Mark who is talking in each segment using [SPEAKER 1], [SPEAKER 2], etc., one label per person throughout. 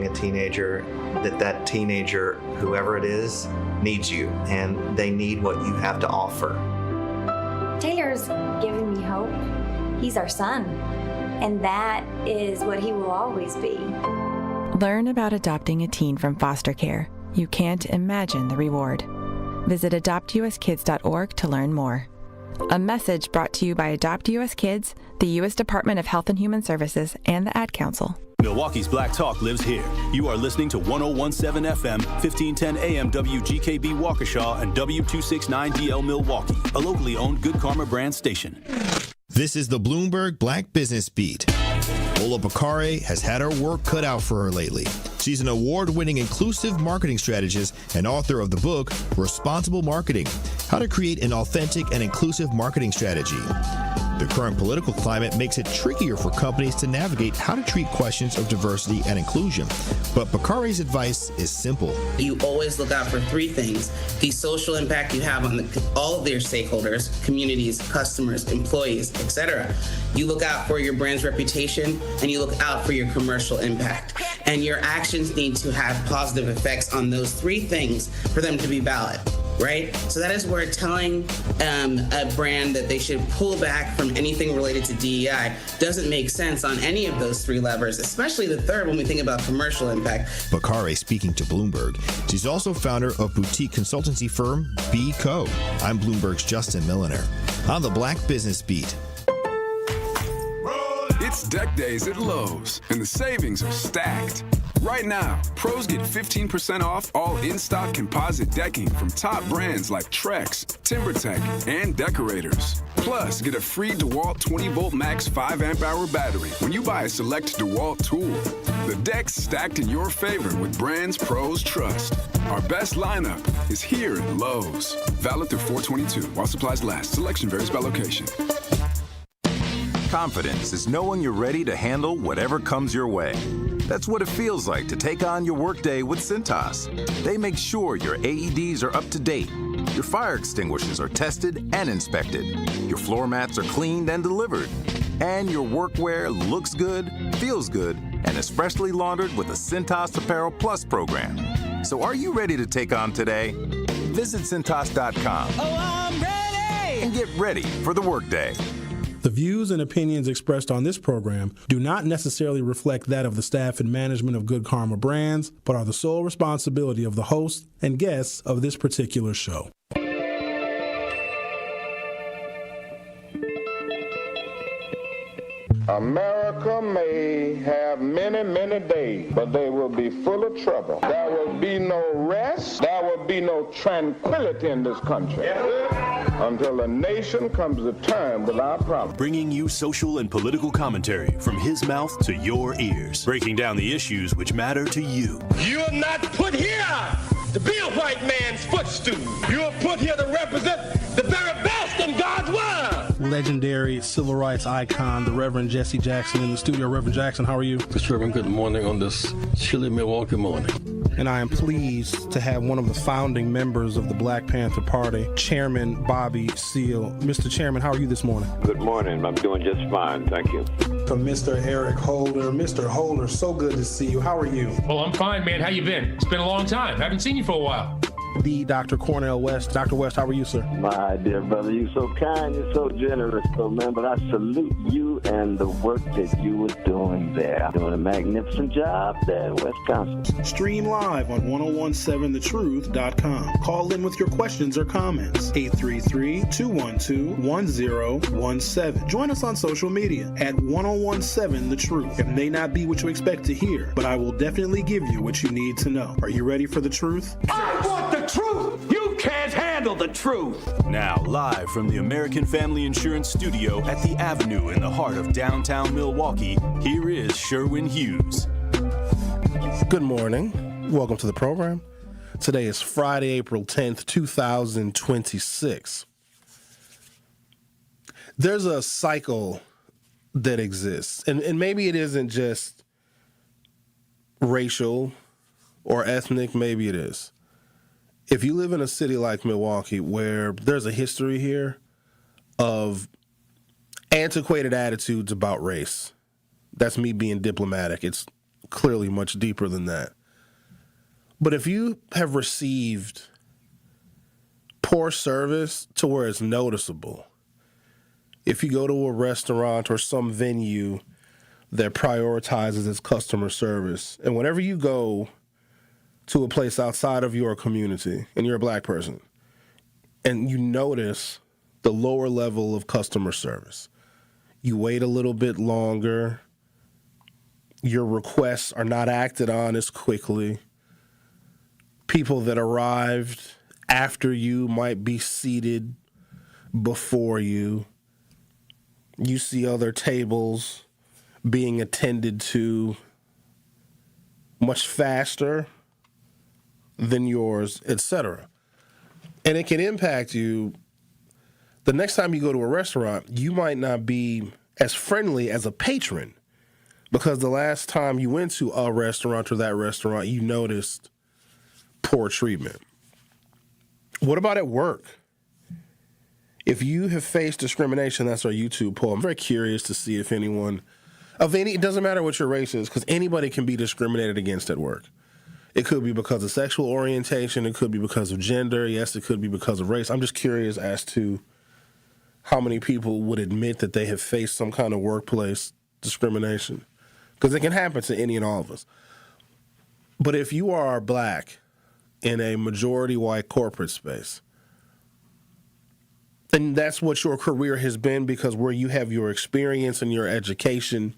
[SPEAKER 1] A teenager, that teenager, whoever it is, needs you, and they need what you have to offer.
[SPEAKER 2] Taylor's giving me hope. He's our son, and that is what he will always be.
[SPEAKER 3] Learn about adopting a teen from foster care. You can't imagine the reward. Visit adoptuskids.org to learn more. A message brought to you by Adopt US Kids, the U.S. Department of Health and Human Services, and the Ad Council.
[SPEAKER 4] Milwaukee's Black Talk lives here. You are listening to 1017 FM, 1510 AM WGKB Waukesha and W269DL Milwaukee, a locally owned Good Karma brand station.
[SPEAKER 5] This is the Bloomberg Black Business Beat. Ola Bakare has had her work cut out for her lately. She's an award-winning inclusive marketing strategist and author of the book, Responsible Marketing: How to Create an Authentic and Inclusive Marketing Strategy. The current political climate makes it trickier for companies to navigate how to treat questions of diversity and inclusion. But Bakare's advice is simple.
[SPEAKER 6] You always look out for three things: the social impact you have on all of their stakeholders, communities, customers, employees, etc. You look out for your brand's reputation, and you look out for your commercial impact. And your actions need to have positive effects on those three things for them to be valid. Right? So that is where telling a brand that they should pull back from anything related to DEI doesn't make sense on any of those three levers, especially the third when we think about commercial impact.
[SPEAKER 5] Bakare speaking to Bloomberg. She's also founder of boutique consultancy firm B Co. I'm Bloomberg's Justin Milliner. On the Black Business Beat.
[SPEAKER 7] It's deck days at Lowe's, and the savings are stacked. Right now, pros get 15% off all in-stock composite decking from top brands like Trex, TimberTech, and Decorators. Plus, get a free DeWalt 20-volt max 5-amp-hour battery when you buy a select DeWalt tool. The deck's stacked in your favor with brands pros trust. Our best lineup is here at Lowe's. Valid through 4/22 while supplies last. Selection varies by location.
[SPEAKER 8] Confidence is knowing you're ready to handle whatever comes your way. That's what it feels like to take on your workday with Cintas. They make sure your AEDs are up to date, your fire extinguishers are tested and inspected, your floor mats are cleaned and delivered, and your workwear looks good, feels good, and is freshly laundered with the Cintas Apparel Plus program. So are you ready to take on today? Visit Cintas.com.
[SPEAKER 9] Oh, I'm ready!
[SPEAKER 8] And get ready for the workday.
[SPEAKER 10] The views and opinions expressed on this program do not necessarily reflect that of the staff and management of Good Karma Brands, but are the sole responsibility of the host and guests of this particular show.
[SPEAKER 11] America may have many, many days, but they will be full of trouble. There will be no rest. There will be no tranquility in this country until the nation comes to terms with our problems.
[SPEAKER 4] Bringing you social and political commentary from his mouth to your ears, breaking down the issues which matter to you.
[SPEAKER 12] You are not put here to be a white man's footstool. You are put here to represent the very best in God's word.
[SPEAKER 10] Legendary civil rights icon, the Reverend Jesse Jackson in the studio. Reverend Jackson, how are you?
[SPEAKER 13] Mr. Sherwin, good morning on this chilly Milwaukee morning.
[SPEAKER 10] And I am pleased to have one of the founding members of the Black Panther Party, Chairman Bobby Seale. Mr. Chairman, how are you this morning?
[SPEAKER 14] Good morning. I'm doing just fine. Thank you.
[SPEAKER 10] From Mr. Eric Holder. Mr. Holder, so good to see you. How are you?
[SPEAKER 15] Well, I'm fine, man. How you been? It's been a long time. Haven't seen you for a while.
[SPEAKER 10] The Dr. Cornell West. Dr. West, how are you, sir?
[SPEAKER 14] My dear brother, you're so kind, you're so generous, so man, but I salute you and the work that you were doing there. Doing a magnificent job there in Wisconsin.
[SPEAKER 10] Stream live on 1017thetruth.com. Call in with your questions or comments. 833-212-1017. Join us on social media at 1017 The Truth. It may not be what you expect to hear, but I will definitely give you what you need to know. Are you ready for the truth?
[SPEAKER 12] I want the truth! You can't handle the truth!
[SPEAKER 4] Now, live from the American Family Insurance Studio at the Avenue in the heart of downtown Milwaukee, here is Sherwin Hughes.
[SPEAKER 10] Good morning. Welcome to the program. Today is Friday, April 10th, 2026. There's a cycle that exists, and maybe it isn't just racial or ethnic, maybe it is. If you live in a city like Milwaukee where there's a history here of antiquated attitudes about race, that's me being diplomatic. It's
[SPEAKER 16] clearly much deeper than that. But if you have received poor service to where it's noticeable, if you go to a restaurant or some venue that prioritizes its customer service, and whenever you go to a place outside of your community and you're a black person, and you notice the lower level of customer service, you wait a little bit longer, your requests are not acted on as quickly, people that arrived after you might be seated before you, you see other tables being attended to much faster than yours, etc. And it can impact you. The next time you go to a restaurant, you might not be as friendly as a patron because the last time you went to a restaurant or that restaurant, you noticed poor treatment. What about at work? If you have faced discrimination, that's our YouTube poll. I'm very curious to see if anyone, it doesn't matter what your race is, because anybody can be discriminated against at work. It could be because of sexual orientation. It could be because of gender. Yes, it could be because of race. I'm just curious as to how many people would admit that they have faced some kind of workplace discrimination, because it can happen to any and all of us. But if you are black in a majority white corporate space, and that's what your career has been, because where you have your experience and your education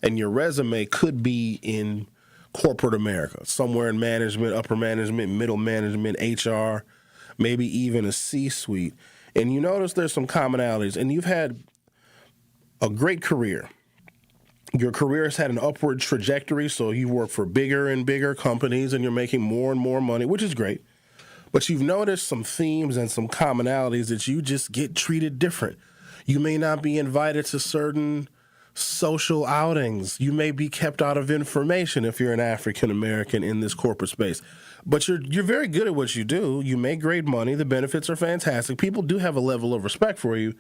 [SPEAKER 16] and your resume could be in corporate America, somewhere in management, upper management, middle management, HR, maybe even a C-suite. And you notice there's some commonalities, and you've had a great career. Your career has had an upward trajectory, so you work for bigger and bigger companies and you're making more and more money, which is great. But you've noticed some themes and some commonalities that you just get treated different. You may not be invited to certain social outings. You may be kept out of information if you're an African American in this corporate space. But you're very good at what you do. You make great money. The benefits are fantastic. People do have a level of respect for you.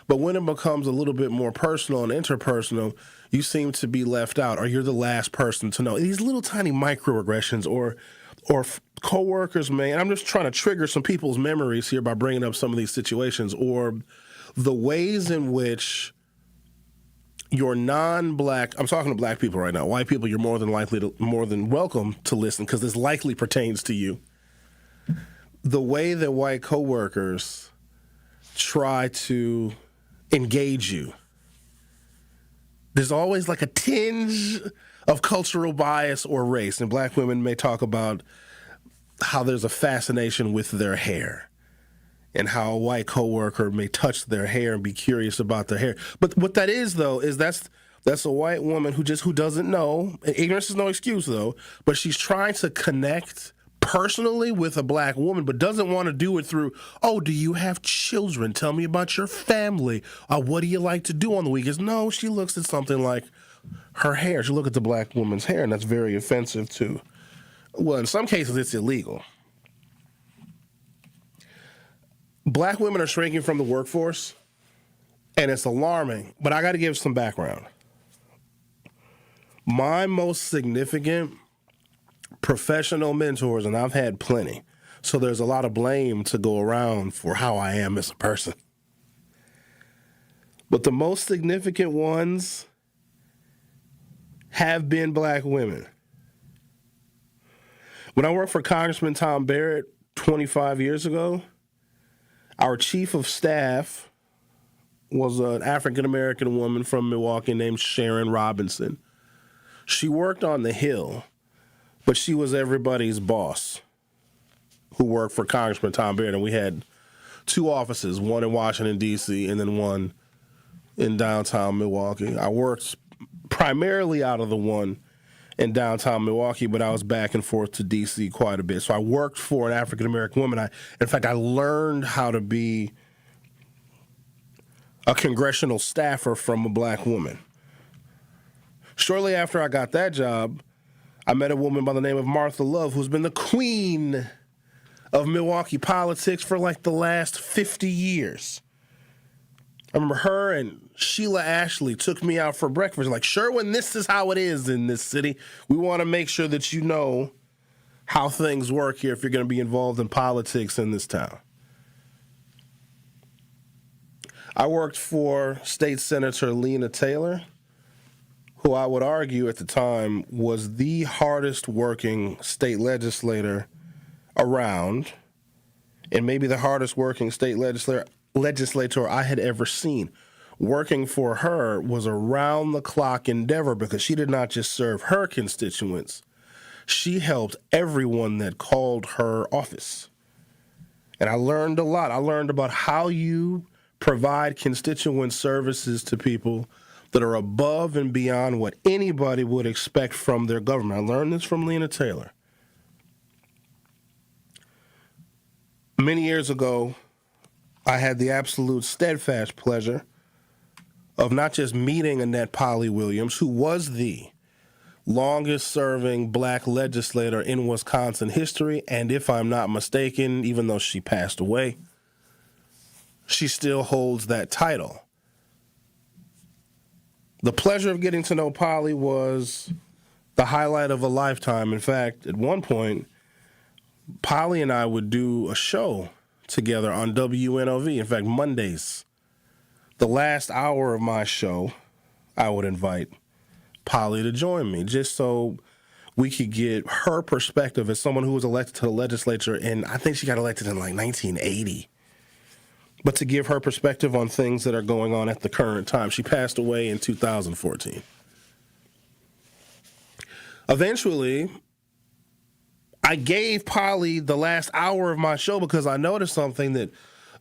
[SPEAKER 16] But when it becomes a little bit more personal and interpersonal, you seem to be left out, or you're the last person to know. These little tiny microaggressions or coworkers may, and I'm just trying to trigger some people's memories here by bringing up some of these situations, or the ways in which your non-black, I'm talking to black people right now, white people, you're more than welcome to listen because this likely pertains to you. The way that white coworkers try to engage you, there's always like a tinge of cultural bias or race, and black women may talk about how there's a fascination with their hair and how a white coworker may touch their hair and be curious about their hair. But what that is, though, is that's a white woman who doesn't know. And ignorance is no excuse, though, but she's trying to connect personally with a black woman, but doesn't want to do it through, oh, do you have children? Tell me about your family. What do you like to do on the weekends? No, she looks at something like her hair. She looks at the black woman's hair, and that's very offensive too. Well, in some cases, it's illegal. Black women are shrinking from the workforce, and it's alarming, but I got to give some background. My most significant professional mentors, and I've had plenty, so there's a lot of blame to go around for how I am as a person. But the most significant ones have been black women. When I worked for Congressman Tom Barrett 25 years ago, our chief of staff was an African-American woman from Milwaukee named Sharon Robinson. She worked on the Hill, but she was everybody's boss who worked for Congressman Tom Barrett. And we had two offices, one in Washington, D.C., and then one in downtown Milwaukee. I worked primarily out of the one in downtown Milwaukee, but I was back and forth to D.C. quite a bit. So I worked for an African-American woman. In fact, I learned how to be a congressional staffer from a black woman. Shortly after I got that job, I met a woman by the name of Martha Love, who's been the queen of Milwaukee politics for like the last 50 years. I remember her and Sheila Ashley took me out for breakfast. Like, Sherwin, this is how it is in this city. We want to make sure that you know how things work here if you're going to be involved in politics in this town. I worked for State Senator Lena Taylor, who I would argue at the time was the hardest working state legislator around, and maybe the hardest working state legislator I had ever seen. Working for her was a round-the-clock endeavor because she did not just serve her constituents. She helped everyone that called her office. And I learned a lot. I learned about how you provide constituent services to people that are above and beyond what anybody would expect from their government. I learned this from Lena Taylor. Many years ago, I had the absolute steadfast pleasure of not just meeting Annette Polly Williams, who was the longest-serving black legislator in Wisconsin history, and if I'm not mistaken, even though she passed away, she still holds that title. The pleasure of getting to know Polly was the highlight of a lifetime. In fact, at one point, Polly and I would do a show together on WNOV. In fact, Mondays, the last hour of my show, I would invite Polly to join me just so we could get her perspective as someone who was elected to the legislature, and I think she got elected in like 1980. But to give her perspective on things that are going on at the current time. She passed away in 2014. Eventually, I gave Polly the last hour of my show because I noticed something, that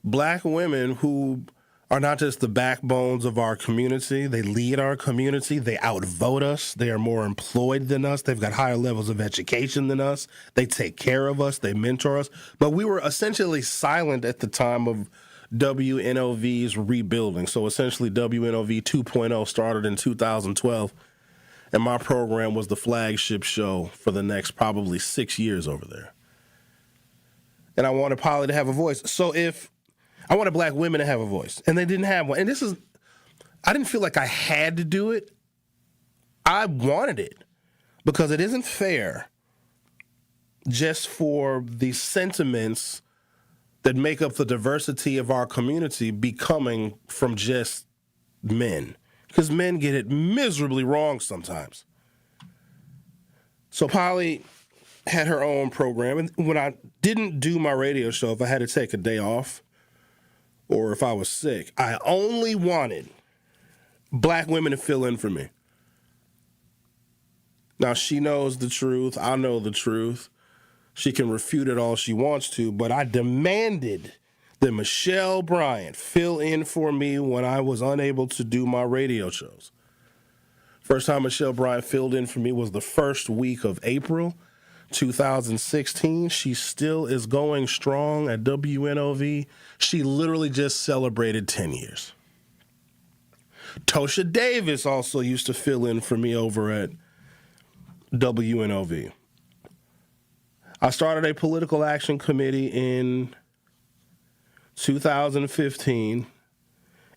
[SPEAKER 16] black women who are not just the backbones of our community, they lead our community, they outvote us, they are more employed than us, they've got higher levels of education than us, they take care of us, they mentor us. But we were essentially silent at the time of WNOV's rebuilding. So essentially WNOV 2.0 started in 2012. And my program was the flagship show for the next probably 6 years over there. And I wanted Polly to have a voice. So if I wanted black women to have a voice, and they didn't have one. And I didn't feel like I had to do it. I wanted it because it isn't fair just for the sentiments that make up the diversity of our community be coming from just men. Because men get it miserably wrong sometimes. So Polly had her own program. And when I didn't do my radio show, if I had to take a day off or if I was sick, I only wanted black women to fill in for me. Now, she knows the truth. I know the truth. She can refute it all she wants to, but I demanded that Michelle Bryant fill in for me when I was unable to do my radio shows. First time Michelle Bryant filled in for me was the first week of April 2016. She still is going strong at WNOV. She literally just celebrated 10 years. Tosha Davis also used to fill in for me over at WNOV. I started a political action committee in 2015,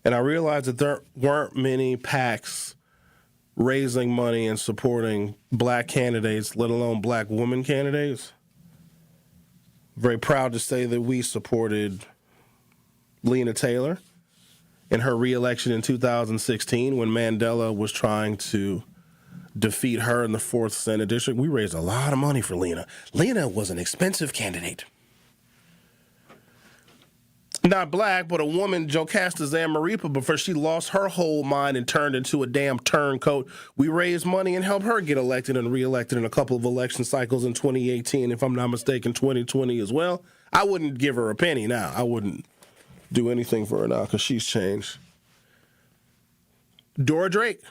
[SPEAKER 16] and I realized that there weren't many PACs raising money and supporting black candidates, let alone black women candidates. Very proud to say that we supported Lena Taylor in her re-election in 2016 when Mandela was trying to defeat her in the 4th Senate District. We raised a lot of money for Lena. Lena was an expensive candidate. Not black, but a woman, Jocasta Zamaripa, before she lost her whole mind and turned into a damn turncoat. We raised money and helped her get elected and reelected in a couple of election cycles in 2018, if I'm not mistaken, 2020 as well. I wouldn't give her a penny now. I wouldn't do anything for her now because she's changed. Dora Drake,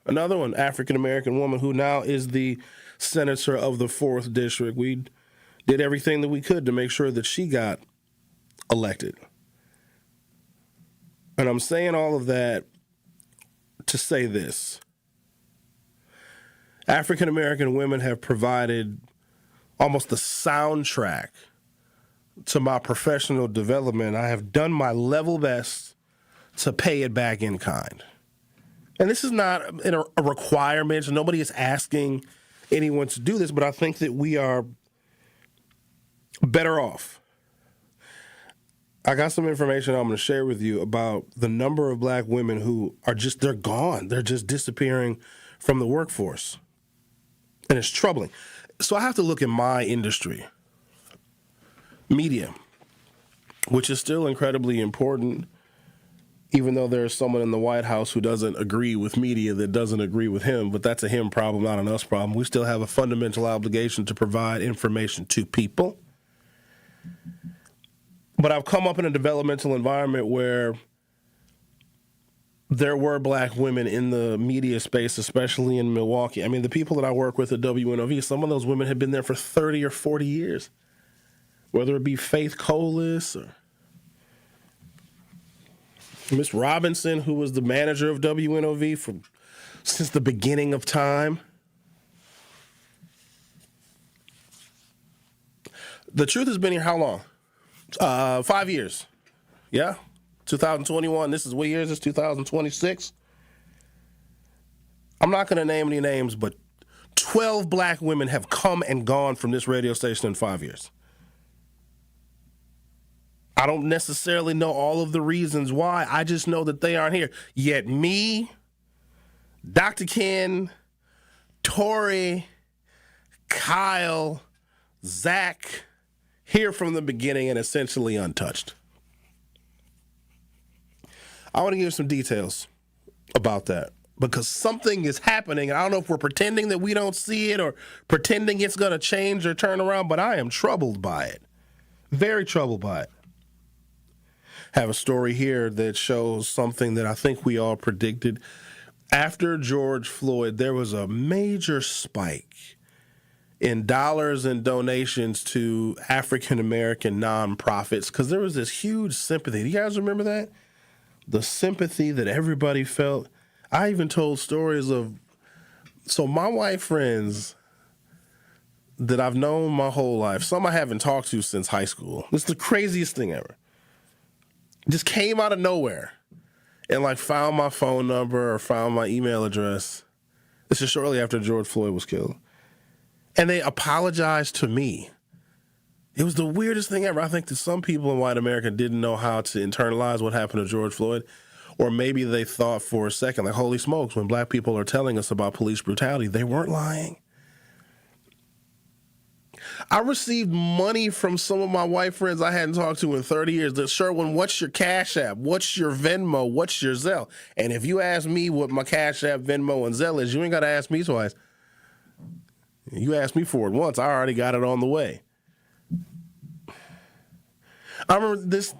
[SPEAKER 16] another one, African-American woman who now is the senator of the 4th District. We did everything that we could to make sure that she got elected. And I'm saying all of that to say this. African-American women have provided almost the soundtrack to my professional development. I have done my level best to pay it back in kind. And this is not a requirement. Nobody is asking anyone to do this, but I think that we are better off. I got some information I'm going to share with you about the number of black women who are they're gone. They're just disappearing from the workforce. And it's troubling. So I have to look at my industry, media, which is still incredibly important, even though there's someone in the White House who doesn't agree with media that doesn't agree with him, but that's a him problem, not an us problem. We still have a fundamental obligation to provide information to people. But I've come up in a developmental environment where there were black women in the media space, especially in Milwaukee. I mean, the people that I work with at WNOV, some of those women have been there for 30 or 40 years, whether it be Faith Colas or Miss Robinson, who was the manager of WNOV since the beginning of time. The truth has been here how long? 5 years. Yeah. 2021. This is what year is this? 2026. I'm not going to name any names, but 12 black women have come and gone from this radio station in 5 years. I don't necessarily know all of the reasons why. I just know that they aren't here. Yet me, Dr. Ken, Tori, Kyle, Zach, here from the beginning and essentially untouched. I want to give you some details about that because something is happening. I don't know if we're pretending that we don't see it or pretending it's going to change or turn around, but I am troubled by it. Very troubled by it. Have a story here that shows something that I think we all predicted. After George Floyd, there was a major spike in dollars and donations to African-American nonprofits because there was this huge sympathy. Do you guys remember that? The sympathy that everybody felt. I even told stories of, so my white friends that I've known my whole life, some I haven't talked to since high school. It's the craziest thing ever. Just came out of nowhere and found my phone number or found my email address. This is shortly after George Floyd was killed. And they apologized to me. It was the weirdest thing ever. I think that some people in white America didn't know how to internalize what happened to George Floyd. Or maybe they thought for a second, holy smokes, when black people are telling us about police brutality, they weren't lying. I received money from some of my white friends I hadn't talked to in 30 years. That, Sherwin, what's your Cash App? What's your Venmo? What's your Zelle? And if you ask me what my Cash App, Venmo, and Zelle is, you ain't got to ask me twice. You asked me for it once. I already got it on the way. I remember this.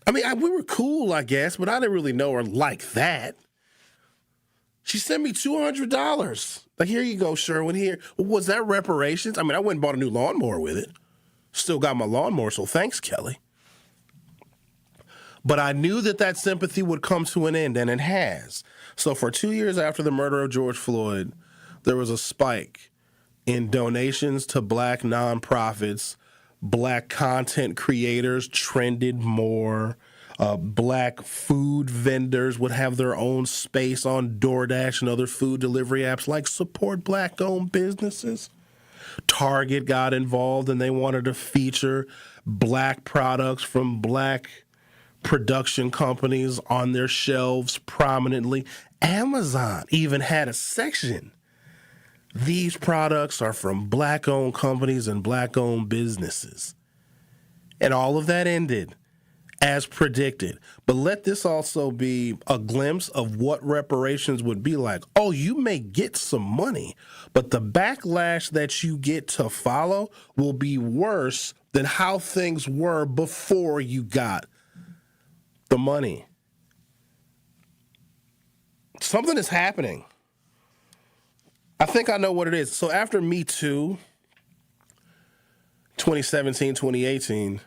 [SPEAKER 16] I mean, we were cool, I guess, but I didn't really know her like that. She sent me $200. Here you go, Sherwin. Here. Was that reparations? I mean, I went and bought a new lawnmower with it. Still got my lawnmower, so thanks, Kelly. But I knew that sympathy would come to an end, and it has. So for 2 years after the murder of George Floyd, there was a spike in donations to black nonprofits. Black content creators trended more. Black food vendors would have their own space on DoorDash and other food delivery apps like support black-owned businesses. Target got involved and they wanted to feature black products from black production companies on their shelves prominently. Amazon even had a section. These products are from black-owned companies and black-owned businesses. And all of that ended as predicted. But let this also be a glimpse of what reparations would be like. Oh, you may get some money, but the backlash that you get to follow will be worse than how things were before you got the money. Something is happening. I think I know what it is. So after Me Too, 2017, 2018,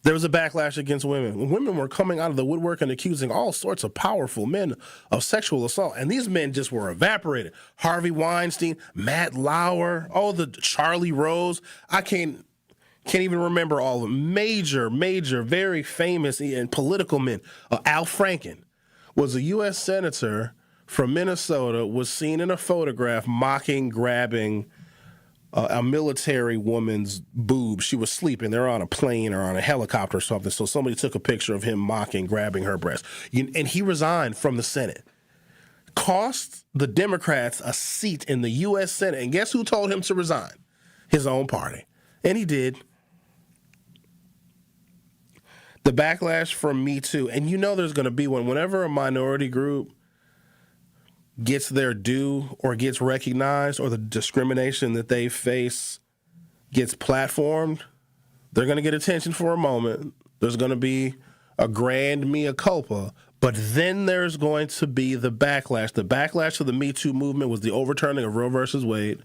[SPEAKER 16] there was a backlash against women. Women were coming out of the woodwork and accusing all sorts of powerful men of sexual assault. And these men just were evaporated. Harvey Weinstein, Matt Lauer, the Charlie Rose. Can Can't even remember all of them. Major, very famous and political men. Al Franken was a U.S. senator from Minnesota, was seen in a photograph mocking, grabbing a military woman's boobs. She was sleeping. They're on a plane or on a helicopter or something. So somebody took a picture of him mocking, grabbing her breast. And he resigned from the Senate. Cost the Democrats a seat in the U.S. Senate. And guess who told him to resign? His own party. And he did. The backlash from Me Too. And you know there's going to be one. Whenever a minority group gets their due or gets recognized or the discrimination that they face gets platformed, they're going to get attention for a moment. There's going to be a grand mea culpa, but then there's going to be the backlash. The backlash to the Me Too movement was the overturning of Roe versus Wade.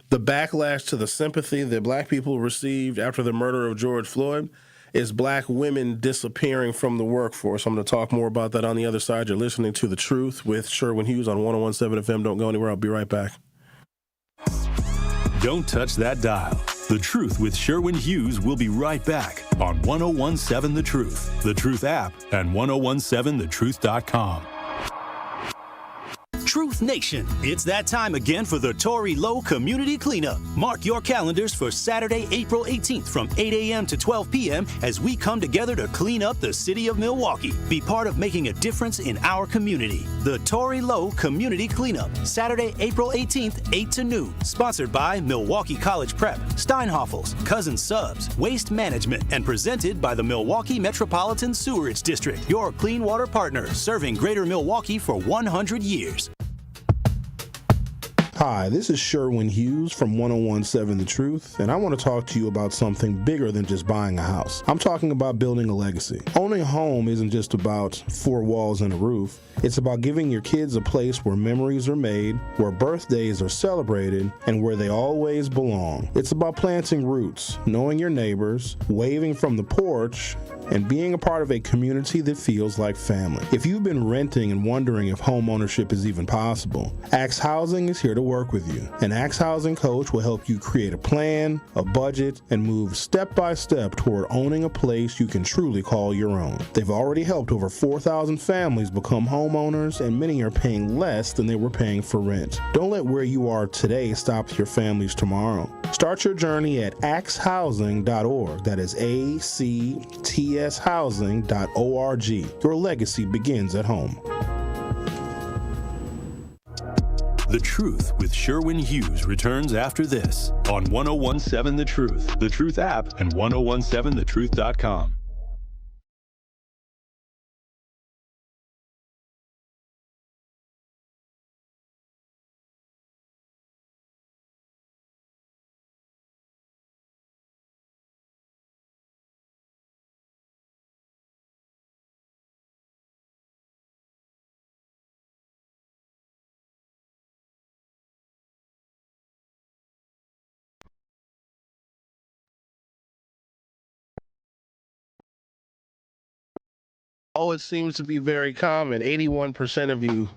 [SPEAKER 16] The backlash to the sympathy that black people received after the murder of George Floyd is black women disappearing from the workforce. I'm going to talk more about that on the other side. You're listening to The Truth with Sherwin Hughes on 101.7 FM. Don't go anywhere. I'll be right back.
[SPEAKER 4] Don't touch that dial. The Truth with Sherwin Hughes will be right back on 101.7 The Truth, The Truth app, and 1017thetruth.com.
[SPEAKER 17] Truth Nation, it's that time again for the Tory Low Community Cleanup. Mark your calendars for Saturday, April 18th from 8 a.m. to 12 p.m. as we come together to clean up the city of Milwaukee. Be part of making a difference in our community. The Tory Low Community Cleanup, Saturday, April 18th, 8 to noon. Sponsored by Milwaukee College Prep, Steinhoffels, Cousin Subs, Waste Management, and presented by the Milwaukee Metropolitan Sewerage District, your clean water partner, serving Greater Milwaukee for 100 years.
[SPEAKER 10] Hi, this is Sherwin Hughes from 101.7 The Truth, and I want to talk to you about something bigger than just buying a house. I'm talking about building a legacy. Owning a home isn't just about four walls and a roof. It's about giving your kids a place where memories are made, where birthdays are celebrated, and where they always belong. It's about planting roots, knowing your neighbors, waving from the porch, and being a part of a community that feels like family. If you've been renting and wondering if home ownership is even possible, Axe Housing is here to work with you. An Axe Housing coach will help you create a plan, a budget, and move step by step toward owning a place you can truly call your own. They've already helped over 4,000 families become homeowners, and many are paying less than they were paying for rent. Don't let where you are today stop your family's tomorrow. Start your journey at axehousing.org. That is ACTShousing.org. Your legacy begins at home.
[SPEAKER 4] The Truth with Sherwin Hughes returns after this on 101.7 The Truth, The Truth app, and 1017thetruth.com.
[SPEAKER 16] Oh, it seems to be very common. 81% of you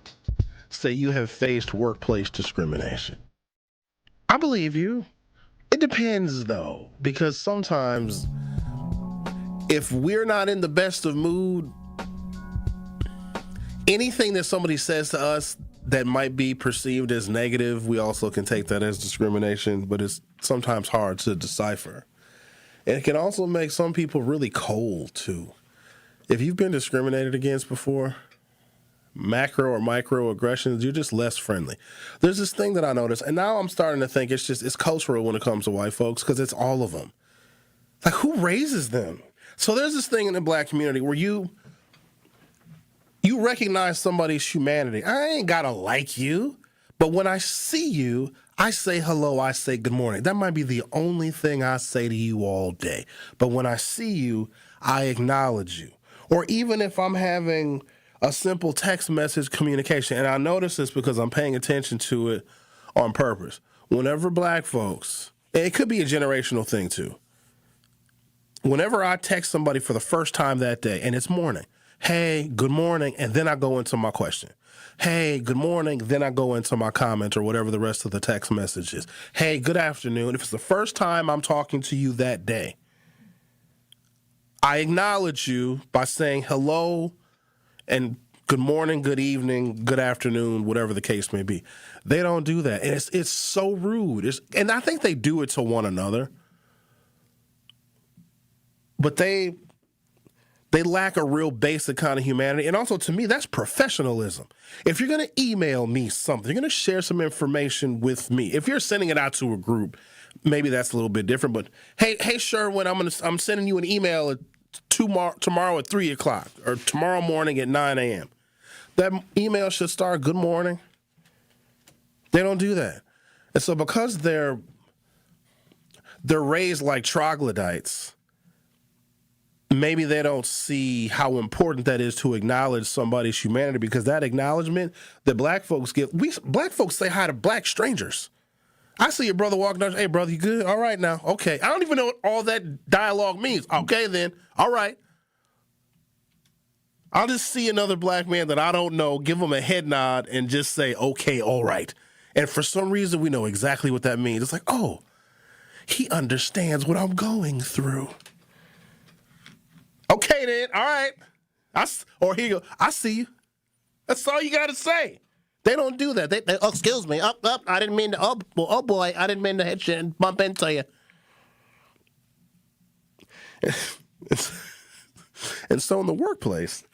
[SPEAKER 16] say you have faced workplace discrimination. I believe you. It depends, though, because sometimes if we're not in the best of mood, anything that somebody says to us that might be perceived as negative, we also can take that as discrimination, but it's sometimes hard to decipher. And it can also make some people really cold, too. If you've been discriminated against before, macro or micro aggressions, you're just less friendly. There's this thing that I noticed, and now I'm starting to think it's cultural when it comes to white folks, because it's all of them. Like, who raises them? So there's this thing in the black community where you recognize somebody's humanity. I ain't gotta like you, but when I see you, I say hello, I say good morning. That might be the only thing I say to you all day. But when I see you, I acknowledge you. Or even if I'm having a simple text message communication, and I notice this because I'm paying attention to it on purpose. Whenever black folks, and it could be a generational thing too, whenever I text somebody for the first time that day, and it's morning, hey, good morning, and then I go into my question. Hey, good morning, then I go into my comment or whatever the rest of the text message is. Hey, good afternoon. If it's the first time I'm talking to you that day, I acknowledge you by saying hello and good morning, good evening, good afternoon, whatever the case may be. They don't do that. And it's so rude. And I think they do it to one another. But they lack a real basic kind of humanity. And also, to me, that's professionalism. If you're going to email me something, you're going to share some information with me. If you're sending it out to a group, maybe that's a little bit different. But hey, Sherwin, I'm sending you an email tomorrow at 3 o'clock or tomorrow morning at 9 a.m. That email should start, good morning. They don't do that. And so because they're raised like troglodytes, maybe they don't see how important that is to acknowledge somebody's humanity, because that acknowledgement that black folks give, black folks say hi to black strangers. I see your brother walking down, hey, brother, you good? All right now. Okay. I don't even know what all that dialogue means. Okay, then. All right. I'll just see another black man that I don't know, give him a head nod, and just say, okay, all right. And for some reason, we know exactly what that means. It's like, oh, he understands what I'm going through. Okay, then. All right. Or he go, I see you. That's all you got to say. They don't do that. They oh, excuse me. I didn't mean to. Oh, boy. I didn't mean to hit you and bump into you. And so in the workplace,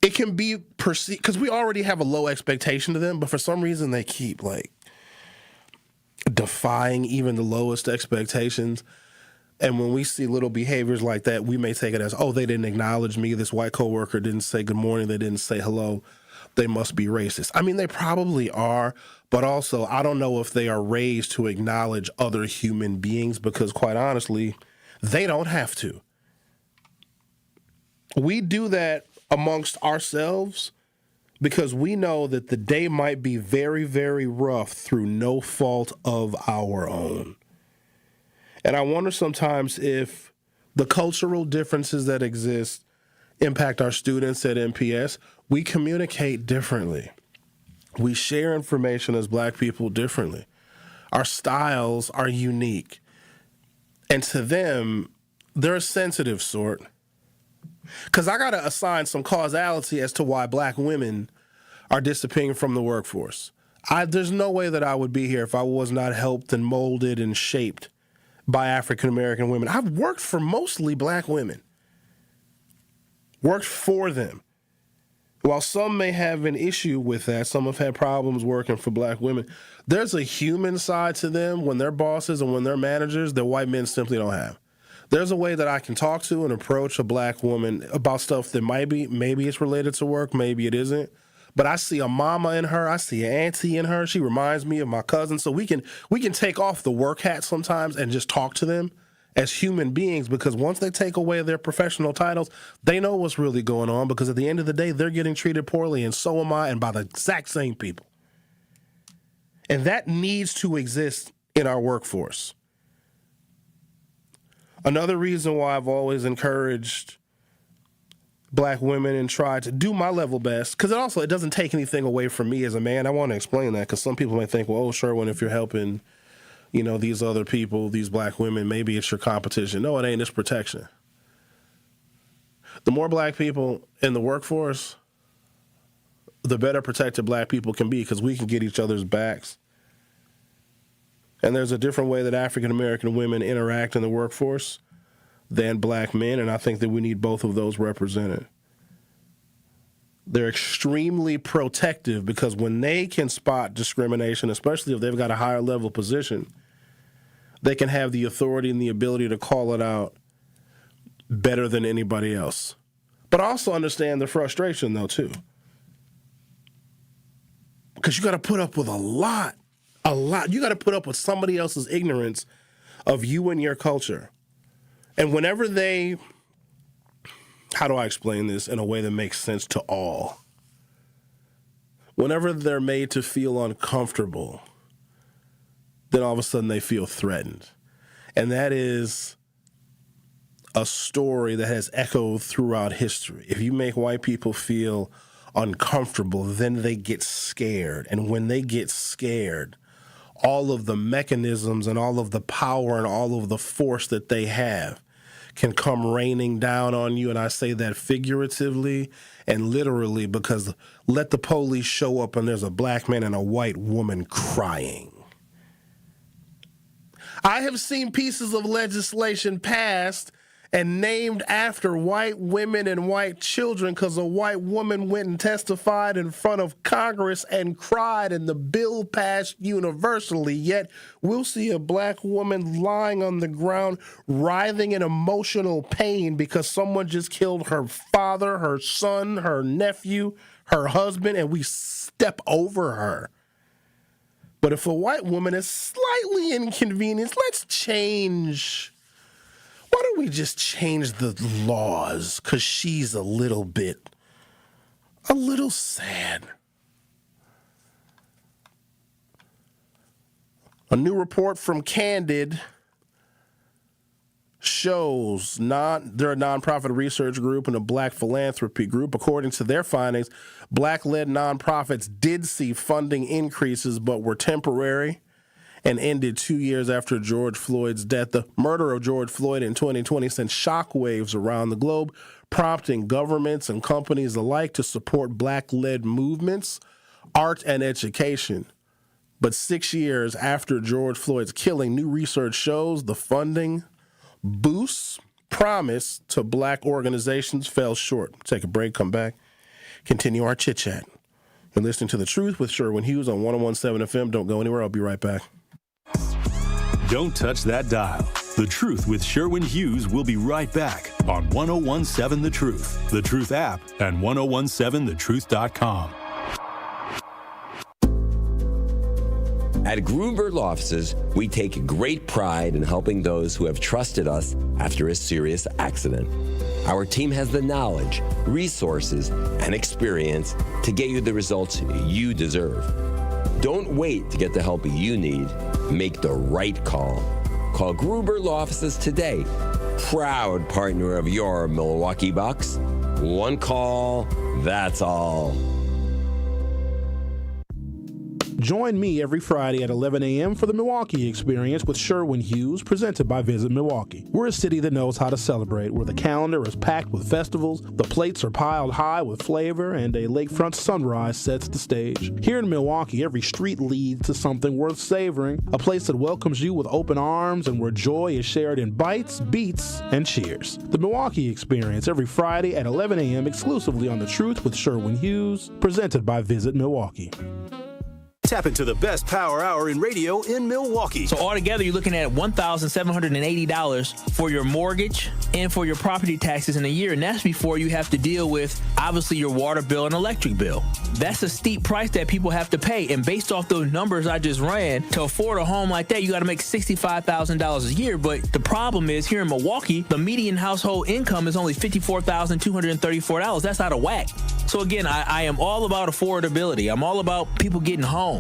[SPEAKER 16] it can be perceived, because we already have a low expectation to them, but for some reason they keep like defying even the lowest expectations. And when we see little behaviors like that, we may take it as, oh, they didn't acknowledge me. This white coworker didn't say good morning. They didn't say hello. They must be racist. I mean, they probably are, but also I don't know if they are raised to acknowledge other human beings, because quite honestly, they don't have to. We do that amongst ourselves because we know that the day might be very, very rough through no fault of our own. And I wonder sometimes if the cultural differences that exist impact our students at MPS. We communicate differently. We share information as black people differently. Our styles are unique. And to them, they're a sensitive sort. Because I got to assign some causality as to why black women are disappearing from the workforce. There's no way that I would be here if I was not helped and molded and shaped by African-American women. I've worked for mostly black women. Worked for them. While some may have an issue with that, some have had problems working for black women, there's a human side to them when they're bosses and when they're managers that white men simply don't have. There's a way that I can talk to and approach a black woman about stuff that maybe it's related to work, maybe it isn't. But I see a mama in her, I see an auntie in her. She reminds me of my cousin. So we can take off the work hat sometimes and just talk to them as human beings, because once they take away their professional titles, they know what's really going on, because at the end of the day, they're getting treated poorly, and so am I, and by the exact same people. And that needs to exist in our workforce. Another reason why I've always encouraged black women and tried to do my level best, because it doesn't take anything away from me as a man. I want to explain that, because some people may think, well, oh, Sherwin, if you're helping, these other people, these black women, maybe it's your competition. No, it ain't. It's protection. The more black people in the workforce, the better protected black people can be, because we can get each other's backs. And there's a different way that African-American women interact in the workforce than black men, and I think that we need both of those represented. They're extremely protective, because when they can spot discrimination, especially if they've got a higher level position, they can have the authority and the ability to call it out better than anybody else. But I also understand the frustration, though, too. Because you got to put up with a lot. You got to put up with somebody else's ignorance of you and your culture. And whenever how do I explain this in a way that makes sense to all? Whenever they're made to feel uncomfortable, then all of a sudden they feel threatened. And that is a story that has echoed throughout history. If you make white people feel uncomfortable, then they get scared. And when they get scared, all of the mechanisms and all of the power and all of the force that they have can come raining down on you. And I say that figuratively and literally, because let the police show up and there's a black man and a white woman crying. I have seen pieces of legislation passed and named after white women and white children because a white woman went and testified in front of Congress and cried, and the bill passed universally. Yet we'll see a black woman lying on the ground, writhing in emotional pain because someone just killed her father, her son, her nephew, her husband, and we step over her. But if a white woman is slightly inconvenienced, let's change. Why don't we just change the laws? Because she's a little sad. A new report from Candid shows they're a nonprofit research group and a black philanthropy group. According to their findings, black-led nonprofits did see funding increases but were temporary and ended 2 years after George Floyd's death. The murder of George Floyd in 2020 sent shockwaves around the globe, prompting governments and companies alike to support black-led movements, art, and education. But 6 years after George Floyd's killing, new research shows the funding boosts promised to black organizations fell short. Take a break, come back, continue our chit-chat. You're listening to The Truth with Sherwin Hughes on 101.7 FM. Don't go anywhere. I'll be right back.
[SPEAKER 4] Don't touch that dial. The Truth with Sherwin Hughes will be right back on 101.7 The Truth, The Truth app, and 1017thetruth.com.
[SPEAKER 18] At Grunberg Law Offices, we take great pride in helping those who have trusted us after a serious accident. Our team has the knowledge, resources, and experience to get you the results you deserve. Don't wait to get the help you need. Make the right call. Call Gruber Law Offices today. Proud partner of your Milwaukee Bucks. One call, that's all.
[SPEAKER 10] Join me every Friday at 11 a.m. for the Milwaukee Experience with Sherwin Hughes, presented by Visit Milwaukee. We're a city that knows how to celebrate, where the calendar is packed with festivals, the plates are piled high with flavor, and a lakefront sunrise sets the stage. Here in Milwaukee, every street leads to something worth savoring, a place that welcomes you with open arms and where joy is shared in bites, beats, and cheers. The Milwaukee Experience every Friday at 11 a.m. exclusively on The Truth with Sherwin Hughes, presented by Visit Milwaukee.
[SPEAKER 17] Tap into the best power hour in radio in Milwaukee.
[SPEAKER 9] So altogether, you're looking at $1,780 for your mortgage and for your property taxes in a year. And that's before you have to deal with, obviously, your water bill and electric bill. That's a steep price that people have to pay. And based off those numbers I just ran, to afford a home like that, you got to make $65,000 a year. But the problem is, here in Milwaukee, the median household income is only $54,234. That's out of whack. So again, I am all about affordability. I'm all about people getting homes.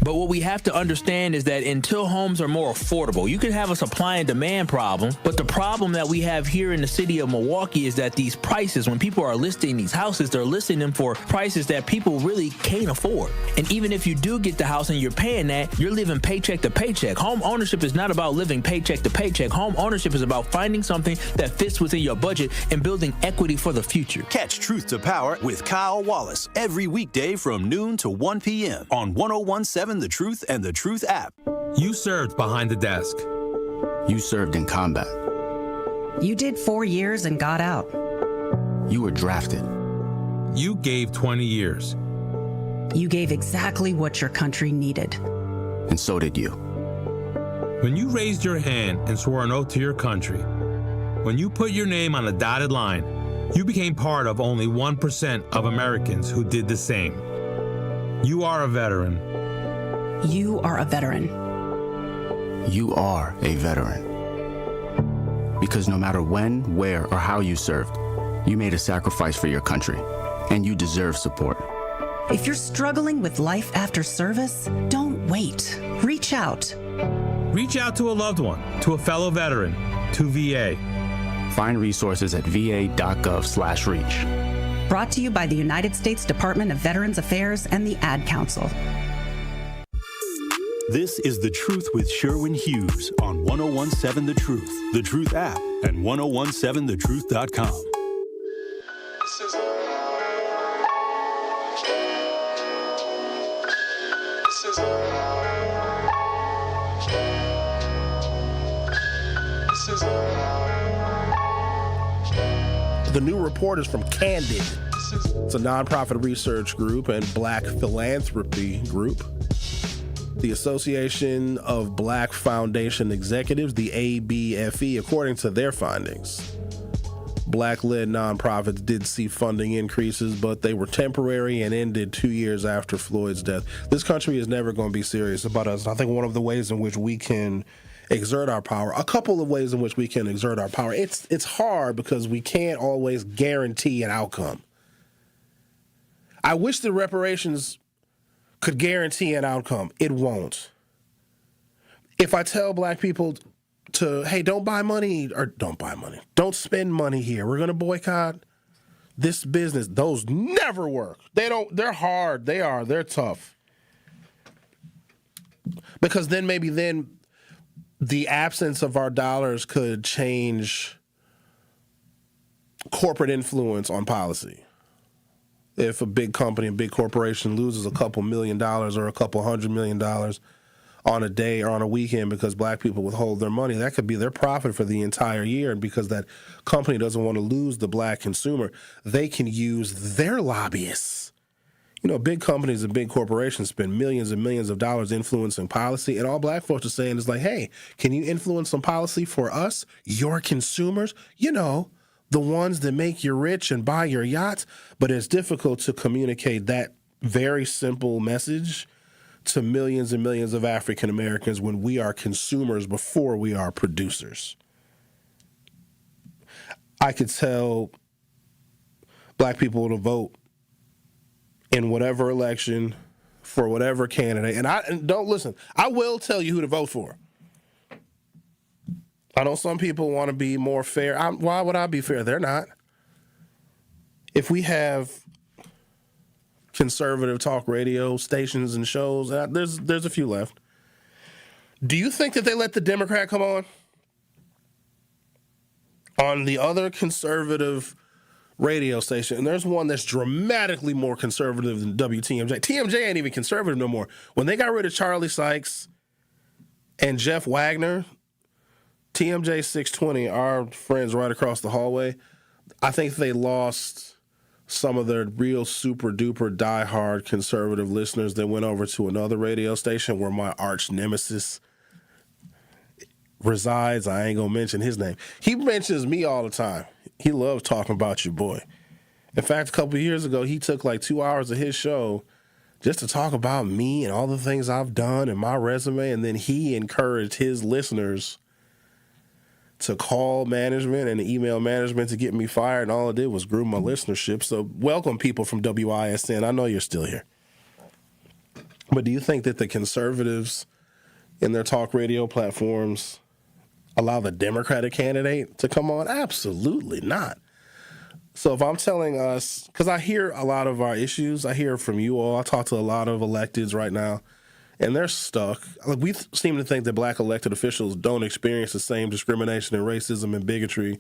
[SPEAKER 9] But what we have to understand is that until homes are more affordable, you can have a supply and demand problem. But the problem that we have here in the city of Milwaukee is that these prices, when people are listing these houses, they're listing them for prices that people really can't afford. And even if you do get the house and you're paying that, you're living paycheck to paycheck. Home ownership is not about living paycheck to paycheck. Home ownership is about finding something that fits within your budget and building equity for the future.
[SPEAKER 17] Catch Truth to Power with Kyle Wallace every weekday from noon to 1 p.m. on 101.7 The Truth and The Truth app.
[SPEAKER 19] You served behind the desk.
[SPEAKER 20] You served in combat.
[SPEAKER 21] You did 4 years and got out.
[SPEAKER 20] You were drafted.
[SPEAKER 19] You gave 20 years.
[SPEAKER 21] You gave exactly what your country needed.
[SPEAKER 20] And so did you.
[SPEAKER 19] When you raised your hand and swore an oath to your country, when you put your name on a dotted line, you became part of only 1% of Americans who did the same. You are a veteran.
[SPEAKER 21] You are a veteran.
[SPEAKER 20] You are a veteran. Because no matter when, where, or how you served, you made a sacrifice for your country, and you deserve support.
[SPEAKER 21] If you're struggling with life after service, don't wait. Reach out.
[SPEAKER 19] Reach out to a loved one, to a fellow veteran, to VA.
[SPEAKER 20] Find resources at va.gov/reach.
[SPEAKER 21] Brought to you by the United States Department of Veterans Affairs and the Ad Council.
[SPEAKER 4] This is The Truth with Sherwin Hughes on 1017 The Truth, The Truth app, and 1017thetruth.com.
[SPEAKER 16] The new report is from Candid. It's a nonprofit research group and Black Philanthropy group. The Association of Black Foundation Executives, the ABFE, according to their findings. Black-led nonprofits did see funding increases, but they were temporary and ended 2 years after Floyd's death. This country is never going to be serious about us. I think one of the ways in which we can exert our power, a couple of ways in which we can exert our power. It's hard because we can't always guarantee an outcome. I wish the reparations could guarantee an outcome. It won't. If I tell black people to, hey, don't spend money here, we're going to boycott this business, those never work. They're hard. They're tough. Because then maybe the absence of our dollars could change corporate influence on policy. If a big company, a big corporation loses a couple $1 million or a couple $100 million on a day or on a weekend because black people withhold their money, that could be their profit for the entire year. And because that company doesn't want to lose the black consumer, they can use their lobbyists. You know, big companies and big corporations spend millions and millions of dollars influencing policy, and all black folks are saying is like, hey, can you influence some policy for us, your consumers? You know, the ones that make you rich and buy your yachts. But it's difficult to communicate that very simple message to millions and millions of African Americans when we are consumers before we are producers. I could tell black people to vote in whatever election for whatever candidate. And don't listen, I will tell you who to vote for. I know some people want to be more fair. Why would I be fair? They're not. If we have conservative talk radio stations and shows, there's a few left. Do you think that they let the Democrat come on the other conservative radio station? And there's one that's dramatically more conservative than WTMJ. TMJ ain't even conservative no more. When they got rid of Charlie Sykes and Jeff Wagner, TMJ 620, our friends right across the hallway, I think they lost some of their real super duper diehard conservative listeners that went over to another radio station where my arch nemesis resides. I ain't gonna mention his name. He mentions me all the time. He loves talking about your boy. In fact, a couple of years ago, he took like 2 hours of his show just to talk about me and all the things I've done and my resume. And then he encouraged his listeners to call management and email management to get me fired. And all it did was grew my listenership. So welcome, people from WISN. I know you're still here. But do you think that the conservatives in their talk radio platforms allow the Democratic candidate to come on? Absolutely not. So if I'm telling us, because I hear a lot of our issues, I hear from you all, I talk to a lot of electeds right now, and they're stuck. Like, we seem to think that black elected officials don't experience the same discrimination and racism and bigotry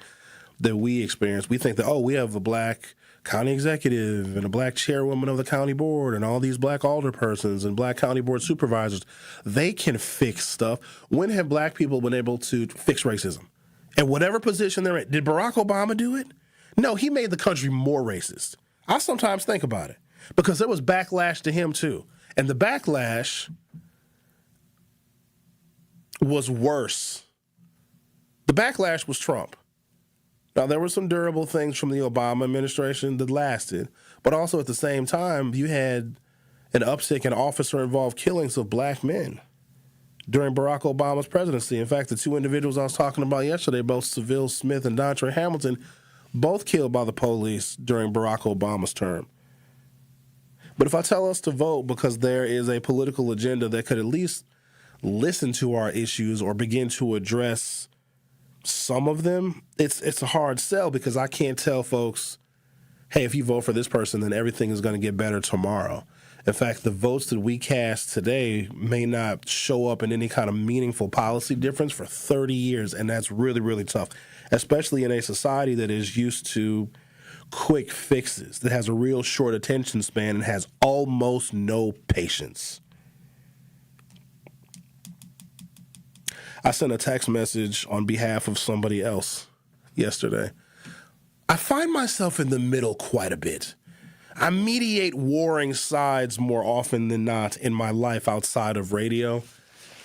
[SPEAKER 16] that we experience. We think that, we have a black county executive and a black chairwoman of the county board and all these black alderpersons and black county board supervisors. They can fix stuff. When have black people been able to fix racism? At whatever position they're in. Did Barack Obama do it? No, he made the country more racist. I sometimes think about it because there was backlash to him too. And the backlash was worse. The backlash was Trump. Now, there were some durable things from the Obama administration that lasted, but also at the same time, you had an uptick in officer-involved killings of black men during Barack Obama's presidency. In fact, the two individuals I was talking about yesterday, both Seville Smith and Dontre Hamilton, both killed by the police during Barack Obama's term. But if I tell us to vote because there is a political agenda that could at least listen to our issues or begin to address some of them, it's a hard sell because I can't tell folks, hey, if you vote for this person, then everything is going to get better tomorrow. In fact, the votes that we cast today may not show up in any kind of meaningful policy difference for 30 years, and that's really, really tough, especially in a society that is used to quick fixes, that has a real short attention span and has almost no patience. I sent a text message on behalf of somebody else yesterday. I find myself in the middle quite a bit. I mediate warring sides more often than not in my life outside of radio.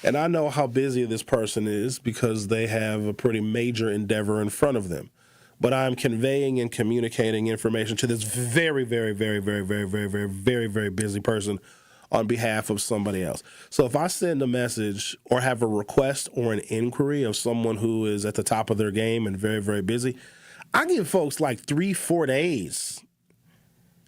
[SPEAKER 16] And I know how busy this person is because they have a pretty major endeavor in front of them. But I'm conveying and communicating information to this very, very, very, very, very, very, very, very, very busy person on behalf of somebody else. So if I send a message or have a request or an inquiry of someone who is at the top of their game and very, very busy, I give folks like 3-4 days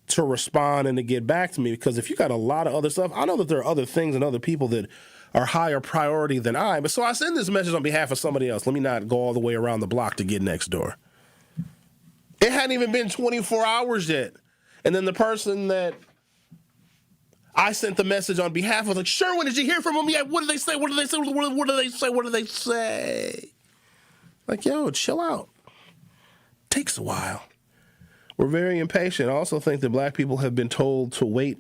[SPEAKER 16] to respond and to get back to me, because if you got a lot of other stuff, I know that there are other things and other people that are higher priority than I. But so I send this message on behalf of somebody else. Let me not go all the way around the block to get next door. It hadn't even been 24 hours yet. And then the person that I sent the message on behalf of was like, Sherwin, did you hear from them yet? What did they say? What did they say? What did they say? What did they say? Like, yo, chill out. Takes a while. We're very impatient. I also think that black people have been told to wait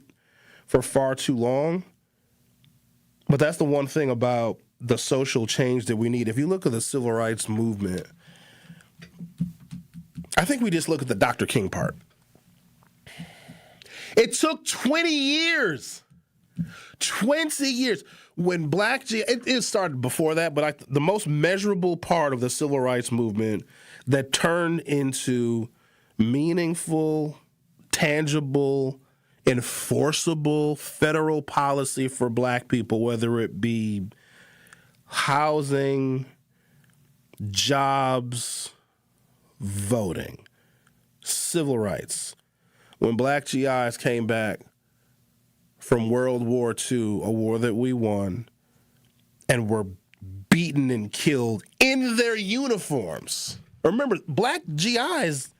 [SPEAKER 16] for far too long. But that's the one thing about the social change that we need. If you look at the civil rights movement, I think we just look at the Dr. King part. It took 20 years. 20 years. When it started before that, but the most measurable part of the civil rights movement that turned into meaningful, tangible, enforceable federal policy for black people, whether it be housing, jobs, voting, civil rights. When black GIs came back from World War II, a war that we won, and were beaten and killed in their uniforms. Remember, black GIs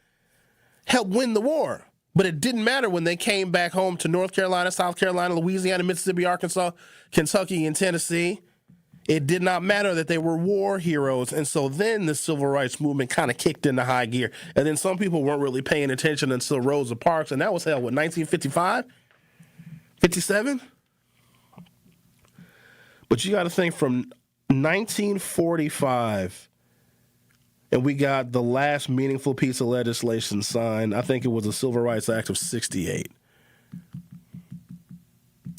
[SPEAKER 16] helped win the war, but it didn't matter when they came back home to North Carolina, South Carolina, Louisiana, Mississippi, Arkansas, Kentucky, and Tennessee. It did not matter that they were war heroes. And so then the civil rights movement kind of kicked into high gear. And then some people weren't really paying attention until Rosa Parks. And that was, 1955? 57? But you got to think from 1945, and we got the last meaningful piece of legislation signed. I think it was the Civil Rights Act of 68.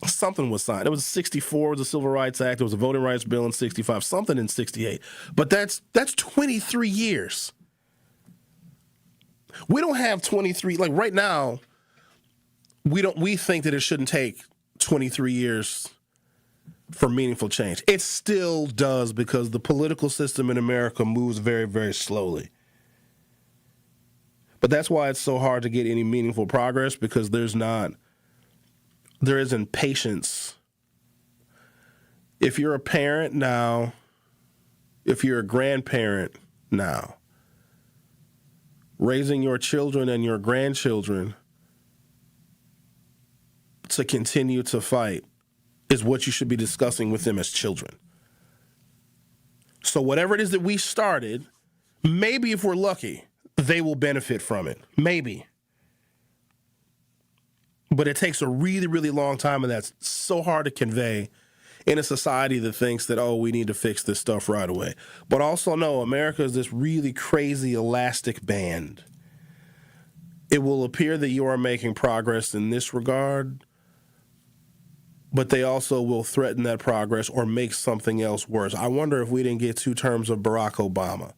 [SPEAKER 16] Something was signed. It was 64, was the Civil Rights Act. There was a Voting Rights Bill in 65, something in 68. But that's 23 years. We don't have 23, like right now, we think that it shouldn't take 23 years for meaningful change. It still does, because the political system in America moves very, very slowly. But that's why it's so hard to get any meaningful progress, because there isn't patience. If you're a parent now, if you're a grandparent now, raising your children and your grandchildren to continue to fight is what you should be discussing with them as children. So whatever it is that we started, maybe if we're lucky, they will benefit from it. Maybe. But it takes a really, really long time, and that's so hard to convey in a society that thinks that, oh, we need to fix this stuff right away. But also know America is this really crazy elastic band. It will appear that you are making progress in this regard, but they also will threaten that progress or make something else worse. I wonder if we didn't get 2 terms of Barack Obama,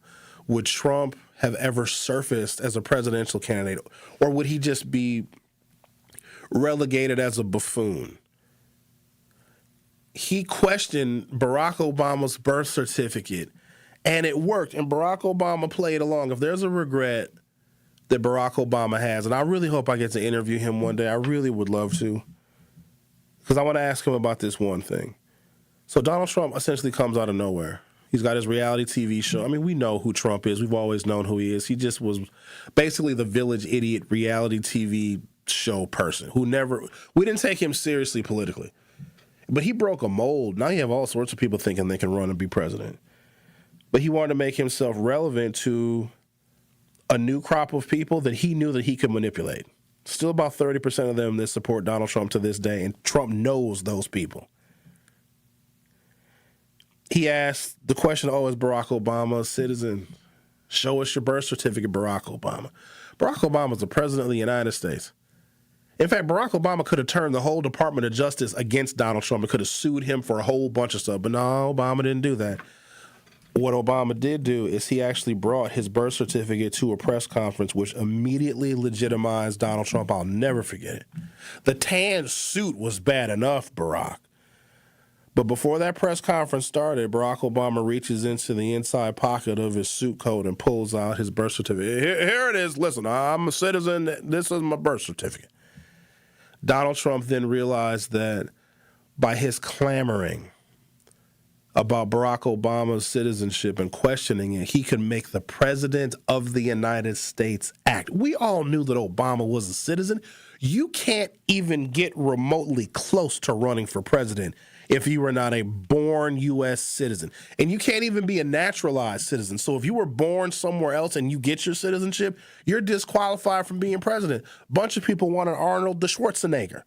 [SPEAKER 16] would Trump have ever surfaced as a presidential candidate, or would he just be relegated as a buffoon? He questioned Barack Obama's birth certificate, and it worked, and Barack Obama played along. If there's a regret that Barack Obama has, and I really hope I get to interview him one day, I really would love to, because I want to ask him about this one thing. So Donald Trump essentially comes out of nowhere. He's got his reality TV show. I mean, we know who Trump is. We've always known who he is. He just was basically the village idiot reality TV show person who we didn't take him seriously politically. But he broke a mold. Now you have all sorts of people thinking they can run and be president. But he wanted to make himself relevant to a new crop of people that he knew that he could manipulate. Still about 30% of them that support Donald Trump to this day, and Trump knows those people. He asked the question, is Barack Obama a citizen? Show us your birth certificate, Barack Obama. Barack Obama is the president of the United States. In fact, Barack Obama could have turned the whole Department of Justice against Donald Trump and could have sued him for a whole bunch of stuff. But no, Obama didn't do that. What Obama did do is he actually brought his birth certificate to a press conference, which immediately legitimized Donald Trump. I'll never forget it. The tan suit was bad enough, Barack. But before that press conference started, Barack Obama reaches into the inside pocket of his suit coat and pulls out his birth certificate. Here it is. Listen, I'm a citizen. This is my birth certificate. Donald Trump then realized that by his clamoring about Barack Obama's citizenship and questioning it, he could make the president of the United States act. We all knew that Obama was a citizen. You can't even get remotely close to running for president if you were not a born U.S. citizen. And you can't even be a naturalized citizen. So if you were born somewhere else and you get your citizenship, you're disqualified from being president. A bunch of people wanted Arnold Schwarzenegger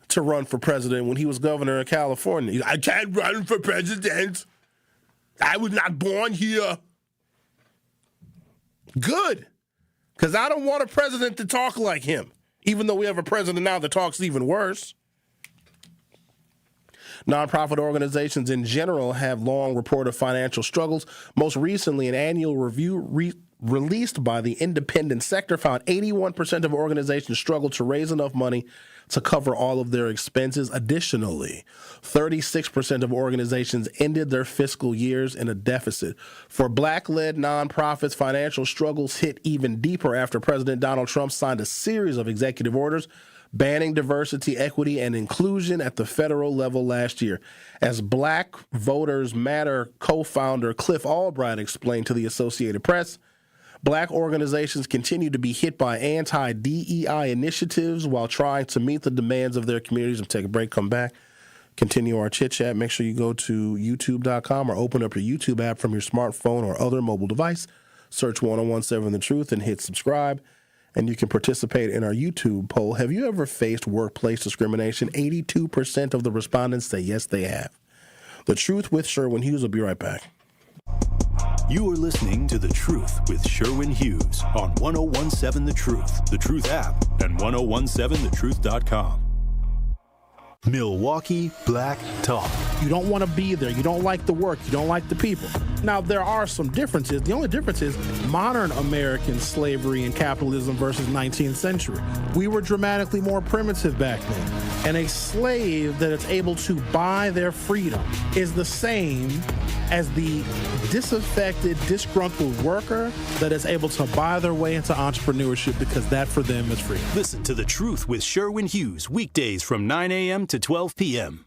[SPEAKER 16] to run for president when he was governor of California. I can't run for president. I was not born here. Good. Because I don't want a president to talk like him, even though we have a president now that talks even worse. Nonprofit organizations in general have long reported financial struggles. Most recently, an annual review released by the independent sector found 81% of organizations struggled to raise enough money to cover all of their expenses. Additionally, 36% of organizations ended their fiscal years in a deficit. For Black-led nonprofits, financial struggles hit even deeper after President Donald Trump signed a series of executive orders banning diversity, equity, and inclusion at the federal level last year. As Black Voters Matter co-founder Cliff Albright explained to the Associated Press, Black organizations continue to be hit by anti-DEI initiatives while trying to meet the demands of their communities. We'll take a break, come back, continue our chit-chat. Make sure you go to youtube.com or open up your YouTube app from your smartphone or other mobile device. Search 1017 The Truth and hit subscribe. And you can participate in our YouTube poll. Have you ever faced workplace discrimination? 82% of the respondents say yes, they have. The Truth with Sherwin Hughes will be right back.
[SPEAKER 4] You are listening to The Truth with Sherwin Hughes on 1017 The Truth app, and 1017thetruth.com. Milwaukee Black Talk.
[SPEAKER 10] You don't want to be there. You don't like the work. You don't like the people. Now, there are some differences. The only difference is modern American slavery and capitalism versus 19th century. We were dramatically more primitive back then. And a slave that is able to buy their freedom is the same as the disaffected, disgruntled worker that is able to buy their way into entrepreneurship because that for them is freedom.
[SPEAKER 4] Listen to The Truth with Sherwin Hughes, weekdays from 9 a.m. to 12 p.m.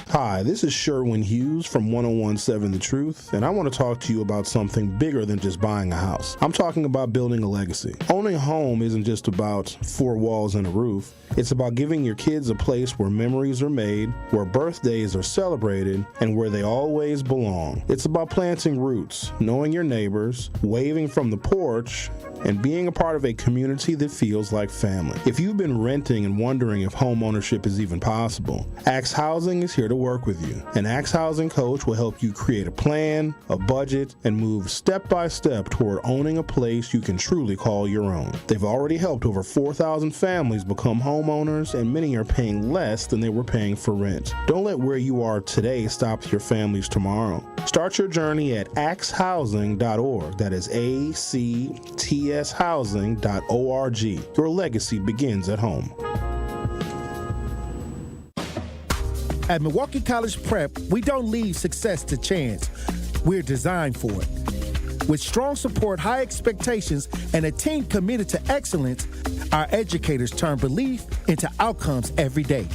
[SPEAKER 10] Hi, this is Sherwin Hughes from 1017 The Truth, and I want to talk to you about something bigger than just buying a house. I'm talking about building a legacy. Owning a home isn't just about four walls and a roof. It's about giving your kids a place where memories are made, where birthdays are celebrated, and where they always belong. It's about planting roots, knowing your neighbors, waving from the porch, and being a part of a community that feels like family. If you've been renting and wondering if home ownership is even possible, Axe Housing is here to work with you. An Axe Housing coach will help you create a plan, a budget, and move step by step toward owning a place you can truly call your own. They've already helped over 4,000 families become homeowners, and many are paying less than they were paying for rent. Don't let where you are today stop your families tomorrow. Start your journey at axehousing.org. That is ACTShousing.org. Your legacy begins at home.
[SPEAKER 1] At Milwaukee College Prep, we don't leave success to chance. We're designed for it. With strong support, high expectations, and a team committed to excellence, our educators turn belief into outcomes every day.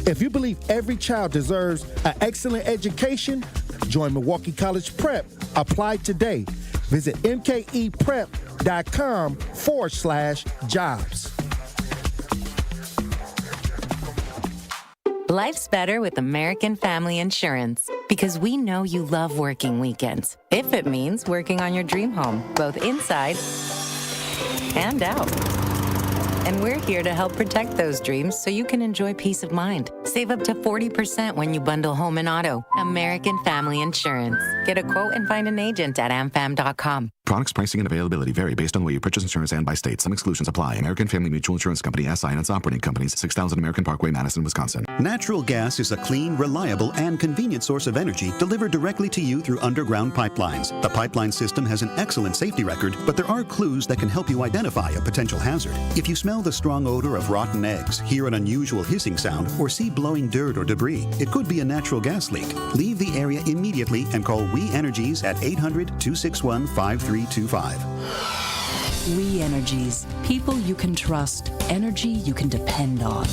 [SPEAKER 1] If you believe every child deserves an excellent education, join Milwaukee College Prep. Apply today. Visit mkeprep.com/jobs.
[SPEAKER 2] Life's better with American Family Insurance because we know you love working weekends. If it means working on your dream home, both inside and out. And we're here to help protect those dreams so you can enjoy peace of mind. Save up to 40% when you bundle home and auto. American Family Insurance. Get a quote and find an agent at amfam.com.
[SPEAKER 22] Products, pricing, and availability vary based on the way you purchase insurance and by state. Some exclusions apply. American Family Mutual Insurance Company, SI, and its operating companies, 6000 American Parkway, Madison, Wisconsin.
[SPEAKER 23] Natural gas is a clean, reliable, and convenient source of energy delivered directly to you through underground pipelines. The pipeline system has an excellent safety record, but there are clues that can help you identify a potential hazard. If you smell the strong odor of rotten eggs, hear an unusual hissing sound, or see blowing dirt or debris, it could be a natural gas leak. Leave the area immediately and call We Energies at 800-261-5325.
[SPEAKER 24] We Energies. People you can trust. Energy you can depend on.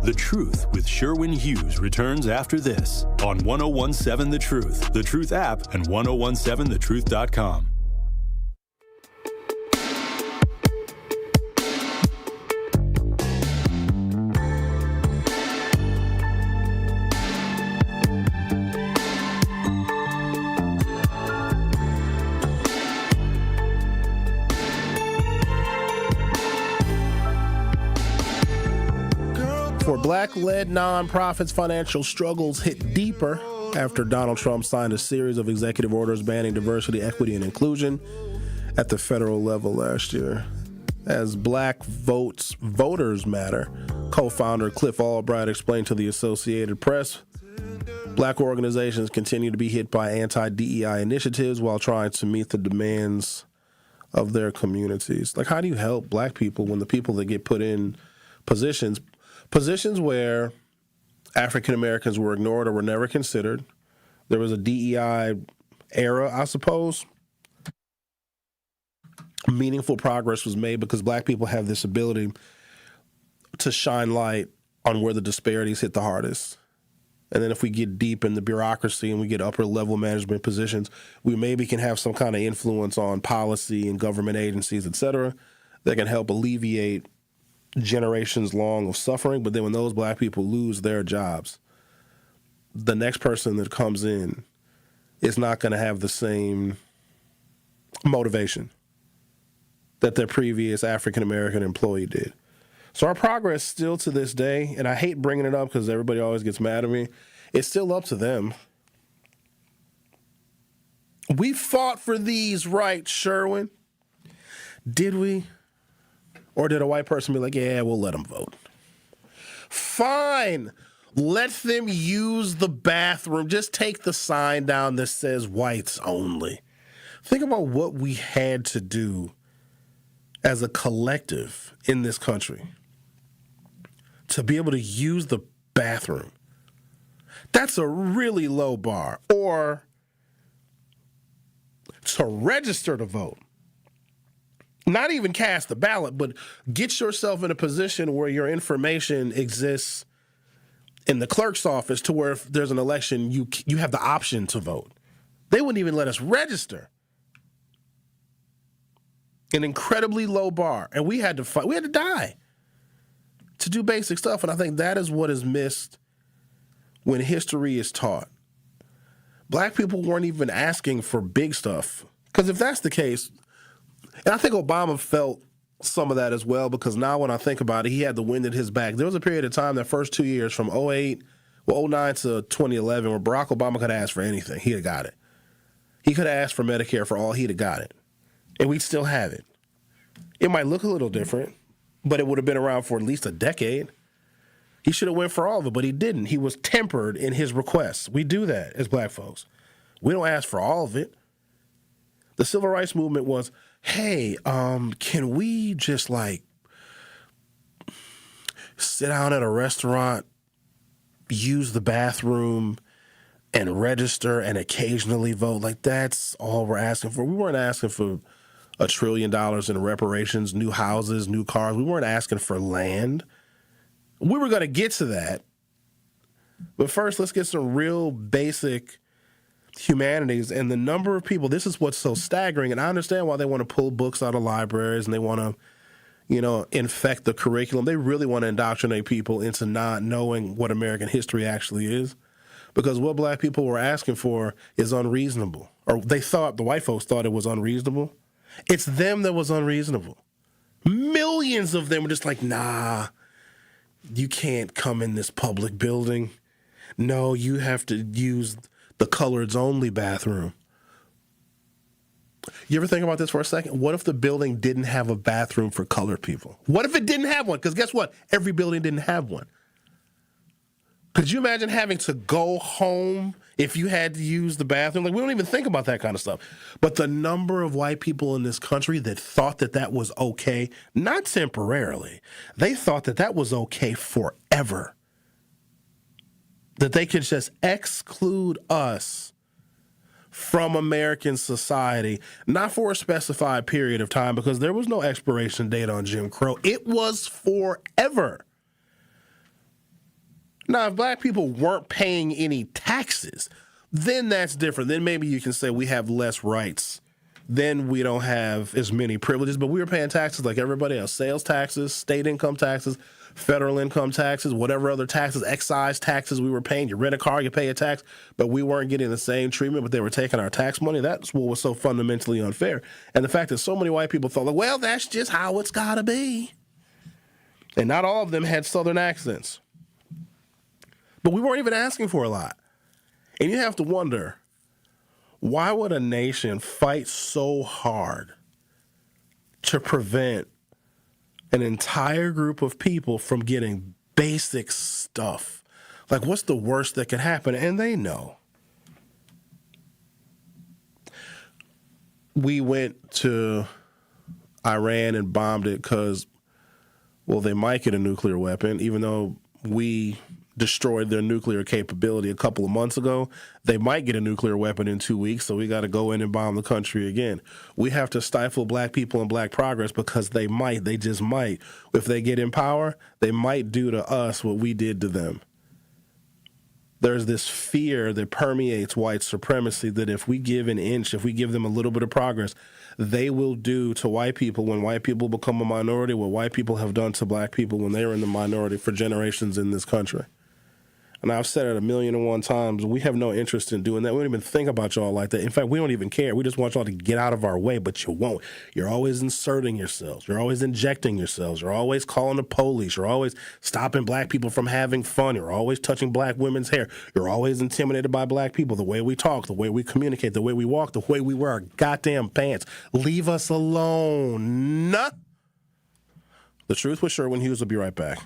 [SPEAKER 4] The Truth with Sherwin Hughes returns after this on 1017 The Truth, The Truth app, and 1017thetruth.com.
[SPEAKER 16] For Black-led nonprofits, financial struggles hit deeper after Donald Trump signed a series of executive orders banning diversity, equity, and inclusion at the federal level last year. As Black Voters Matter co-founder Cliff Albright explained to the Associated Press, Black organizations continue to be hit by anti-DEI initiatives while trying to meet the demands of their communities. Like, how do you help Black people when the people that get put in positions where African Americans were ignored or were never considered? There was a DEI era, I suppose. Meaningful progress was made because Black people have this ability to shine light on where the disparities hit the hardest. And then if we get deep in the bureaucracy and we get upper level management positions, we maybe can have some kind of influence on policy and government agencies, et cetera, that can help alleviate generations long of suffering. But then when those Black people lose their jobs, the next person that comes in is not going to have the same motivation that their previous African-American employee did. So our progress still to this day, and I hate bringing it up because everybody always gets mad at me, it's still up to them. We fought for these rights, Sherwin. Did we? Or did a white person be like, yeah, we'll let them vote? Fine. Let them use the bathroom. Just take the sign down that says whites only. Think about what we had to do as a collective in this country to be able to use the bathroom. That's a really low bar. Or to register to vote. Not even cast the ballot, but get yourself in a position where your information exists in the clerk's office to where if there's an election, you have the option to vote. They wouldn't even let us register. An incredibly low bar. And we had to fight. We had to die to do basic stuff. And I think that is what is missed when history is taught. Black people weren't even asking for big stuff. Because if that's the case, and I think Obama felt some of that as well, because now when I think about it, he had the wind at his back. There was a period of time, that first 2 years, from 09 to 2011, where Barack Obama could ask for anything. He'd have got it. He could have asked for Medicare for all. He'd have got it. And we'd still have it. It might look a little different, but it would have been around for at least a decade. He should have went for all of it, but he didn't. He was tempered in his requests. We do that as Black folks. We don't ask for all of it. The civil rights movement was, hey, can we just sit down at a restaurant, use the bathroom, and register and occasionally vote? Like, that's all we're asking for. We weren't asking for $1 trillion in reparations, new houses, new cars. We weren't asking for land. We were going to get to that. But first, let's get some real basic humanities. And the number of people, this is what's so staggering. And I understand why they want to pull books out of libraries and they want to, infect the curriculum. They really want to indoctrinate people into not knowing what American history actually is. Because what black people were asking for is unreasonable. Or the white folks thought it was unreasonable. It's them that was unreasonable. Millions of them were just like, nah, you can't come in this public building. No, you have to use the coloreds only bathroom. You ever think about this for a second? What if the building didn't have a bathroom for colored people? What if it didn't have one? Because guess what? Every building didn't have one. Could you imagine having to go home if you had to use the bathroom? Like, we don't even think about that kind of stuff. But the number of white people in this country that thought that that was okay, not temporarily, they thought that that was okay forever. That they could just exclude us from American society, not for a specified period of time, because there was no expiration date on Jim Crow. It was forever. Now, if black people weren't paying any taxes, then that's different. Then maybe you can say we have less rights. Then we don't have as many privileges, but we were paying taxes like everybody else. Sales taxes, state income taxes, federal income taxes, whatever other taxes, excise taxes we were paying. You rent a car, you pay a tax, but we weren't getting the same treatment, but they were taking our tax money. That's what was so fundamentally unfair. And the fact that so many white people thought, like, well, that's just how it's got to be. And not all of them had Southern accents. But we weren't even asking for a lot. And you have to wonder, why would a nation fight so hard to prevent an entire group of people from getting basic stuff? Like, what's the worst that could happen? And they know. We went to Iran and bombed it because, well, they might get a nuclear weapon, even though we destroyed their nuclear capability a couple of months ago. They might get a nuclear weapon in 2 weeks, so we got to go in and bomb the country again. We have to stifle black people and black progress because they just might. If they get in power, they might do to us what we did to them. There's this fear that permeates white supremacy that if we give an inch, if we give them a little bit of progress, they will do to white people when white people become a minority, what white people have done to black people when they were in the minority for generations in this country. And I've said it 1,000,001 times, we have no interest in doing that. We don't even think about y'all like that. In fact, we don't even care. We just want y'all to get out of our way, but you won't. You're always inserting yourselves. You're always injecting yourselves. You're always calling the police. You're always stopping black people from having fun. You're always touching black women's hair. You're always intimidated by black people, the way we talk, the way we communicate, the way we walk, the way we wear our goddamn pants. Leave us alone. The Truth with Sherwin Hughes will be right back.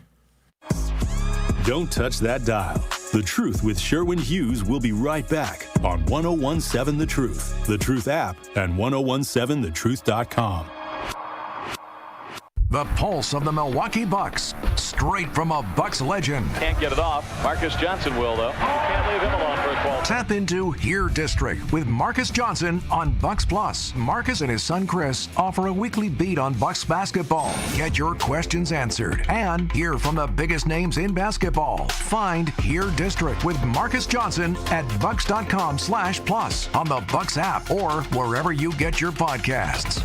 [SPEAKER 4] Don't touch that dial. The Truth with Sherwin Hughes will be right back on 1017 The Truth, The Truth app, and 1017thetruth.com.
[SPEAKER 3] The pulse of the Milwaukee Bucks, straight from a Bucks legend.
[SPEAKER 5] Can't get it off. Marcus Johnson will, though. Can't leave him alone for a 12.
[SPEAKER 3] Tap into Here District with Marcus Johnson on Bucks Plus. Marcus and his son Chris offer a weekly beat on Bucks basketball. Get your questions answered and hear from the biggest names in basketball. Find Here District with Marcus Johnson at bucks.com/plus on the Bucks app or wherever you get your podcasts.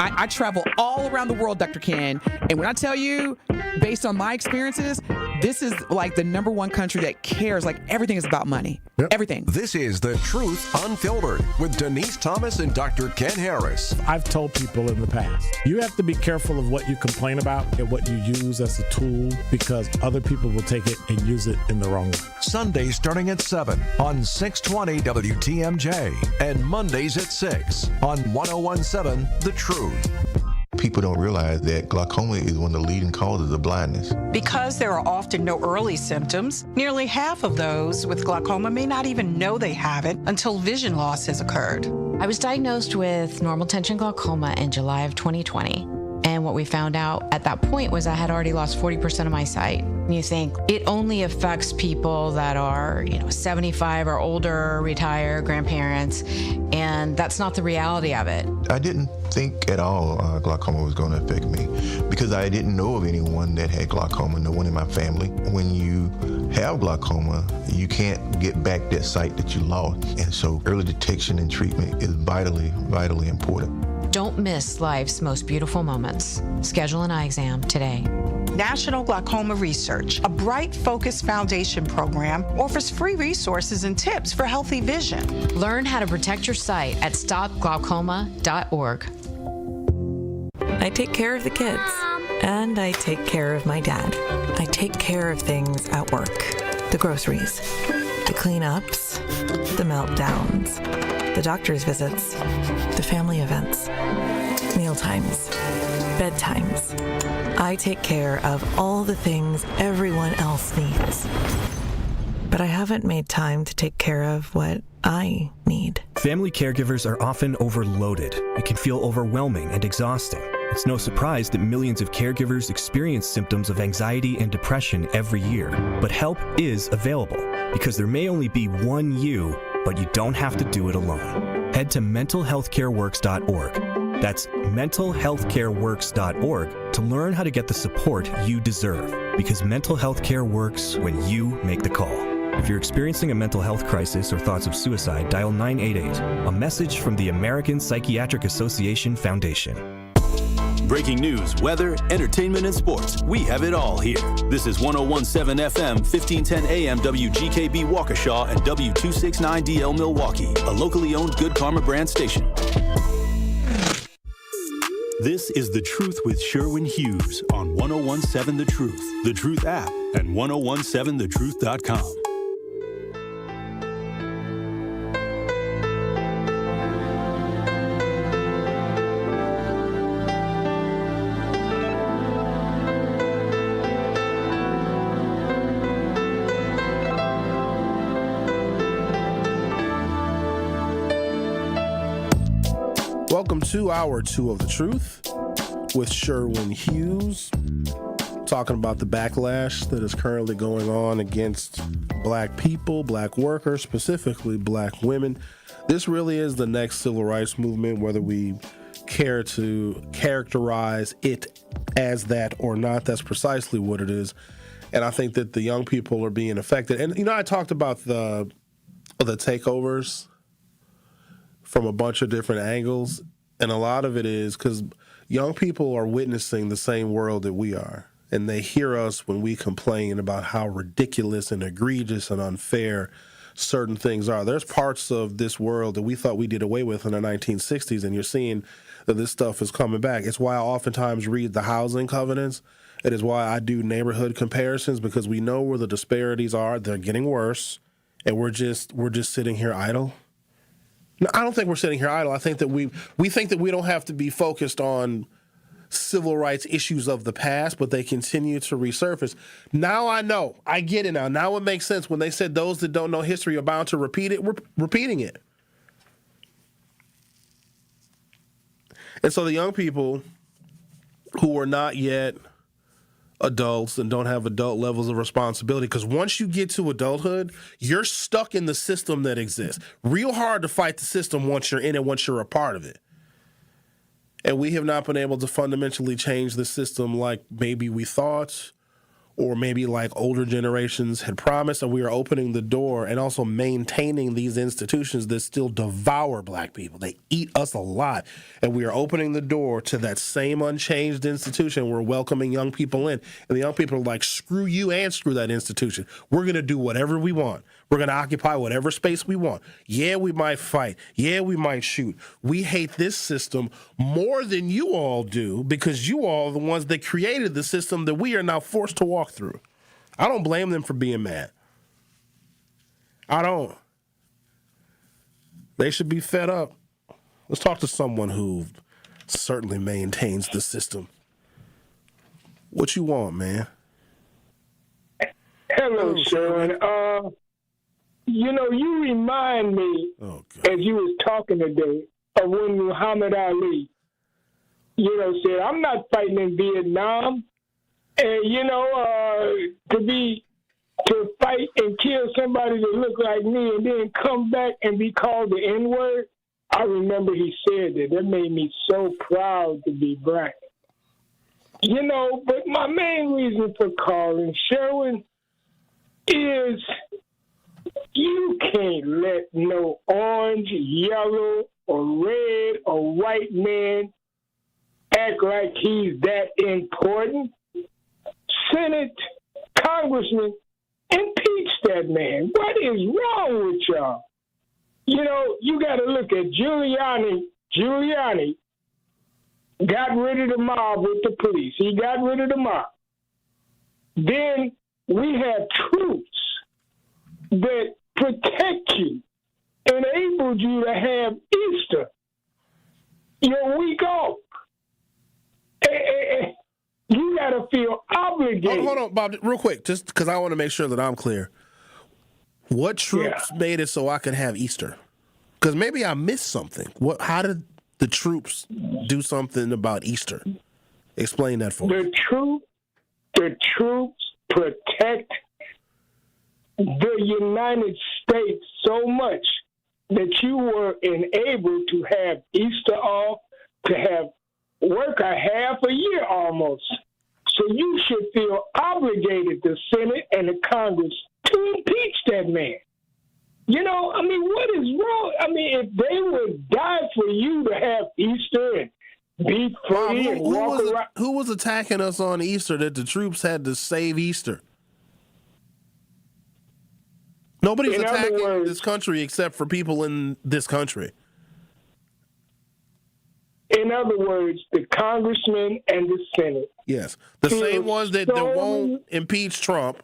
[SPEAKER 6] I travel all around the world, Dr. Ken, and when I tell you, based on my experiences, this is like the number one country that cares. Like, everything is about money. Yep. Everything.
[SPEAKER 3] This is The Truth Unfiltered with Denise Thomas and Dr. Ken Harris.
[SPEAKER 7] I've told people in the past, you have to be careful of what you complain about and what you use as a tool, because other people will take it and use it in the wrong way.
[SPEAKER 3] Sundays starting at 7 on 620 WTMJ and Mondays at 6 on 1017 The Truth.
[SPEAKER 25] People don't realize that glaucoma is one of the leading causes of blindness.
[SPEAKER 21] Because there are often no early symptoms, nearly half of those with glaucoma may not even know they have it until vision loss has occurred.
[SPEAKER 26] I was diagnosed with normal tension glaucoma in July of 2020.
[SPEAKER 8] And what we found out at that point was I had already lost 40% of my sight. And you think it only affects people that are, 75 or older, retired, grandparents, and that's not the reality of it.
[SPEAKER 25] I didn't think at all glaucoma was going to affect me because I didn't know of anyone that had glaucoma, no one in my family. When you have glaucoma, you can't get back that sight that you lost. And so early detection and treatment is vitally, vitally important.
[SPEAKER 8] Don't miss life's most beautiful moments. Schedule an eye exam today.
[SPEAKER 21] National Glaucoma Research, a Bright Focus Foundation program, offers free resources and tips for healthy vision.
[SPEAKER 8] Learn how to protect your sight at stopglaucoma.org.
[SPEAKER 11] I take care of the kids, and I take care of my dad. I take care of things at work. The groceries, the cleanups, the meltdowns, the doctor's visits, the family events, meal times, bedtimes. I take care of all the things everyone else needs. But I haven't made time to take care of what I need.
[SPEAKER 13] Family caregivers are often overloaded. It can feel overwhelming and exhausting. It's no surprise that millions of caregivers experience symptoms of anxiety and depression every year. But help is available because there may only be one you, but you don't have to do it alone. Head to mentalhealthcareworks.org. That's mentalhealthcareworks.org to learn how to get the support you deserve, because mental health care works when you make the call. If you're experiencing a mental health crisis or thoughts of suicide, dial 988, a message from the American Psychiatric Association Foundation.
[SPEAKER 4] Breaking news, weather, entertainment, and sports. We have it all here. This is 101.7 FM, 1510 AM WGKB Waukesha and W269DL Milwaukee, a locally owned Good Karma brand station. This is The Truth with Sherwin Hughes on 101.7 The Truth, The Truth app, and 1017thetruth.com.
[SPEAKER 16] Welcome to Hour 2 of The Truth with Sherwin Hughes, talking about the backlash that is currently going on against black people, black workers, specifically black women. This really is the next civil rights movement, whether we care to characterize it as that or not. That's precisely what it is. And I think that the young people are being affected. And, I talked about the takeovers from a bunch of different angles. And a lot of it is because young people are witnessing the same world that we are. And they hear us when we complain about how ridiculous and egregious and unfair certain things are. There's parts of this world that we thought we did away with in the 1960s, and you're seeing that this stuff is coming back. It's why I oftentimes read the housing covenants. It is why I do neighborhood comparisons, because we know where the disparities are. They're getting worse, and we're just sitting here idle. No, I don't think we're sitting here idle. I think that we think that we don't have to be focused on civil rights issues of the past, but they continue to resurface. Now I know. I get it now. Now it makes sense when they said those that don't know history are bound to repeat it. We're repeating it. And so the young people who are not yet adults and don't have adult levels of responsibility, because once you get to adulthood, you're stuck in the system that exists. Real hard to fight the system once you're in it, once you're a part of it. And we have not been able to fundamentally change the system like maybe we thought, or maybe like older generations had promised. And we are opening the door and also maintaining these institutions that still devour black people. They eat us alive. And we are opening the door to that same unchanged institution. We're welcoming young people in. And the young people are like, screw you and screw that institution. We're going to do whatever we want. We're going to occupy whatever space we want. Yeah, we might fight. Yeah, we might shoot. We hate this system more than you all do, because you all are the ones that created the system that we are now forced to walk through. I don't blame them for being mad. I don't. They should be fed up. Let's talk to someone who certainly maintains the system. What you want, man?
[SPEAKER 14] Hello, Sherwin. You remind me, as you was talking today, of when Muhammad Ali, said, I'm not fighting in Vietnam. And, to fight and kill somebody that look like me and then come back and be called the N-word, I remember he said that. That made me so proud to be black. But my main reason for calling, Sherwin, is you can't let no orange, yellow, or red or white man act like he's that important. Senate, Congressman, impeach that man. What is wrong with y'all? You got to look at Giuliani. Giuliani got rid of the mob with the police. He got rid of the mob. Then we have troops that protect you, enabled you to have Easter, your week off. You got to feel obligated.
[SPEAKER 16] Hold on, Bob, real quick, just because I want to make sure that I'm clear. What troops made it so I could have Easter? Because maybe I missed something. How did the troops do something about Easter? Explain that for me.
[SPEAKER 14] The troops protect the United States so much that you were enabled to have Easter off, to have work a half a year almost. So you should feel obligated, the Senate and the Congress, to impeach that man. What is wrong? If they would die for you to have Easter and be free and walk around.
[SPEAKER 16] Who was attacking us on Easter that the troops had to save Easter? Nobody's attacking this country except for people in this country.
[SPEAKER 14] In other words, the congressmen and the Senate.
[SPEAKER 16] Yes. The same ones that won't impeach Trump.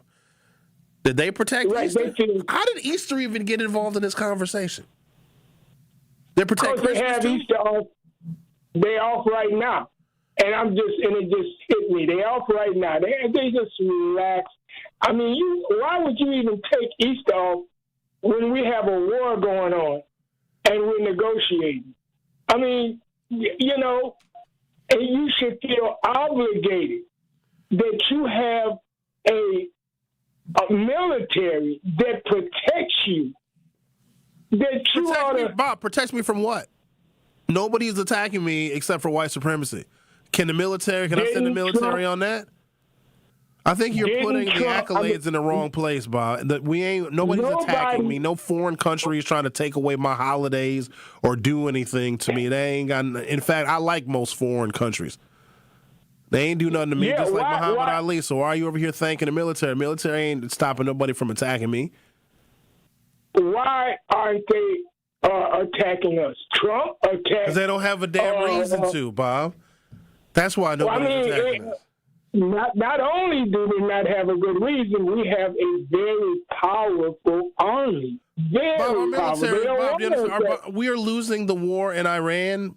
[SPEAKER 16] Did they protect Easter? How did Easter even get involved in this conversation? They protect Christmas
[SPEAKER 14] they have
[SPEAKER 16] too?
[SPEAKER 14] Easter off. They off right now. And it just hit me. They off right now. They just relax. Why would you even take Easter off when we have a war going on and we're negotiating? And you should feel obligated that you have a military that protects you.
[SPEAKER 16] Bob, protects me from what? Nobody's attacking me except for white supremacy. Can I send the military on that? I think you're putting the accolades in the wrong place, Bob. Nobody's attacking me. No foreign country is trying to take away my holidays or do anything to me. In fact, I like most foreign countries. They ain't do nothing to me, just like Muhammad Ali. So why are you over here thanking the military? The military ain't stopping nobody from attacking me.
[SPEAKER 14] Why aren't they attacking us? Trump attacked.
[SPEAKER 16] Because they don't have a damn reason to, Bob. That's why nobody's attacking us.
[SPEAKER 14] Not only do we not have a good reason, we have a very powerful army. Very powerful.
[SPEAKER 16] We are losing the war in Iran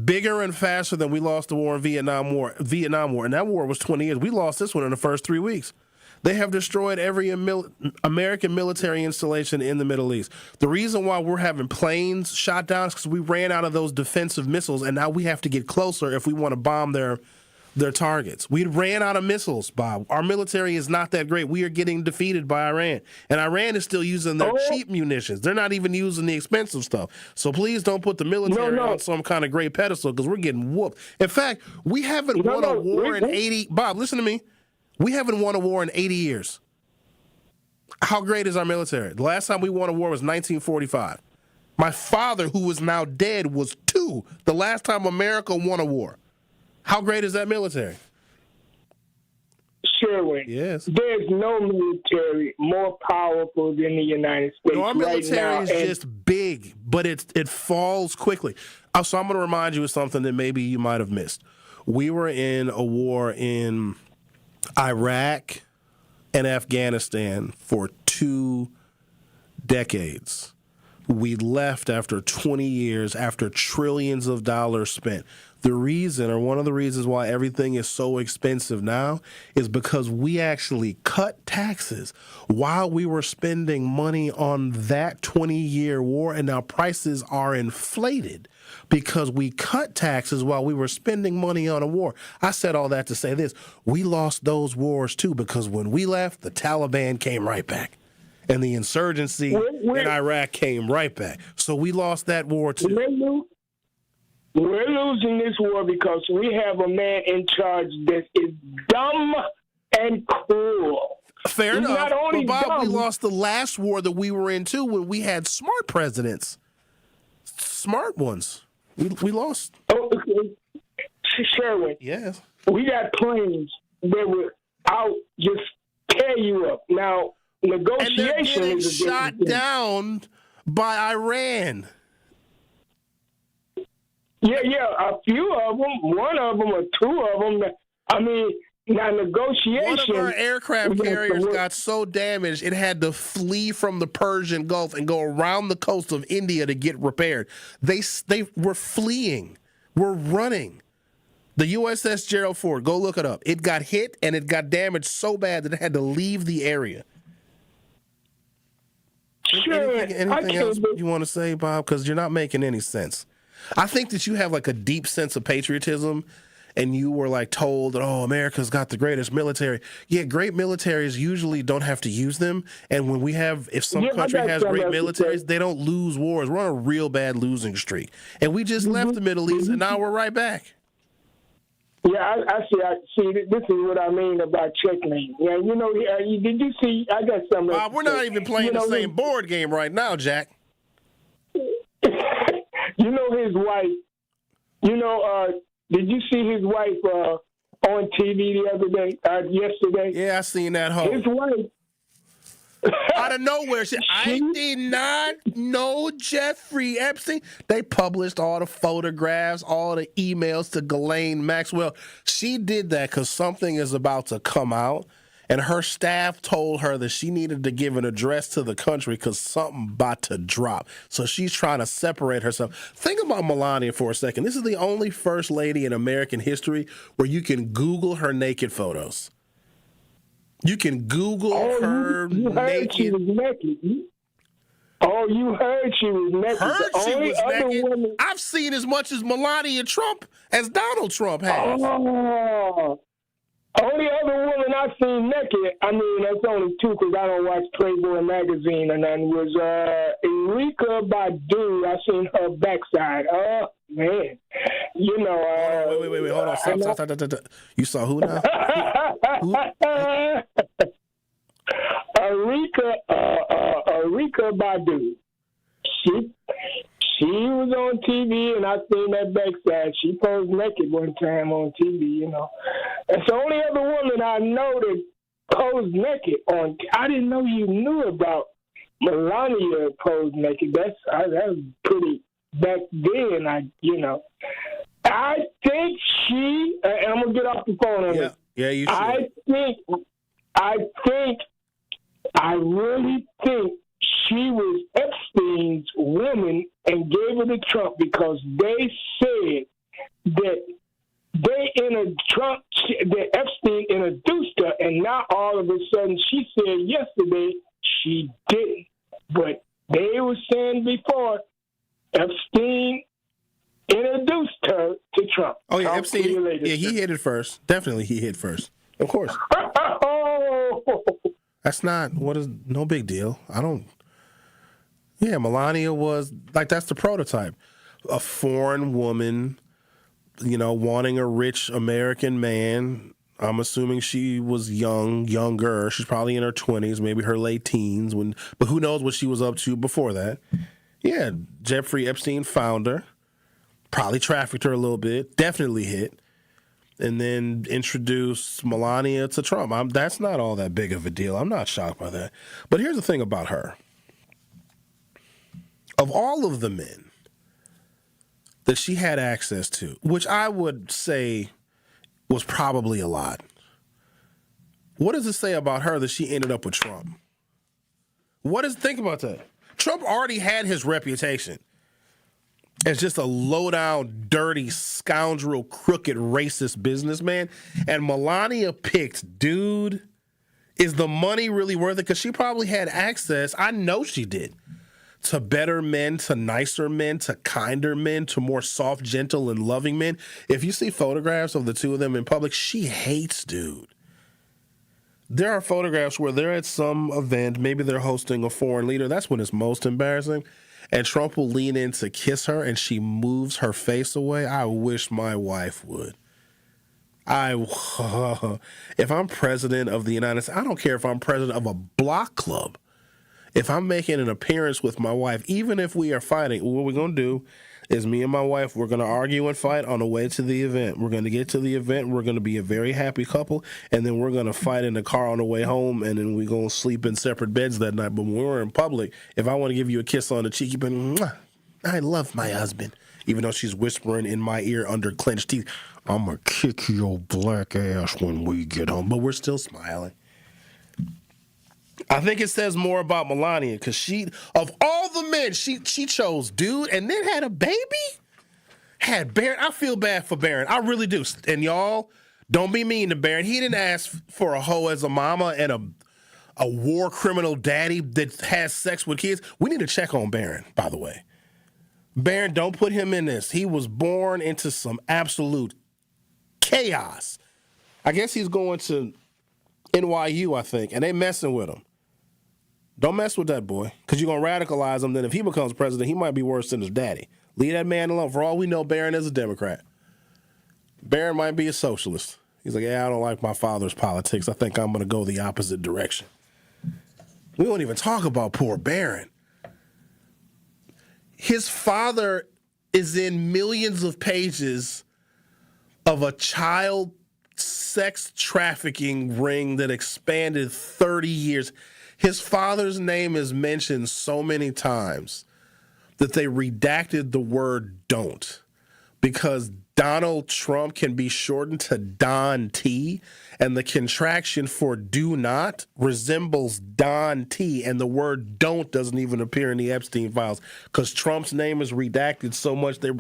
[SPEAKER 16] bigger and faster than we lost the war in Vietnam War. And that war was 20 years. We lost this one in the first 3 weeks. They have destroyed every American military installation in the Middle East. The reason why we're having planes shot down is because we ran out of those defensive missiles, and now we have to get closer if we want to bomb their targets. We ran out of missiles, Bob. Our military is not that great. We are getting defeated by Iran. And Iran is still using their cheap munitions. They're not even using the expensive stuff. So please don't put the military on some kind of great pedestal because we're getting whooped. In fact, we haven't won a war in 80... Bob, listen to me. We haven't won a war in 80 years. How great is our military? The last time we won a war was 1945. My father, who is now dead, was 2. The last time America won a war. How great is that military?
[SPEAKER 14] Sherwin.
[SPEAKER 16] Yes.
[SPEAKER 14] There's no military more powerful than the United States.
[SPEAKER 16] No, our military is just big, but it falls quickly. So I'm going to remind you of something that maybe you might have missed. We were in a war in Iraq and Afghanistan for 2 decades. We left after 20 years, after trillions of dollars spent. The reason, or one of the reasons why everything is so expensive now, is because we actually cut taxes while we were spending money on that 20-year war, and now prices are inflated because we cut taxes while we were spending money on a war. I said all that to say this. We lost those wars, too, because when we left, the Taliban came right back. And the insurgency in Iraq came right back. So we lost that war, too.
[SPEAKER 14] We're losing this war because we have a man in charge that is dumb and cruel.
[SPEAKER 16] Fair enough. But Bob, we lost the last war that we were in, too, when we had smart presidents. Smart ones. We lost.
[SPEAKER 14] Oh, okay. Sherwin.
[SPEAKER 16] Yes.
[SPEAKER 14] We got planes that were out just tear you up. Now, negotiation
[SPEAKER 16] and they're getting
[SPEAKER 14] is
[SPEAKER 16] shot down by Iran.
[SPEAKER 14] Yeah, a few of them, one of them or two of them. I mean, now negotiation.
[SPEAKER 16] One of our aircraft carriers got so damaged it had to flee from the Persian Gulf and go around the coast of India to get repaired. They were fleeing. We're running. The USS Gerald Ford, go look it up. It got hit and it got damaged so bad that it had to leave the area.
[SPEAKER 14] Sure.
[SPEAKER 16] Anything else you want to say, Bob? Because you're not making any sense. I think that you have like a deep sense of patriotism, and you were like told that, oh, America's got the greatest military. Yeah, great militaries usually don't have to use them. And when if some country has great militaries, they don't lose wars. We're on a real bad losing streak. And we just left the Middle East, and now we're right back.
[SPEAKER 14] Yeah, I see. This is what I mean about checkmate. Yeah, did you see? I got something.
[SPEAKER 16] Bob, we're not even playing the same board game right now, Jack.
[SPEAKER 14] You know his wife. Did you see his wife on TV the other day? Yesterday.
[SPEAKER 16] Yeah, I seen that hoe.
[SPEAKER 14] His wife.
[SPEAKER 16] Out of nowhere, I did not know Jeffrey Epstein. They published all the photographs, all the emails to Ghislaine Maxwell. She did that because something is about to come out, and her staff told her that she needed to give an address to the country because something about to drop. So she's trying to separate herself. Think about Melania for a second. This is the only first lady in American history where you can Google her naked photos. You can Google her
[SPEAKER 14] you
[SPEAKER 16] naked.
[SPEAKER 14] She was naked. Oh, you heard she was naked.
[SPEAKER 16] Naked. I've seen as much as Melania Trump as Donald Trump has.
[SPEAKER 14] Oh, only other woman I've seen naked, I mean, that's only two because I don't watch Playboy magazine, and then was Erykah Badu. I seen her backside. Oh, man.
[SPEAKER 16] Wait. Hold on. Stop. You saw who now? Who?
[SPEAKER 14] Erykah Badu. She was on TV, and I seen that backside. She posed naked one time on TV, That's the only other woman I know that posed naked on. I didn't know you knew about Melania posed naked. That was pretty back then. I think she. And I'm gonna get off the phone on this.
[SPEAKER 16] Yeah, you should.
[SPEAKER 14] I really think she was Epstein's woman and gave her to Trump because they said that that Epstein introduced her, and now all of a sudden she said yesterday she didn't. But they were saying before Epstein introduced her to Trump.
[SPEAKER 16] Oh yeah, Epstein. Yeah, he hit it first. Definitely, he hit first. Of course. That's no big deal. Yeah, Melania was that's the prototype. A foreign woman, wanting a rich American man. I'm assuming she was younger. She's probably in her 20s, maybe her late teens. But who knows what she was up to before that. Yeah, Jeffrey Epstein found her. Probably trafficked her a little bit. Definitely hit. And then introduced Melania to Trump. That's not all that big of a deal. I'm not shocked by that. But here's the thing about her. Of all of the men that she had access to, which I would say was probably a lot, what does it say about her that she ended up with Trump? Think about that. Trump already had his reputation as just a low-down, dirty, scoundrel, crooked, racist businessman. And Melania picked, dude, is the money really worth it? Because she probably had access, I know she did, to better men, to nicer men, to kinder men, to more soft, gentle, and loving men. If you see photographs of the two of them in public, she hates dude. There are photographs where they're at some event, maybe they're hosting a foreign leader. That's when it's most embarrassing. And Trump will lean in to kiss her, and she moves her face away. I wish my wife would. If I'm president of the United States, I don't care if I'm president of a block club. If I'm making an appearance with my wife, even if we are fighting, what we're going to do is me and my wife, we're going to argue and fight on the way to the event. We're going to get to the event. We're going to be a very happy couple. And then we're going to fight in the car on the way home. And then we're going to sleep in separate beds that night. But when we're in public, if I want to give you a kiss on the cheek, you've been, I love my husband. Even though she's whispering in my ear under clenched teeth, I'm going to kick your black ass when we get home. But we're still smiling. I think it says more about Melania because she, of all the men, she chose dude and then had a baby? Had Barron. I feel bad for Barron. I really do. And y'all, don't be mean to Barron. He didn't ask for a hoe as a mama and a war criminal daddy that has sex with kids. We need to check on Barron, by the way. Barron, don't put him in this. He was born into some absolute chaos. I guess he's going to NYU, I think, and they messing with him. Don't mess with that boy, because you're going to radicalize him. Then if he becomes president, he might be worse than his daddy. Leave that man alone. For all we know, Barron is a Democrat. Barron might be a socialist. He's like, yeah, I don't like my father's politics. I think I'm going to go the opposite direction. We won't even talk about poor Barron. His father is in millions of pages of a child sex trafficking ring that expanded 30 years. His father's name is mentioned so many times that they redacted the word don't because Donald Trump can be shortened to Don T, and the contraction for do not resembles Don T, and the word don't doesn't even appear in the Epstein files because Trump's name is redacted so much they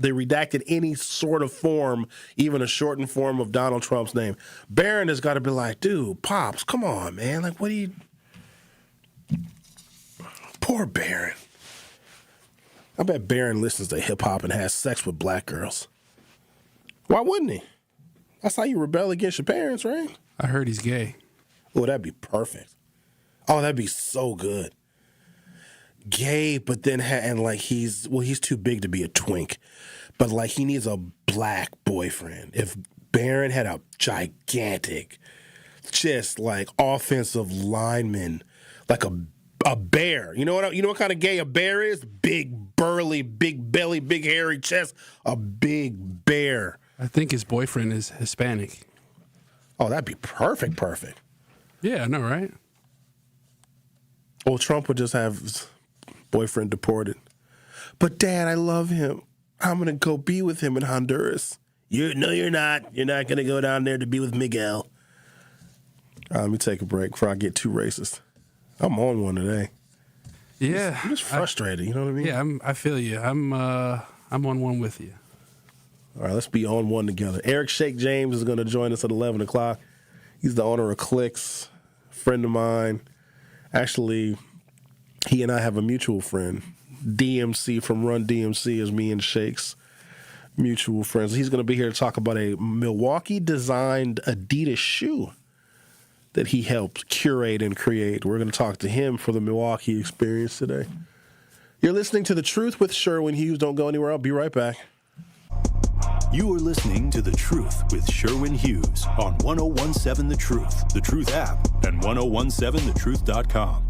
[SPEAKER 16] redacted any sort of form, even a shortened form of Donald Trump's name. Barron has got to be like, dude, Pops, come on, man. Like, what do you... Poor Barron. I bet Barron listens to hip-hop and has sex with black girls. Why wouldn't he? That's how you rebel against your parents, right?
[SPEAKER 9] I heard he's gay.
[SPEAKER 16] Oh, that'd be perfect. Oh, that'd be so good. Gay, but then he's too big to be a twink. But like he needs a black boyfriend. If Barron had a gigantic, just like offensive lineman, like a bear. You know what kind of gay a bear is? Big, burly, big belly, big hairy chest. A big bear.
[SPEAKER 9] I think his boyfriend is Hispanic.
[SPEAKER 16] Oh, that'd be perfect.
[SPEAKER 9] Yeah, I know, right?
[SPEAKER 16] Well, Trump would just have his boyfriend deported. But, Dad, I love him. I'm going to go be with him in Honduras. No, you're not. You're not going to go down there to be with Miguel. Let me take a break before I get too racist. I'm on one today.
[SPEAKER 9] Yeah.
[SPEAKER 16] I'm just frustrated, you know what I mean?
[SPEAKER 9] Yeah, I feel you. I'm on one with you.
[SPEAKER 16] All right, let's be on one together. Eric Shake James is going to join us at 11 o'clock. He's the owner of Clicks, friend of mine. Actually, he and I have a mutual friend. DMC from Run DMC is me and Shake's mutual friends. He's going to be here to talk about a Milwaukee-designed Adidas shoe that he helped curate and create. We're going to talk to him for the Milwaukee experience today. You're listening to The Truth with Sherwin Hughes. Don't go anywhere. I'll be right back.
[SPEAKER 4] You are listening to The Truth with Sherwin Hughes on 1017 The Truth, The Truth app, and 1017thetruth.com.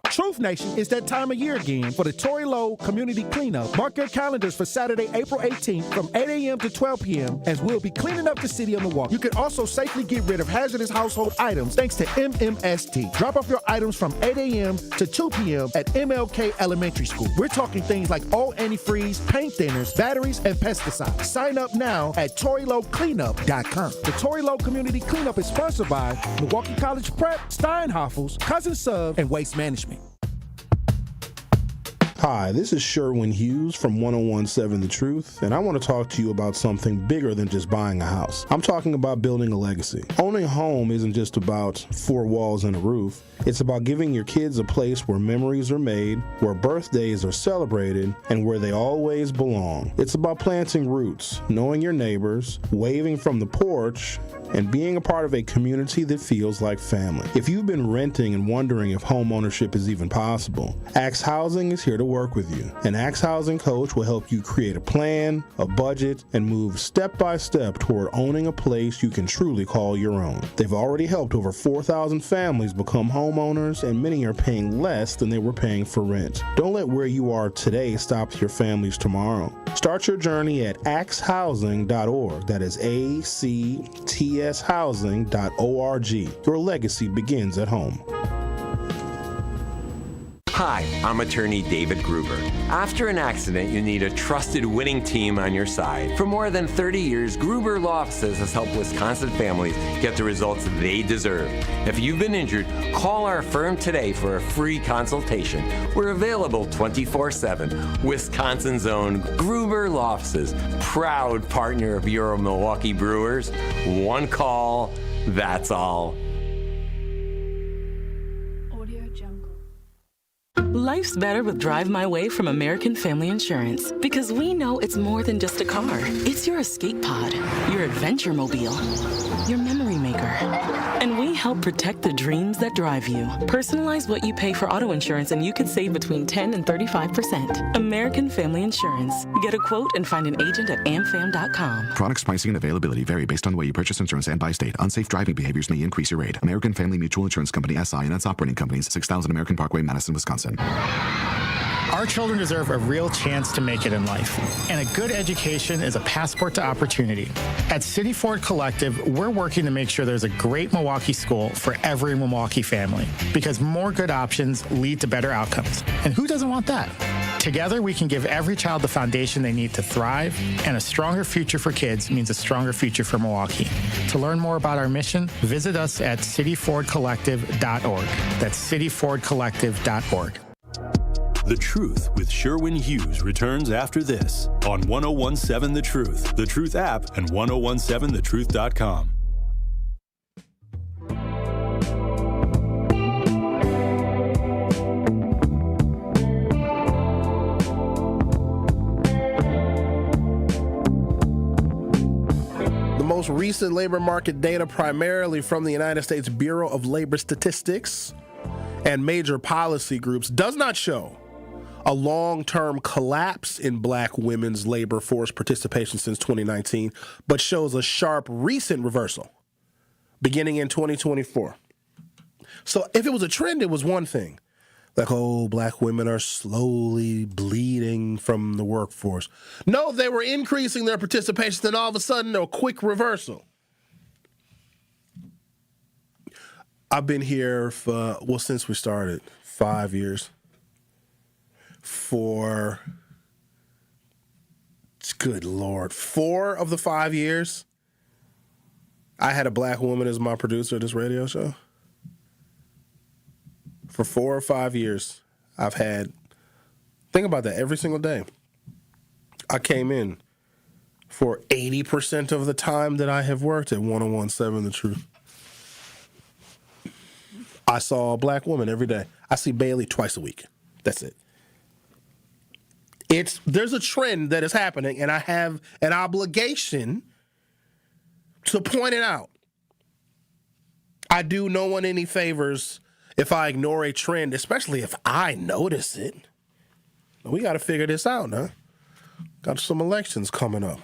[SPEAKER 1] Truth Nation, it's that time of year again for the Tory Lowe Community Cleanup. Mark your calendars for Saturday, April 18th from 8 a.m. to 12 p.m. as we'll be cleaning up the city on the walk. You can also safely get rid of hazardous household items thanks to MMST. Drop off your items from 8 a.m. to 2 p.m. at MLK Elementary School. We're talking things like all antifreeze, paint thinners, batteries, and pesticides. Sign up now at ToryLoweCleanup.com. The Tory Lowe Community Cleanup is sponsored by Milwaukee College Prep, Steinhoffels, Cousin Sub, and Waste Management.
[SPEAKER 10] Hi, this is Sherwin Hughes from 1017 The Truth, and I want to talk to you about something bigger than just buying a house. I'm talking about building a legacy. Owning a home isn't just about four walls and a roof. It's about giving your kids a place where memories are made, where birthdays are celebrated, and where they always belong. It's about planting roots, knowing your neighbors, waving from the porch, and being a part of a community that feels like family. If you've been renting and wondering if home ownership is even possible, Axe Housing is here to work with you. An Axe Housing coach will help you create a plan, a budget, and move step by step toward owning a place you can truly call your own. They've already helped over 4,000 families become homeowners, and many are paying less than they were paying for rent. Don't let where you are today stop your families tomorrow. Start your journey at axehousing.org. That is ACTShousing.org. Your legacy begins at home.
[SPEAKER 12] Hi, I'm attorney David Gruber. After an accident, you need a trusted winning team on your side. For more than 30 years, Gruber Law Offices has helped Wisconsin families get the results they deserve. If you've been injured, call our firm today for a free consultation. We're available 24/7. Wisconsin's own Gruber Law Offices, proud partner of your Milwaukee Brewers. One call, that's all.
[SPEAKER 15] Life's better with Drive My Way from American Family Insurance, because we know it's more than just a car. It's your escape pod, your adventure mobile, your memory maker. And we help protect the dreams that drive you. Personalize what you pay for auto insurance and you could save between 10 and 35%. American Family Insurance. Get a quote and find an agent at amfam.com.
[SPEAKER 22] Products pricing and availability vary based on the way you purchase insurance and by state. Unsafe driving behaviors may increase your rate. American Family Mutual Insurance Company, SI, and its operating companies, 6000 American Parkway, Madison, Wisconsin.
[SPEAKER 17] Our children deserve a real chance to make it in life, and a good education is a passport to opportunity. At City Ford Collective, we're working to make sure there's a great Milwaukee school for every Milwaukee family, because more good options lead to better outcomes. And who doesn't want that? Together, we can give every child the foundation they need to thrive, and a stronger future for kids means a stronger future for Milwaukee. To learn more about our mission, visit us at cityfordcollective.org. That's cityfordcollective.org.
[SPEAKER 4] The Truth with Sherwin Hughes returns after this on 1017 The Truth, The Truth app, and 1017thetruth.com.
[SPEAKER 16] The most recent labor market data, primarily from the United States Bureau of Labor Statistics and major policy groups, does not show a long-term collapse in black women's labor force participation since 2019, but shows a sharp recent reversal beginning in 2024. So if it was a trend, it was one thing. Like, oh, black women are slowly bleeding from the workforce. No, they were increasing their participation, then all of a sudden, a quick reversal. I've been here for, since we started, 5 years. Good Lord, 4 of the 5 years, I had a black woman as my producer of this radio show. For 4 or 5 years, I've had, think about that, every single day. I came in for 80% of the time that I have worked at 1017 The Truth. I saw a black woman every day. I see Bailey twice a week. That's it. There's a trend that is happening, and I have an obligation to point it out. I do no one any favors if I ignore a trend, especially if I notice it. We got to figure this out, huh? Got some elections coming up.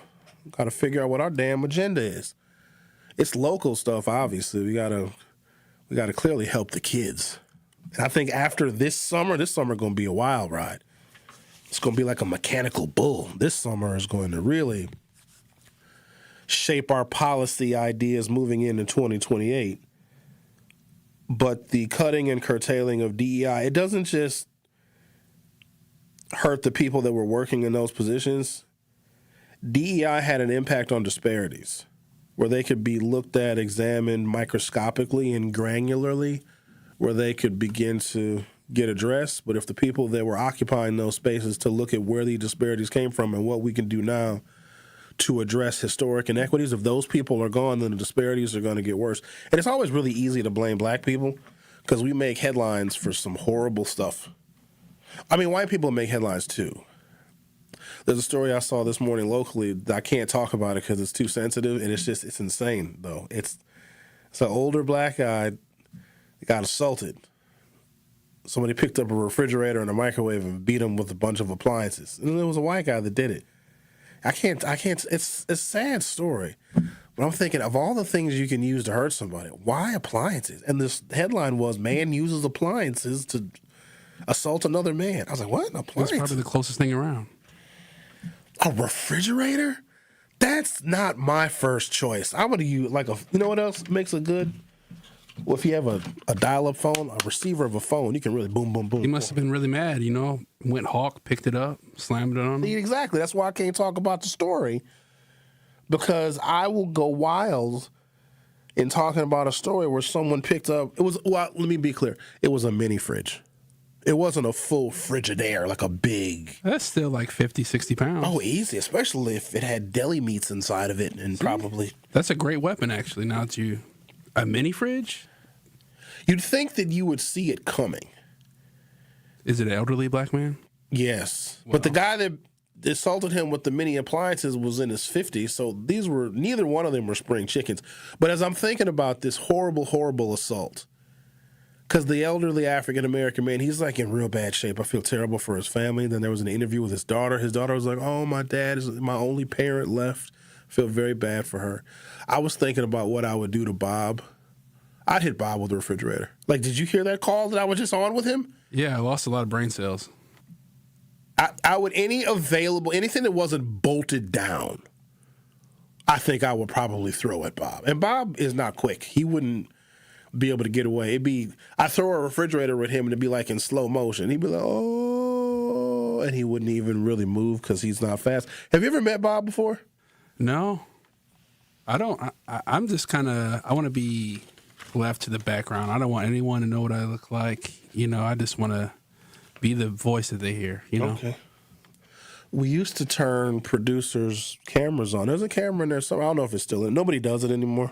[SPEAKER 16] Got to figure out what our damn agenda is. It's local stuff, obviously. We got to clearly help the kids. And I think after this summer going to be a wild ride. It's going to be like a mechanical bull. This summer is going to really shape our policy ideas moving into 2028. But the cutting and curtailing of DEI, it doesn't just hurt the people that were working in those positions. DEI had an impact on disparities, where they could be looked at, examined microscopically and granularly, where they could begin to get addressed, but if the people that were occupying those spaces to look at where the disparities came from and what we can do now to address historic inequities, if those people are gone, then the disparities are going to get worse. And it's always really easy to blame black people because we make headlines for some horrible stuff. I mean, white people make headlines too. There's a story I saw this morning locally that I can't talk about it because it's too sensitive, and it's insane, though. It's an older black guy got assaulted. Somebody picked up a refrigerator and a microwave and beat him with a bunch of appliances. And it was a white guy that did it. I can't, it's a sad story. But I'm thinking, of all the things you can use to hurt somebody, why appliances? And this headline was, man uses appliances to assault another man. I was like, what? Appliances?
[SPEAKER 9] That's probably the closest thing around.
[SPEAKER 16] A refrigerator? That's not my first choice. I'm going to use, you know what else makes it good? Well, if you have a dial-up phone, a receiver of a phone, you can really boom, boom, boom.
[SPEAKER 9] He must have been really mad, went hawk, picked it up, slammed it on him.
[SPEAKER 16] Exactly. That's why I can't talk about the story, because I will go wild in talking about a story where someone picked up, let me be clear, it was a mini fridge. It wasn't a full Frigidaire, like a big.
[SPEAKER 9] That's still like 50, 60 pounds.
[SPEAKER 16] Oh, easy, especially if it had deli meats inside of it and probably.
[SPEAKER 9] That's a great weapon, actually, now that you. A mini fridge?
[SPEAKER 16] You'd think that you would see it coming.
[SPEAKER 9] Is it an elderly black man?
[SPEAKER 16] Yes. Wow. But the guy that assaulted him with the mini appliances was in his 50s, so neither one of them were spring chickens. But as I'm thinking about this horrible, horrible assault, because the elderly African-American man, he's like in real bad shape. I feel terrible for his family. Then there was an interview with his daughter. His daughter was like, oh, my dad is my only parent left. I feel very bad for her. I was thinking about what I would do to Bob. I'd hit Bob with a refrigerator. Like, did you hear that call that I was just on with him?
[SPEAKER 9] Yeah, I lost a lot of brain cells.
[SPEAKER 16] I would, anything that wasn't bolted down, I think I would probably throw at Bob. And Bob is not quick. He wouldn't be able to get away. I throw a refrigerator at him and it'd be like in slow motion. He'd be like, oh, and he wouldn't even really move because he's not fast. Have you ever met Bob before?
[SPEAKER 9] No, I don't. I'm just kind of, I want to be left to the background. I don't want anyone to know what I look like. I just want to be the voice that they hear,
[SPEAKER 16] Okay. We used to turn producers' cameras on. There's a camera in there somewhere. I don't know if it's still in. Nobody does it anymore.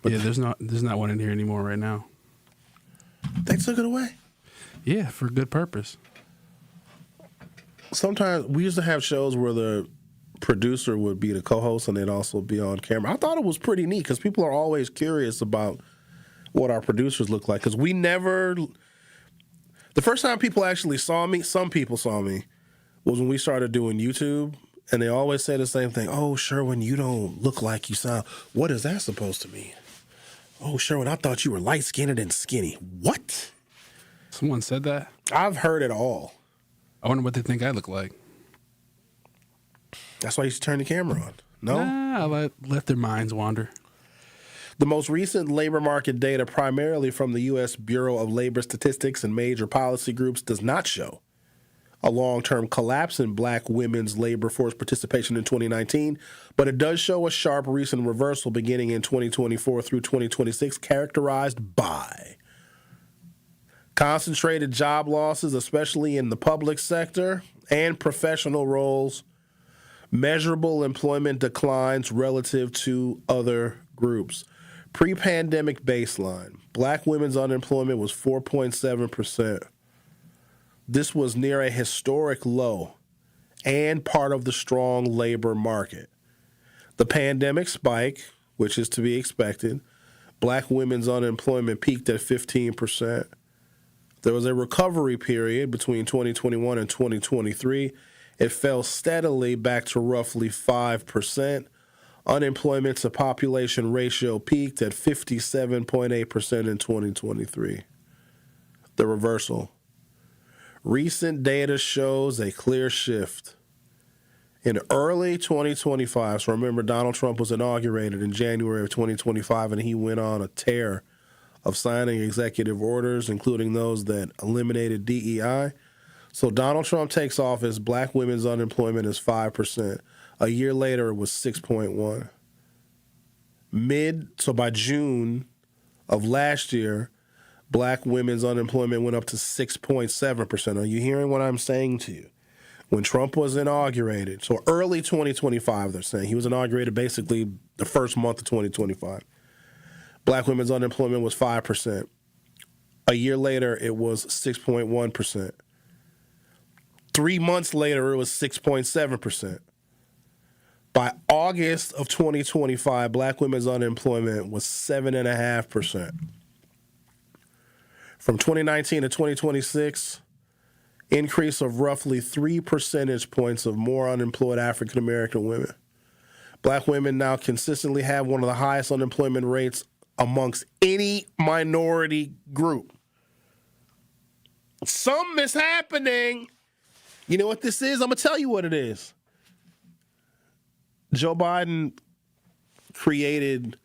[SPEAKER 9] But yeah, there's not one in here anymore right now.
[SPEAKER 16] They took it away?
[SPEAKER 9] Yeah, for good purpose.
[SPEAKER 16] Sometimes we used to have shows where the producer would be the co-host and they'd also be on camera. I thought it was pretty neat because people are always curious about what our producers look like. Because the first time people actually saw me, some people saw me, was when we started doing YouTube. And they always say the same thing. Oh, Sherwin, you don't look like you sound. What is that supposed to mean? Oh, Sherwin, I thought you were light-skinned and skinny. What?
[SPEAKER 9] Someone said that?
[SPEAKER 16] I've heard it all.
[SPEAKER 9] I wonder what they think I look like.
[SPEAKER 16] That's why you should turn the camera on. No?
[SPEAKER 9] Nah, I let their minds wander.
[SPEAKER 16] The most recent labor market data, primarily from the U.S. Bureau of Labor Statistics and major policy groups, does not show a long-term collapse in black women's labor force participation in 2019, but it does show a sharp recent reversal beginning in 2024 through 2026, characterized by concentrated job losses, especially in the public sector and professional roles, measurable employment declines relative to other groups. Pre-pandemic baseline, black women's unemployment was 4.7%. This was near a historic low and part of the strong labor market. The pandemic spike, which is to be expected, black women's unemployment peaked at 15%. There was a recovery period between 2021 and 2023. It fell steadily back to roughly 5%. Unemployment to population ratio peaked at 57.8% in 2023. The reversal. Recent data shows a clear shift. In early 2025, so remember Donald Trump was inaugurated in January of 2025, and he went on a tear of signing executive orders, including those that eliminated DEI. So Donald Trump takes office, black women's unemployment is 5%. A year later, it was 6.1. So by June of last year, Black women's unemployment went up to 6.7%. Are you hearing what I'm saying to you? When Trump was inaugurated, so early 2025, they're saying, he was inaugurated basically the first month of 2025. Black women's unemployment was 5%. A year later, it was 6.1%. 3 months later, it was 6.7%. By August of 2025, black women's unemployment was 7.5%. From 2019 to 2026, increase of roughly 3 percentage points of more unemployed African American women. Black women now consistently have one of the highest unemployment rates amongst any minority group. Something is happening. You know what this is? I'm going to tell you what it is. Joe Biden created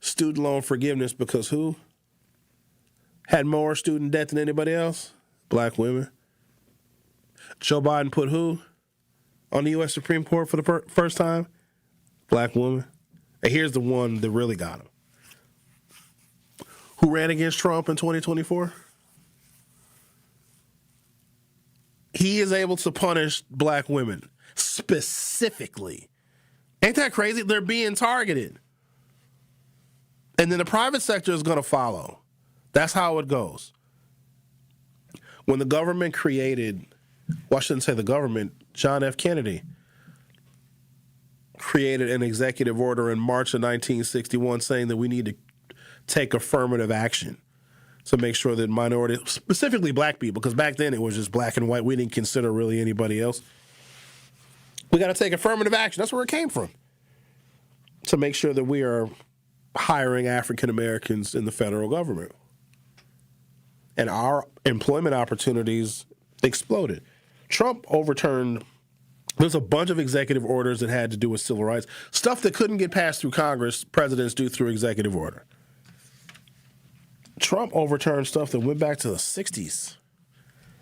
[SPEAKER 16] student loan forgiveness because who had more student debt than anybody else? Black women. Joe Biden put who on the U.S. Supreme Court for the first time? Black woman. And here's the one that really got him. Who ran against Trump in 2024? He is able to punish black women specifically. Ain't that crazy? They're being targeted. And then the private sector is going to follow. That's how it goes. When the government created, well, I shouldn't say the government, John F. Kennedy created an executive order in March of 1961 saying that we need to take affirmative action to make sure that minorities, specifically black people, because back then it was just black and white. We didn't consider really anybody else. We got to take affirmative action. That's where it came from. To make sure that we are hiring African Americans in the federal government. And our employment opportunities exploded. Trump overturned, there's a bunch of executive orders that had to do with civil rights. Stuff that couldn't get passed through Congress, presidents do through executive order. Trump overturned stuff that went back to the 60s.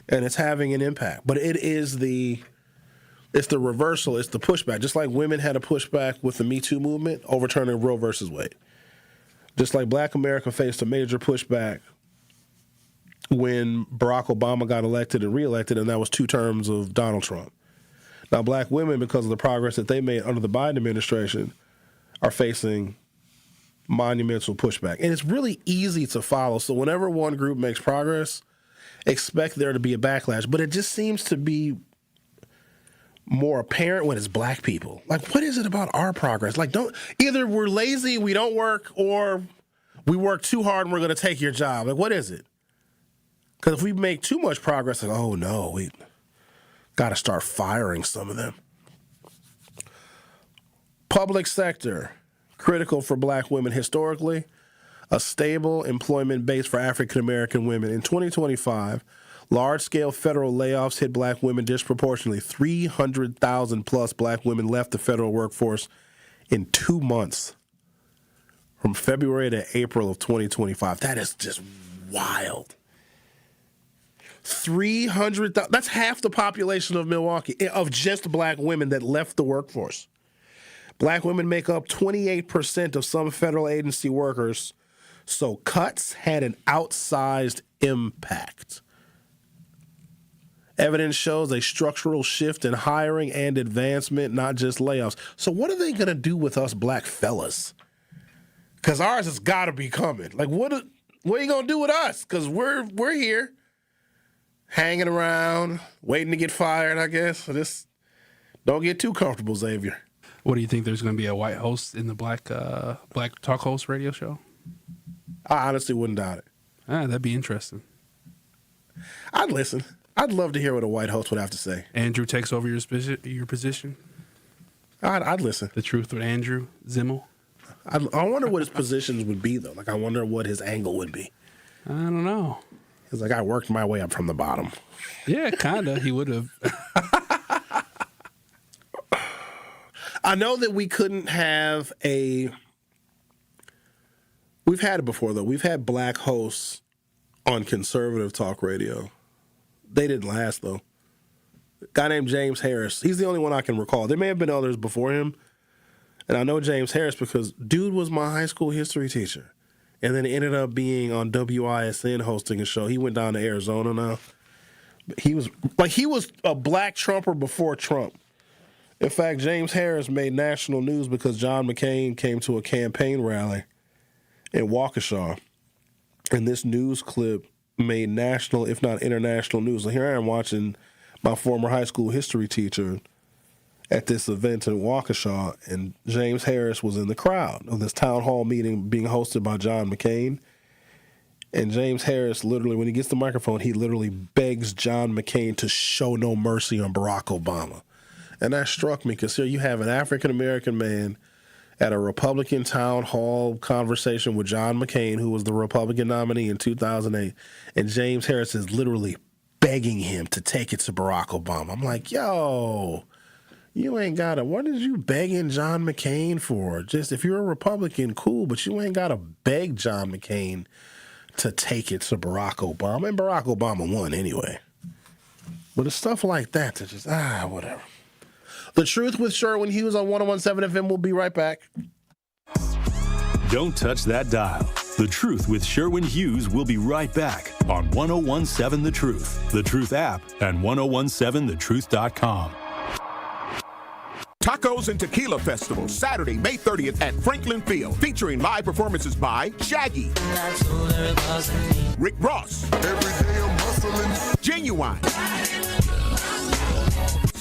[SPEAKER 16] And it's having an impact. But it is it's the reversal, it's the pushback. Just like women had a pushback with the Me Too movement, overturning Roe versus Wade. Just like black America faced a major pushback when Barack Obama got elected and reelected, and that was 2 terms of Donald Trump. Now, black women, because of the progress that they made under the Biden administration, are facing monumental pushback. And it's really easy to follow. So whenever one group makes progress, expect there to be a backlash. But it just seems to be more apparent when it's black people. Like, what is it about our progress? Like, either we're lazy, we don't work, or we work too hard and we're going to take your job. Like, what is it? Because if we make too much progress, like, oh no, we got to start firing some of them. Public sector, critical for black women historically, a stable employment base for African American women. In 2025, large-scale federal layoffs hit black women disproportionately. 300,000 plus black women left the federal workforce in 2 months, from February to April of 2025. That is just wild. 300,000, that's half the population of Milwaukee, of just black women that left the workforce. Black women make up 28% of some federal agency workers, so cuts had an outsized impact. Evidence shows a structural shift in hiring and advancement, not just layoffs. So what are they going to do with us black fellas? Because ours has got to be coming. Like, what are you going to do with us? Because we're here, hanging around, waiting to get fired, I guess. So just don't get too comfortable, Xavier.
[SPEAKER 9] What do you think? There's going to be a white host in the black talk host radio show?
[SPEAKER 16] I honestly wouldn't doubt it.
[SPEAKER 9] That'd be interesting.
[SPEAKER 16] I'd listen. I'd love to hear what a white host would have to say.
[SPEAKER 9] Andrew takes over your position?
[SPEAKER 16] I'd listen.
[SPEAKER 9] The Truth with Andrew Zimmel?
[SPEAKER 16] I wonder what his positions would be, though. Like, I wonder what his angle would be.
[SPEAKER 9] I don't know.
[SPEAKER 16] He's like, I worked my way up from the bottom.
[SPEAKER 9] Yeah, kind of. He would have.
[SPEAKER 16] I know that we couldn't have we've had it before, though. We've had black hosts on conservative talk radio. They didn't last, though. A guy named James Harris. He's the only one I can recall. There may have been others before him. And I know James Harris because dude was my high school history teacher. and then ended up being on WISN hosting a show. He went down to Arizona now. He was a black Trumper before Trump. In fact, James Harris made national news because John McCain came to a campaign rally in Waukesha, and this news clip made national, if not international news. So here I am watching my former high school history teacher at this event in Waukesha, and James Harris was in the crowd of this town hall meeting being hosted by John McCain. And James Harris literally, when he gets the microphone, he literally begs John McCain to show no mercy on Barack Obama. And that struck me because here you have an African-American man at a Republican town hall conversation with John McCain, who was the Republican nominee in 2008, and James Harris is literally begging him to take it to Barack Obama. I'm like, yo, you ain't got to, what is you begging John McCain for? Just if you're a Republican, cool, but you ain't got to beg John McCain to take it to Barack Obama. And Barack Obama won anyway. But it's stuff like that that just, whatever. The Truth with Sherwin Hughes on 101.7 FM. We'll be right back.
[SPEAKER 4] Don't touch that dial. The Truth with Sherwin Hughes will be right back on 101.7 The Truth app, and 101.7thetruth.com.
[SPEAKER 2] Tacos and Tequila Festival, Saturday, May 30th at Franklin Field, featuring live performances by Shaggy, Rick Ross, Genuine,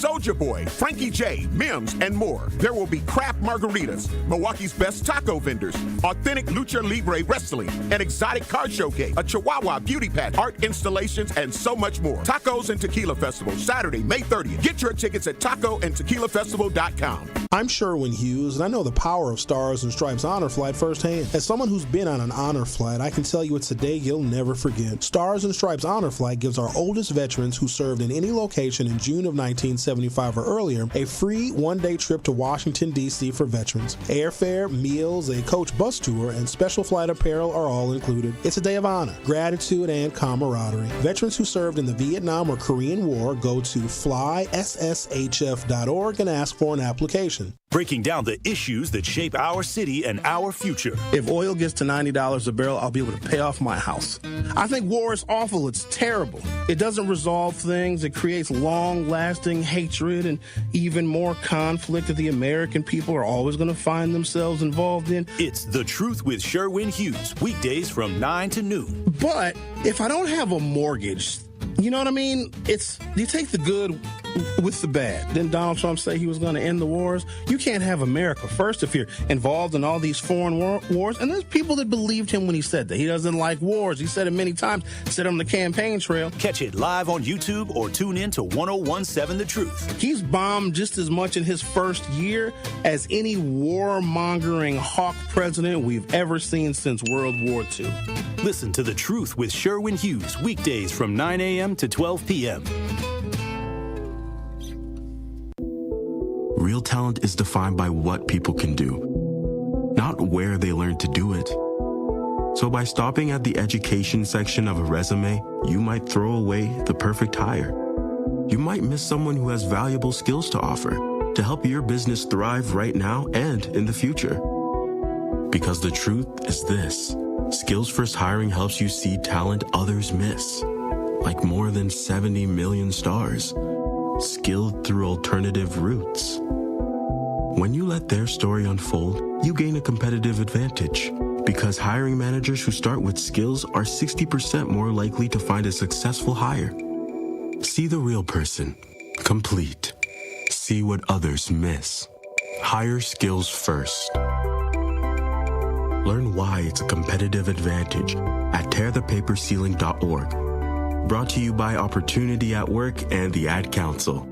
[SPEAKER 2] Soulja Boy, Frankie J, Mims, and more. There will be craft margaritas, Milwaukee's best taco vendors, authentic lucha libre wrestling, an exotic car showcase, a Chihuahua beauty pageant, art installations, and so much more. Tacos and Tequila Festival, Saturday, May 30th. Get your tickets at tacoandtequilafestival.com.
[SPEAKER 10] I'm Sherwin Hughes, and I know the power of Stars and Stripes Honor Flight firsthand. As someone who's been on an honor flight, I can tell you it's a day you'll never forget. Stars and Stripes Honor Flight gives our oldest veterans who served in any location in June of 1975 or earlier a free one-day trip to Washington, D.C. for veterans. Airfare, meals, a coach bus tour, and special flight apparel are all included. It's a day of honor, gratitude, and camaraderie. Veterans who served in the Vietnam or Korean War go to flysshf.org and ask for an application.
[SPEAKER 4] Breaking down the issues that shape our city and our future.
[SPEAKER 16] If oil gets to $90 a barrel, I'll be able to pay off my house. I think war is awful. It's terrible. It doesn't resolve things. It creates long-lasting hatred and even more conflict that the American people are always going to find themselves involved in.
[SPEAKER 4] It's The Truth with Sherwin Hughes, weekdays from 9 to noon.
[SPEAKER 16] But if I don't have a mortgage, you know what I mean? You take the good with the bad. Didn't Donald Trump say he was going to end the wars? You can't have America first if you're involved in all these foreign wars. And there's people that believed him when he said that. He doesn't like wars. He said it many times. Said it on the campaign trail.
[SPEAKER 4] Catch it live on YouTube or tune in to 101.7 The Truth.
[SPEAKER 16] He's bombed just as much in his first year as any warmongering hawk president we've ever seen since World War II.
[SPEAKER 4] Listen to The Truth with Sherwin Hughes, weekdays from 9 a.m. to 12 p.m.
[SPEAKER 22] Real talent is defined by what people can do, not where they learn to do it. So by stopping at the education section of a resume, you might throw away the perfect hire. You might miss someone who has valuable skills to offer to help your business thrive right now and in the future. Because the truth is this: Skills First Hiring helps you see talent others miss, like more than 70 million stars, skilled through alternative routes. When you let their story unfold, you gain a competitive advantage, because hiring managers who start with skills are 60% more likely to find a successful hire. See the real person, complete. See what others miss. Hire skills first. Learn why it's a competitive advantage at tearthepaperceiling.org. Brought to you by Opportunity at Work and the Ad Council.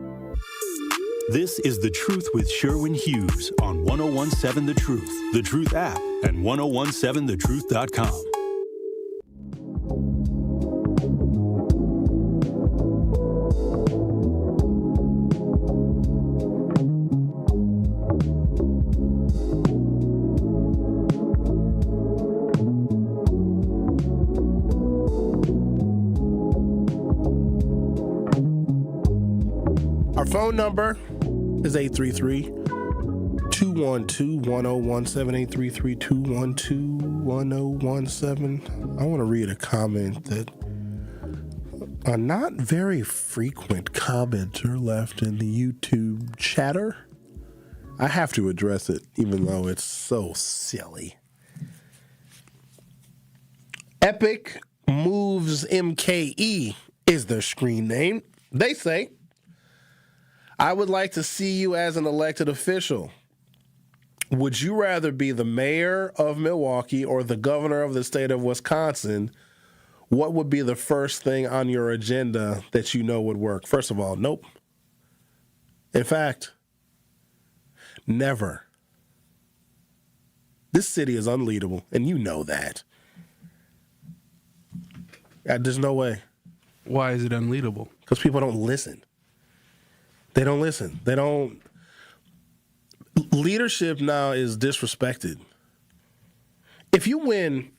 [SPEAKER 4] This is The Truth with Sherwin Hughes on 101.7 The Truth, The Truth app, and 101.7thetruth.com.
[SPEAKER 16] Our phone number is 833-212-1017, 833-212-1017. 1017. I want to read a comment that a not very frequent commenter left in the YouTube chatter. I have to address it, even though it's so silly. Epic Moves MKE is their screen name. They say, I would like to see you as an elected official. Would you rather be the mayor of Milwaukee or the governor of the state of Wisconsin? What would be the first thing on your agenda that you know would work? First of all, nope. In fact, never. This city is unleadable, and you know that. There's no way.
[SPEAKER 9] Why is it unleadable?
[SPEAKER 16] Because people don't listen. They don't listen. They don't. Leadership now is disrespected. If you win,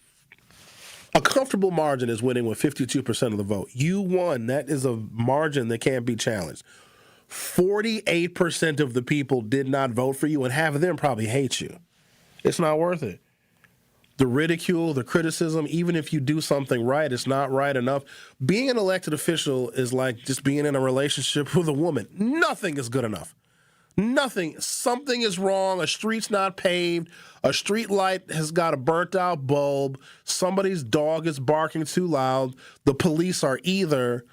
[SPEAKER 16] a comfortable margin is winning with 52% of the vote. You won. That is a margin that can't be challenged. 48% of the people did not vote for you, and half of them probably hate you. It's not worth it. The ridicule, the criticism, even if you do something right, it's not right enough. Being an elected official is like just being in a relationship with a woman. Nothing is good enough. Nothing. Something is wrong. A street's not paved. A street light has got a burnt out bulb. Somebody's dog is barking too loud. The police are either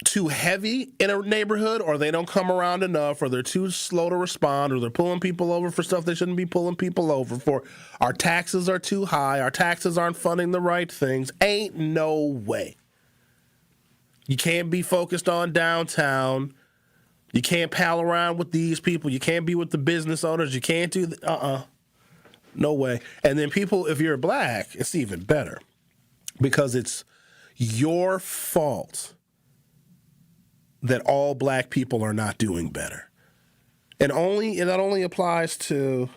[SPEAKER 16] too heavy in a neighborhood, or they don't come around enough, or they're too slow to respond, or they're pulling people over for stuff they shouldn't be pulling people over for. Our taxes are too high. Our taxes aren't funding the right things. Ain't no way. You can't be focused on downtown. You can't pal around with these people. You can't be with the business owners. You can't do no way. And then people, if you're black, it's even better because it's your fault that all black people are not doing better. And that only applies to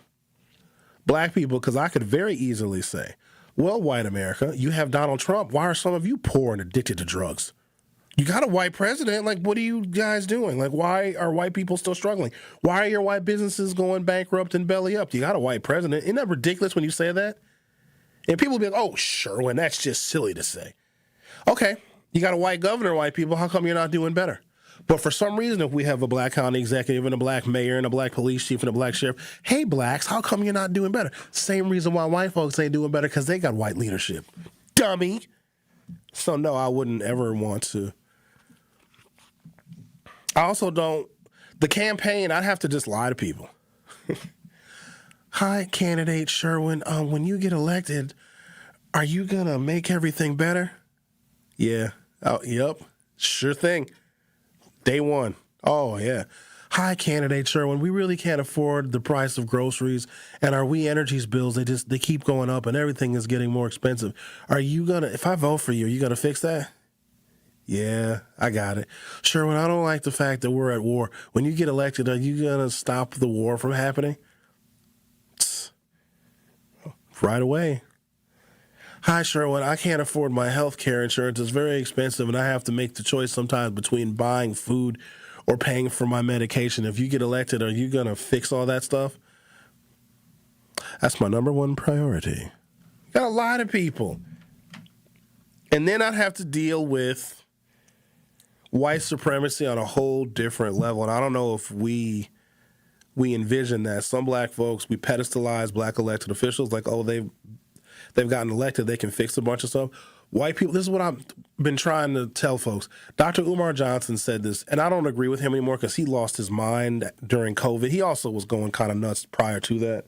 [SPEAKER 16] black people, because I could very easily say, well, white America, you have Donald Trump. Why are some of you poor and addicted to drugs? You got a white president. Like, what are you guys doing? Like, why are white people still struggling? Why are your white businesses going bankrupt and belly up? You got a white president. Isn't that ridiculous when you say that? And people be like, oh, Sherwin, that's just silly to say. Okay, you got a white governor, white people. How come you're not doing better? But for some reason, if we have a black county executive and a black mayor and a black police chief and a black sheriff, hey, blacks, how come you're not doing better? Same reason why white folks ain't doing better, because they got white leadership. Dummy. So, no, I wouldn't ever want to. I also don't. The campaign, I'd have to just lie to people. Hi, candidate Sherwin. When you get elected, are you going to make everything better? Yeah. Oh, yep. Sure thing. Day one. Oh, yeah. Hi, candidate Sherwin. We really can't afford the price of groceries, and our We Energies bills, they keep going up, and everything is getting more expensive. Are you going to, if I vote for you, are you going to fix that? Yeah, I got it. Sherwin, I don't like the fact that we're at war. When you get elected, are you going to stop the war from happening? Right away. Hi, Sherwin. I can't afford my health care insurance. It's very expensive, and I have to make the choice sometimes between buying food or paying for my medication. If you get elected, are you going to fix all that stuff? That's my number one priority. Got a lot of people. And then I'd have to deal with white supremacy on a whole different level. And I don't know if we envision that. Some black folks, we pedestalize black elected officials like, oh, they've gotten elected, they can fix a bunch of stuff. White people, this is what I've been trying to tell folks. Dr. Umar Johnson said this, and I don't agree with him anymore because he lost his mind during COVID. He also was going kind of nuts prior to that.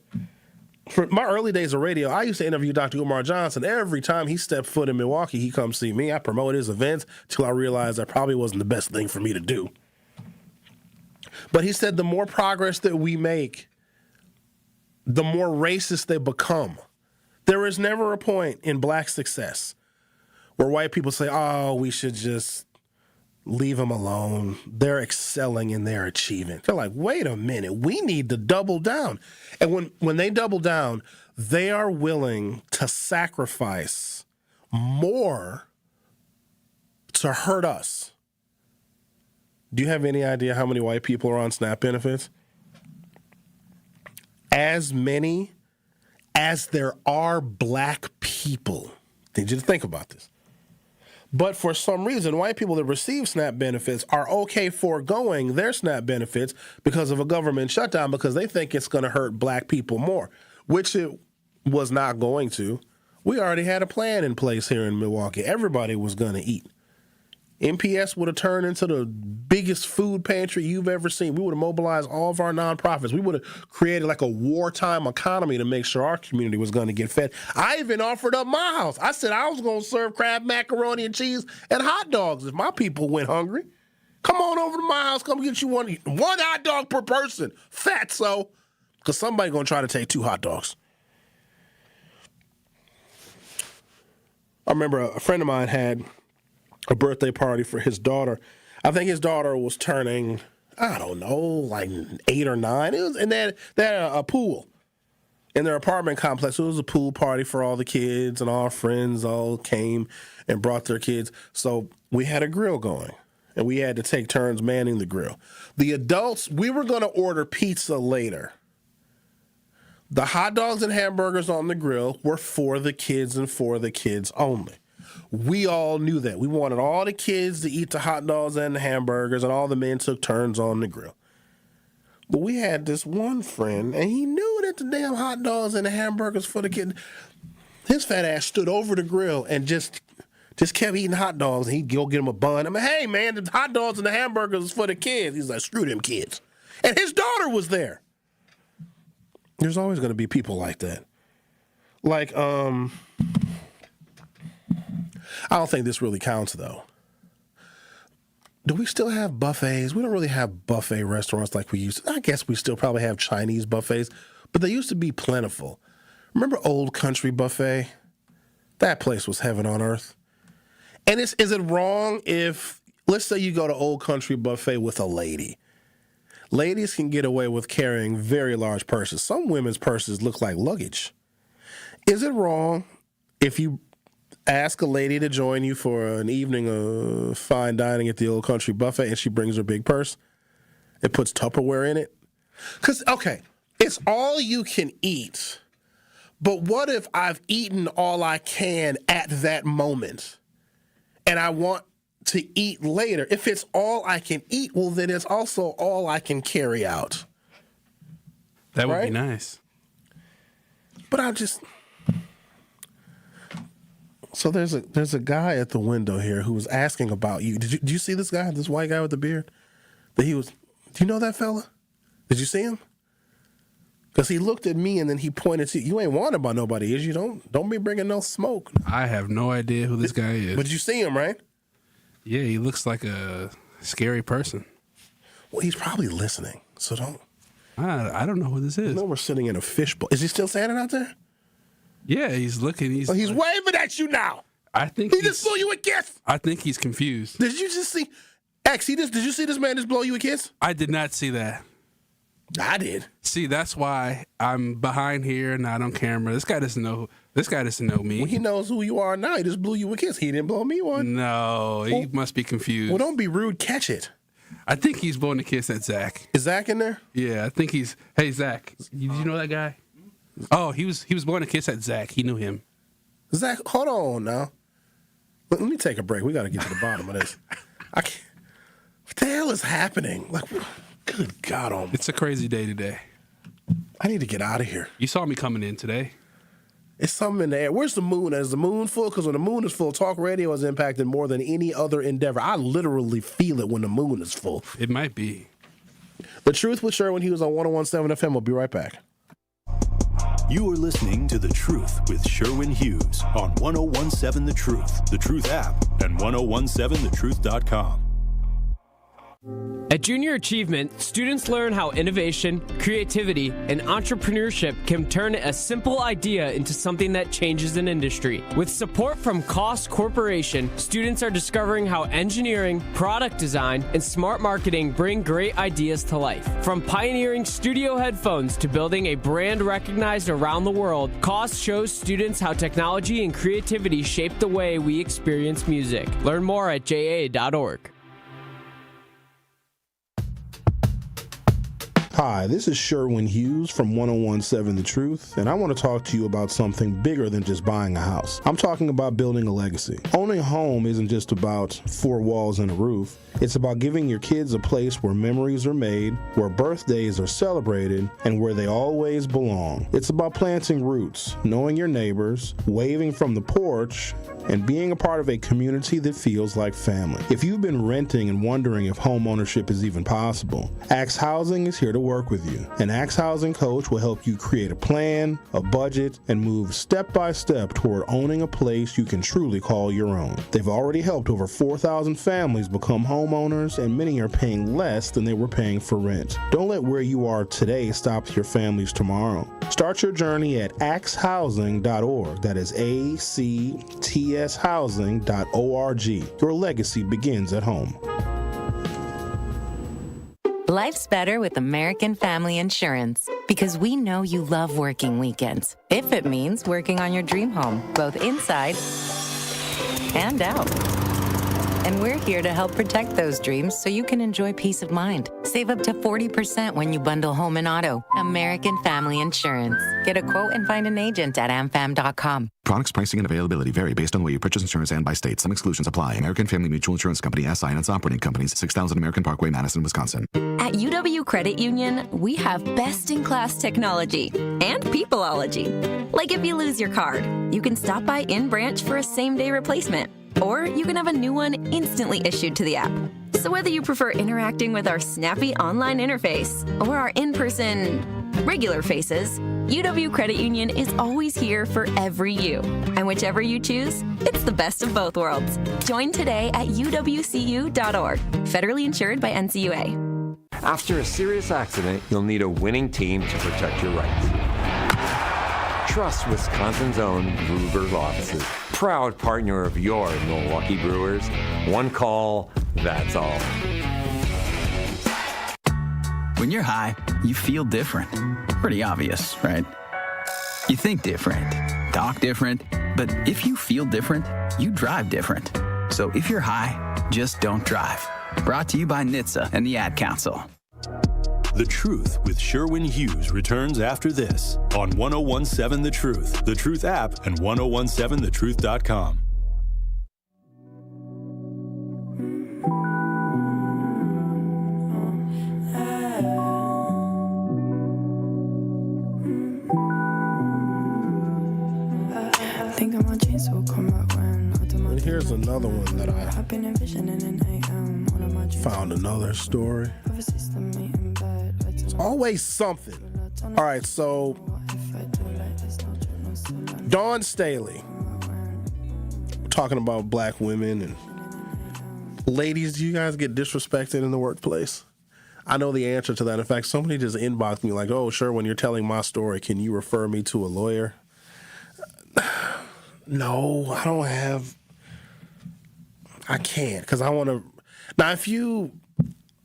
[SPEAKER 16] For my early days of radio, I used to interview Dr. Umar Johnson. Every time he stepped foot in Milwaukee, he come see me. I promote his events till I realized that probably wasn't the best thing for me to do. But he said the more progress that we make, the more racist they become. There is never a point in black success where white people say, oh, we should just leave them alone. They're excelling in their achievement. They're like, wait a minute, we need to double down. And when they double down, they are willing to sacrifice more to hurt us. Do you have any idea how many white people are on SNAP benefits? As many as there are black people. I need you to think about this. But for some reason, white people that receive SNAP benefits are okay foregoing their SNAP benefits because of a government shutdown because they think it's going to hurt black people more, which it was not going to. We already had a plan in place here in Milwaukee. Everybody was going to eat. MPS would have turned into the biggest food pantry you've ever seen. We would have mobilized all of our nonprofits. We would have created like a wartime economy to make sure our community was going to get fed. I even offered up my house. I said I was going to serve Kraft macaroni and cheese and hot dogs if my people went hungry. Come on over to my house. Come get you one hot dog per person. Fatso. Because somebody's going to try to take 2 hot dogs. I remember a friend of mine had a birthday party for his daughter. I think his daughter was turning, I don't know, like 8 or 9. And they had a pool in their apartment complex. It was a pool party for all the kids, and all our friends all came and brought their kids. So we had a grill going, and we had to take turns manning the grill. The adults, we were going to order pizza later. The hot dogs and hamburgers on the grill were for the kids and for the kids only. We all knew that. We wanted all the kids to eat the hot dogs and the hamburgers, and all the men took turns on the grill. But we had this one friend, and he knew that the damn hot dogs and the hamburgers for the kids. His fat ass stood over the grill and just kept eating hot dogs, and he'd go get him a bun. I'm like, hey, man, the hot dogs and the hamburgers is for the kids. He's like, screw them kids. And his daughter was there. There's always going to be people like that. Like, I don't think this really counts, though. Do we still have buffets? We don't really have buffet restaurants like we used to. I guess we still probably have Chinese buffets, but they used to be plentiful. Remember Old Country Buffet? That place was heaven on earth. And is it wrong if, let's say you go to Old Country Buffet with a lady. Ladies can get away with carrying very large purses. Some women's purses look like luggage. Is it wrong if you ask a lady to join you for an evening of fine dining at the Old Country Buffet and she brings her big purse? It puts Tupperware in it? Because, okay, it's all you can eat. But what if I've eaten all I can at that moment and I want to eat later? If it's all I can eat, well, then it's also all I can carry out.
[SPEAKER 9] That would be nice.
[SPEAKER 16] But I just... So there's a guy at the window here who was asking about you. Did you see this guy, this white guy with the beard? Do you know that fella? Did you see him? Because he looked at me and then he pointed to you. You ain't wanted by nobody, is you? Don't be bringing no smoke.
[SPEAKER 9] I have no idea who this guy is.
[SPEAKER 16] But you see him, right?
[SPEAKER 9] Yeah, he looks like a scary person.
[SPEAKER 16] Well, he's probably listening, so don't.
[SPEAKER 9] I don't know who this is.
[SPEAKER 16] You know we're sitting in a fishbowl. Is he still standing out there?
[SPEAKER 9] Yeah, he's looking. He's
[SPEAKER 16] waving at you now.
[SPEAKER 9] I think
[SPEAKER 16] he just blew you a kiss.
[SPEAKER 9] I think he's confused.
[SPEAKER 16] Did you just see? X, did you see this man just blow you a kiss?
[SPEAKER 9] I did not see that.
[SPEAKER 16] I did.
[SPEAKER 9] See, that's why I'm behind here, not on camera. This guy doesn't know me.
[SPEAKER 16] Well, he knows who you are now. He just blew you a kiss. He didn't blow me one.
[SPEAKER 9] No, he must be confused.
[SPEAKER 16] Well, don't be rude. Catch it.
[SPEAKER 9] I think he's blowing a kiss at Zach.
[SPEAKER 16] Is Zach in there?
[SPEAKER 9] Yeah, I think he's. Hey, Zach, did you know that guy? Oh, he was blowing a kiss at Zach. He knew him.
[SPEAKER 16] Zach, hold on now. Let me take a break. We got to get to the bottom of this. I can't. What the hell is happening? Like, good God almighty.
[SPEAKER 9] It's a crazy day today.
[SPEAKER 16] I need to get out of here.
[SPEAKER 9] You saw me coming in today.
[SPEAKER 16] It's something in the air. Where's the moon? Is the moon full? Because when the moon is full, talk radio is impacted more than any other endeavor. I literally feel it when the moon is full.
[SPEAKER 9] It might be.
[SPEAKER 16] The Truth with Sherwin Hughes on 101.7 FM. We'll be right back.
[SPEAKER 4] You are listening to The Truth with Sherwin Hughes on 101.7 The Truth, The Truth app, and 1017thetruth.com.
[SPEAKER 18] At Junior Achievement, students learn how innovation, creativity, and entrepreneurship can turn a simple idea into something that changes an industry. With support from Cost Corporation, students are discovering how engineering, product design, and smart marketing bring great ideas to life. From pioneering studio headphones to building a brand recognized around the world, Cost shows students how technology and creativity shape the way we experience music. Learn more at ja.org.
[SPEAKER 10] Hi, this is Sherwin Hughes from 1017 The Truth, and I want to talk to you about something bigger than just buying a house. I'm talking about building a legacy. Owning a home isn't just about four walls and a roof. It's about giving your kids a place where memories are made, where birthdays are celebrated, and where they always belong. It's about planting roots, knowing your neighbors, waving from the porch, and being a part of a community that feels like family. If you've been renting and wondering if home ownership is even possible, Axe Housing is here to work with you. An Axe Housing coach will help you create a plan, a budget, and move step by step toward owning a place you can truly call your own. They've already helped over 4,000 families become homeowners, and many are paying less than they were paying for rent. Don't let where you are today stop your families tomorrow. Start your journey at axehousing.org. That is ACTShousing.org. Your legacy begins at home.
[SPEAKER 5] Life's better with American Family Insurance because we know you love working weekends. If it means working on your dream home, both inside and out. And we're here to help protect those dreams so you can enjoy peace of mind. Save up to 40% when you bundle home and auto. American Family Insurance. Get a quote and find an agent at amfam.com.
[SPEAKER 19] Products, pricing, and availability vary based on the way you purchase insurance and by state. Some exclusions apply. American Family Mutual Insurance Company, SI, and its operating companies, 6000 American Parkway, Madison, Wisconsin.
[SPEAKER 20] At UW Credit Union, we have best-in-class technology and peopleology. Like if you lose your card, you can stop by in-branch for a same-day replacement. Or you can have a new one instantly issued to the app. So whether you prefer interacting with our snappy online interface or our in-person regular faces, UW Credit Union is always here for every you. And whichever you choose, it's the best of both worlds. Join today at uwcu.org. Federally insured by NCUA.
[SPEAKER 12] After a serious accident, you'll need a winning team to protect your rights. Trust Wisconsin's own Gruber's offices. Proud partner of your Milwaukee Brewers. One call, that's all.
[SPEAKER 23] When you're high, you feel different. Pretty obvious, right? You think different, talk different, but if you feel different, you drive different. So if you're high, just don't drive. Brought to you by NHTSA and the Ad Council.
[SPEAKER 4] The Truth with Sherwin Hughes returns after this on 1017 The Truth, The Truth app, and 1017thetruth.com.
[SPEAKER 10] And here's another one that I found another story. It's always something. All right, so Dawn Staley, talking about black women and ladies, do you guys get disrespected in the workplace? I know the answer to that. In fact, somebody just inboxed me like, oh, sure, when you're telling my story, can you refer me to a lawyer? No, I don't have. I can't, because I want to. Now, if you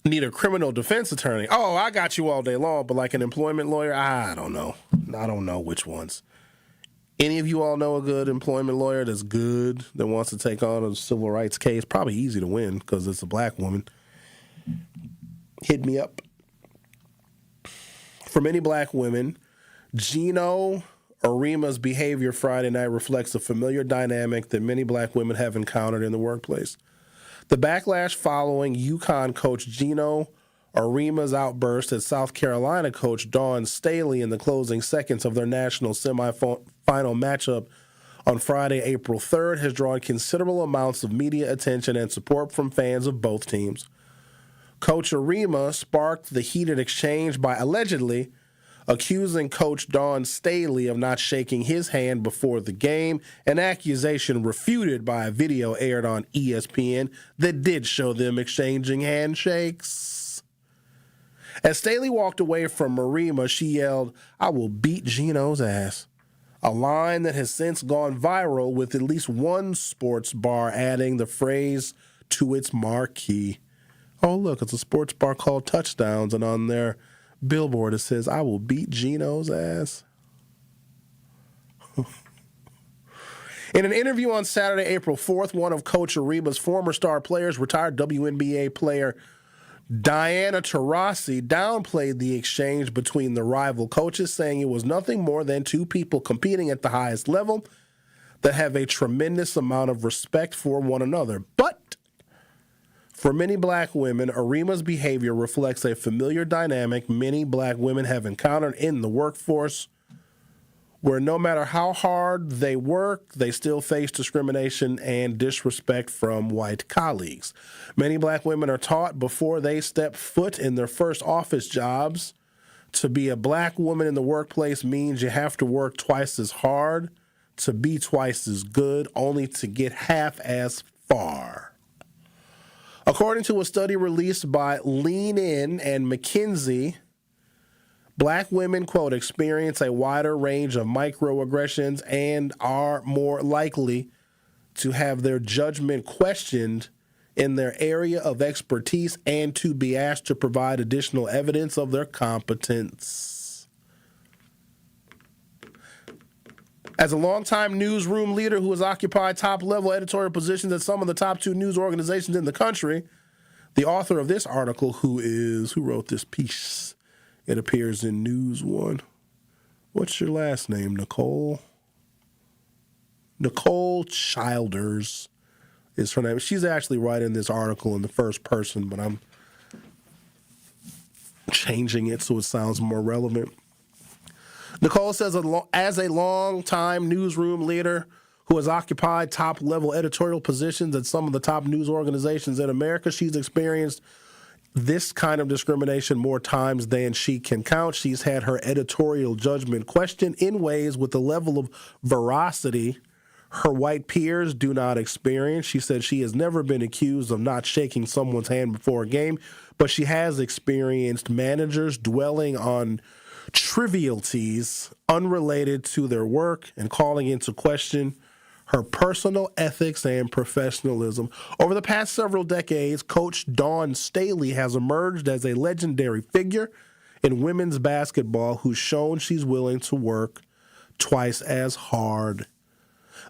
[SPEAKER 10] need a criminal defense attorney, oh, I got you all day long, but like an employment lawyer, I don't know. I don't know which ones. Any of you all know a good employment lawyer that's good, that wants to take on a civil rights case? Probably easy to win because it's a black woman. Hit me up. For many black women, Gino Arima's behavior Friday night reflects a familiar dynamic that many black women have encountered in the workplace. The backlash following UConn coach Gino Arima's outburst at South Carolina coach Dawn Staley in the closing seconds of their national semifinal matchup on Friday, April 3rd, has drawn considerable amounts of media attention and support from fans of both teams. Coach Arima sparked the heated exchange by allegedly accusing Coach Dawn Staley of not shaking his hand before the game, an accusation refuted by a video aired on ESPN that did show them exchanging handshakes. As Staley walked away from Arima, she yelled, "I will beat Gino's ass," a line that has since gone viral, with at least one sports bar adding the phrase to its marquee. Oh, look, it's a sports bar called Touchdowns, and on their billboard it says, "I will beat Gino's ass." In an interview on Saturday, April 4th, one of Coach Arima's former star players, retired WNBA player
[SPEAKER 16] Diana Taurasi downplayed the exchange between the rival coaches, saying it was nothing more than two people competing at the highest level that have a tremendous amount of respect for one another. But for many black women, Arima's behavior reflects a familiar dynamic many black women have encountered in the workforce, where no matter how hard they work, they still face discrimination and disrespect from white colleagues. Many black women are taught before they step foot in their first office jobs to be a black woman in the workplace means you have to work twice as hard to be twice as good, only to get half as far. According to a study released by Lean In and McKinsey, black women, quote, experience a wider range of microaggressions and are more likely to have their judgment questioned in their area of expertise and to be asked to provide additional evidence of their competence. As a longtime newsroom leader who has occupied top-level editorial positions at some of the top 2 news organizations in the country, the author of this article, who wrote this piece? It appears in News One. What's your last name, Nicole? Nicole Childers is her name. She's actually writing this article in the first person, but I'm changing it so it sounds more relevant. Nicole says, as a long-time newsroom leader who has occupied top-level editorial positions at some of the top news organizations in America, she's experienced this kind of discrimination more times than she can count. She's had her editorial judgment questioned in ways with the level of veracity her white peers do not experience. She said she has never been accused of not shaking someone's hand before a game, but she has experienced managers dwelling on trivialities unrelated to their work and calling into question her personal ethics and professionalism. Over the past several decades, Coach Dawn Staley has emerged as a legendary figure in women's basketball who's shown she's willing to work twice as hard.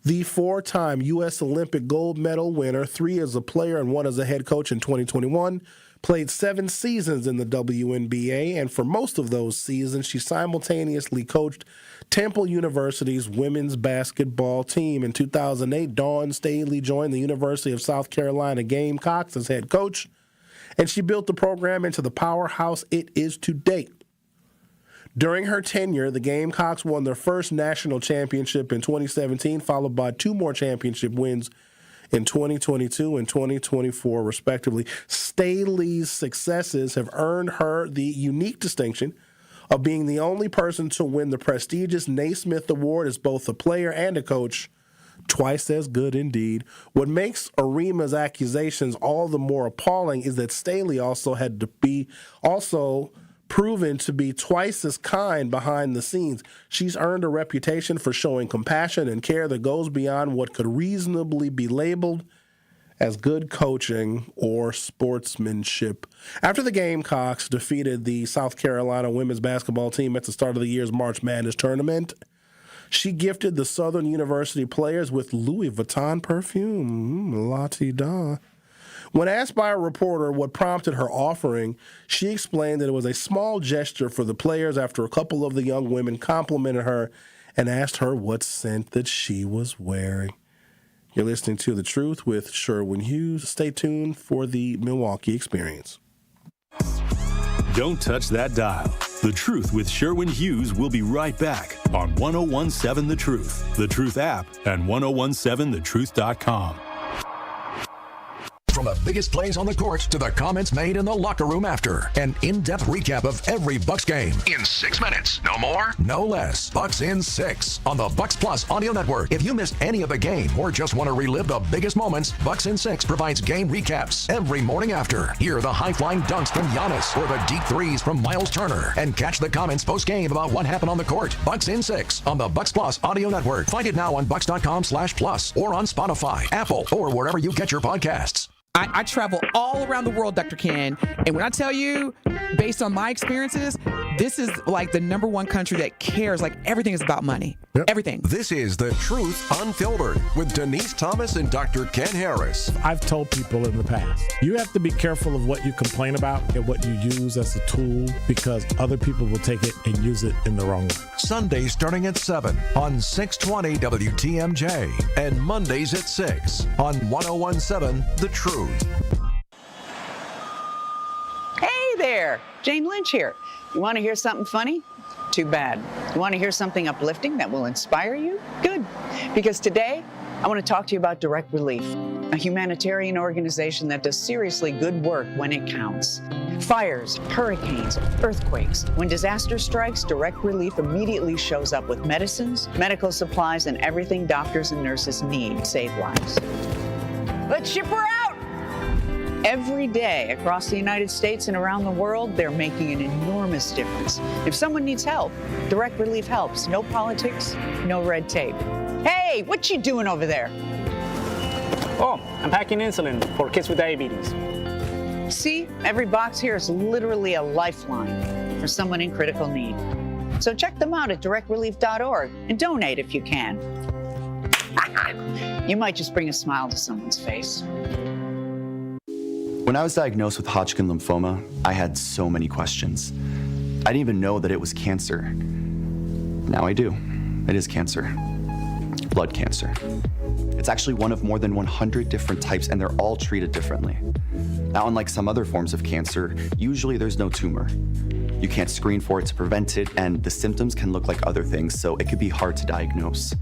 [SPEAKER 16] The 4-time U.S. Olympic gold medal winner, 3 as a player and 1 as a head coach in 2021, played 7 seasons in the WNBA, and for most of those seasons, she simultaneously coached Temple University's women's basketball team. In 2008, Dawn Staley joined the University of South Carolina Gamecocks as head coach, and she built the program into the powerhouse it is today. During her tenure, the Gamecocks won their first national championship in 2017, followed by 2 more championship wins in 2022 and 2024, respectively. Staley's successes have earned her the unique distinction of being the only person to win the prestigious Naismith Award as both a player and a coach, twice as good indeed. What makes Arima's accusations all the more appalling is that Staley also had to be proven to be twice as kind behind the scenes. She's earned a reputation for showing compassion and care that goes beyond what could reasonably be labeled as good coaching or sportsmanship. After the Gamecocks defeated the South Carolina women's basketball team at the start of the year's March Madness tournament, she gifted the Southern University players with Louis Vuitton perfume. La-ti-da. When asked by a reporter what prompted her offering, she explained that it was a small gesture for the players after a couple of the young women complimented her and asked her what scent that she was wearing. You're listening to The Truth with Sherwin Hughes. Stay tuned for the Milwaukee Experience.
[SPEAKER 4] Don't touch that dial. The Truth with Sherwin Hughes will be right back on 1017 The Truth, The Truth app, and 1017thetruth.com.
[SPEAKER 3] From the biggest plays on the court to the comments made in the locker room after. An in-depth recap of every Bucks game. In 6 minutes. No more, no less. Bucks in 6 on the Bucks Plus audio network. If you missed any of the game or just want to relive the biggest moments, Bucks in 6 provides game recaps every morning after. Hear the high-flying dunks from Giannis or the deep threes from Miles Turner. And catch the comments post-game about what happened on the court. Bucks in 6 on the Bucks Plus audio network. Find it now on Bucks.com/plus or on Spotify, Apple, or wherever you get your podcasts.
[SPEAKER 6] I travel all around the world, Dr. Ken, and when I tell you, based on my experiences, This is like the number one country that cares. Like everything is about money. Yep. Everything.
[SPEAKER 3] This is The Truth Unfiltered with Denise Thomas and Dr. Ken Harris.
[SPEAKER 7] I've told people in the past, you have to be careful of what you complain about and what you use as a tool, because other people will take it and use it in the wrong way.
[SPEAKER 3] Sundays starting at 7 on 620 WTMJ and Mondays at 6 on 1017 The Truth.
[SPEAKER 21] Hey there, Jane Lynch here. You want to hear something funny? Too bad. You want to hear something uplifting that will inspire you? Good. Because today, I want to talk to you about Direct Relief, a humanitarian organization that does seriously good work when it counts. Fires, hurricanes, earthquakes. When disaster strikes, Direct Relief immediately shows up with medicines, medical supplies, and everything doctors and nurses need to save lives. Let's ship her out! Every day across the United States and around the world, they're making an enormous difference. If someone needs help, Direct Relief helps. No politics, no red tape. Hey, what you doing over there?
[SPEAKER 24] Oh, I'm packing insulin for kids with diabetes.
[SPEAKER 21] See, every box here is literally a lifeline for someone in critical need. So check them out at directrelief.org and donate if you can. You might just bring a smile to someone's face.
[SPEAKER 25] When I was diagnosed with Hodgkin lymphoma, I had so many questions. I didn't even know that it was cancer. Now I do. It is cancer. Blood cancer. It's actually one of more than 100 different types, and they're all treated differently. Now, unlike some other forms of cancer, usually there's no tumor. You can't screen for it to prevent it, and the symptoms can look like other things, so it could be hard to diagnose.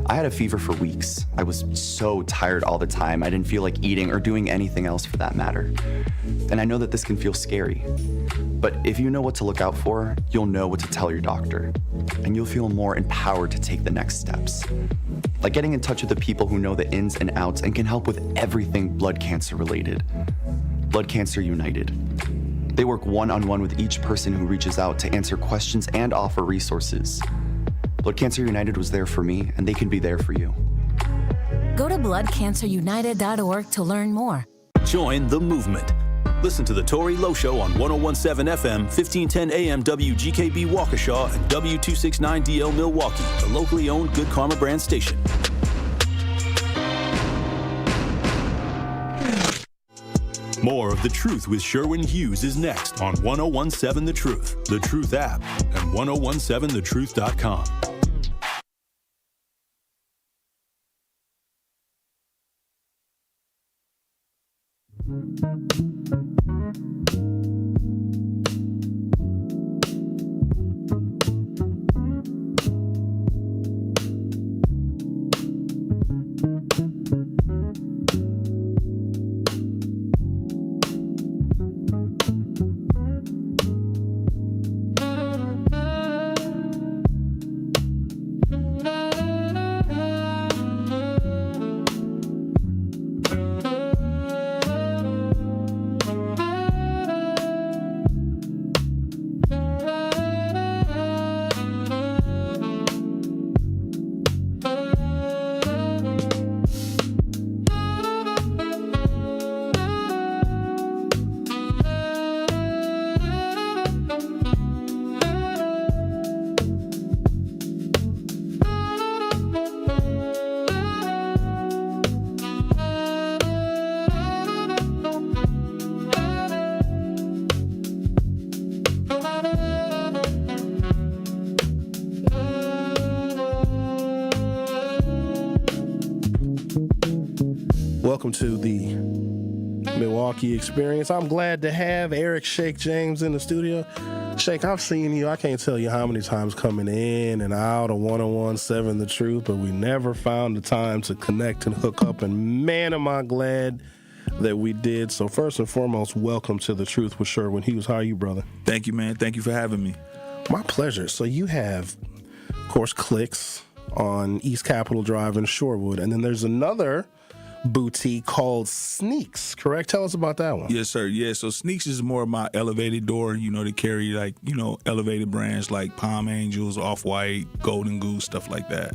[SPEAKER 25] I had a fever for weeks. I was so tired all the time. I didn't feel like eating or doing anything else for that matter. And I know that this can feel scary. But if you know what to look out for, you'll know what to tell your doctor. And you'll feel more empowered to take the next steps. Like getting in touch with the people who know the ins and outs and can help with everything blood cancer related. Blood Cancer United. They work one-on-one with each person who reaches out to answer questions and offer resources. Blood Cancer United was there for me, and they can be there for you.
[SPEAKER 26] Go to bloodcancerunited.org to learn more.
[SPEAKER 4] Join the movement. Listen to the Tori Lowe Show on 1017 FM, 1510 AM WGKB Waukesha and W269DL Milwaukee, the locally owned Good Karma brand station. More of The Truth with Sherwin Hughes is next on 1017 The Truth, The Truth app, and 1017thetruth.com.
[SPEAKER 16] Welcome to the Milwaukee Experience. I'm glad to have Eric Shake James in the studio. Shake, I've seen you, I can't tell you how many times coming in and out of 1017 The Truth, but we never found the time to connect and hook up, and man, am I glad that we did. So first and foremost, welcome to The Truth with Sherwin Hughes. How are you, brother?
[SPEAKER 27] Thank you, man. Thank you for having me.
[SPEAKER 16] My pleasure. So you have, of course, Clicks on East Capitol Drive in Shorewood, and then there's another boutique called Sneaks, correct? Tell us about that one.
[SPEAKER 27] Yes, sir. Yeah, so Sneaks is more of my elevated door. You know, they carry like, you know, elevated brands like Palm Angels, Off-White, Golden Goose, stuff like that.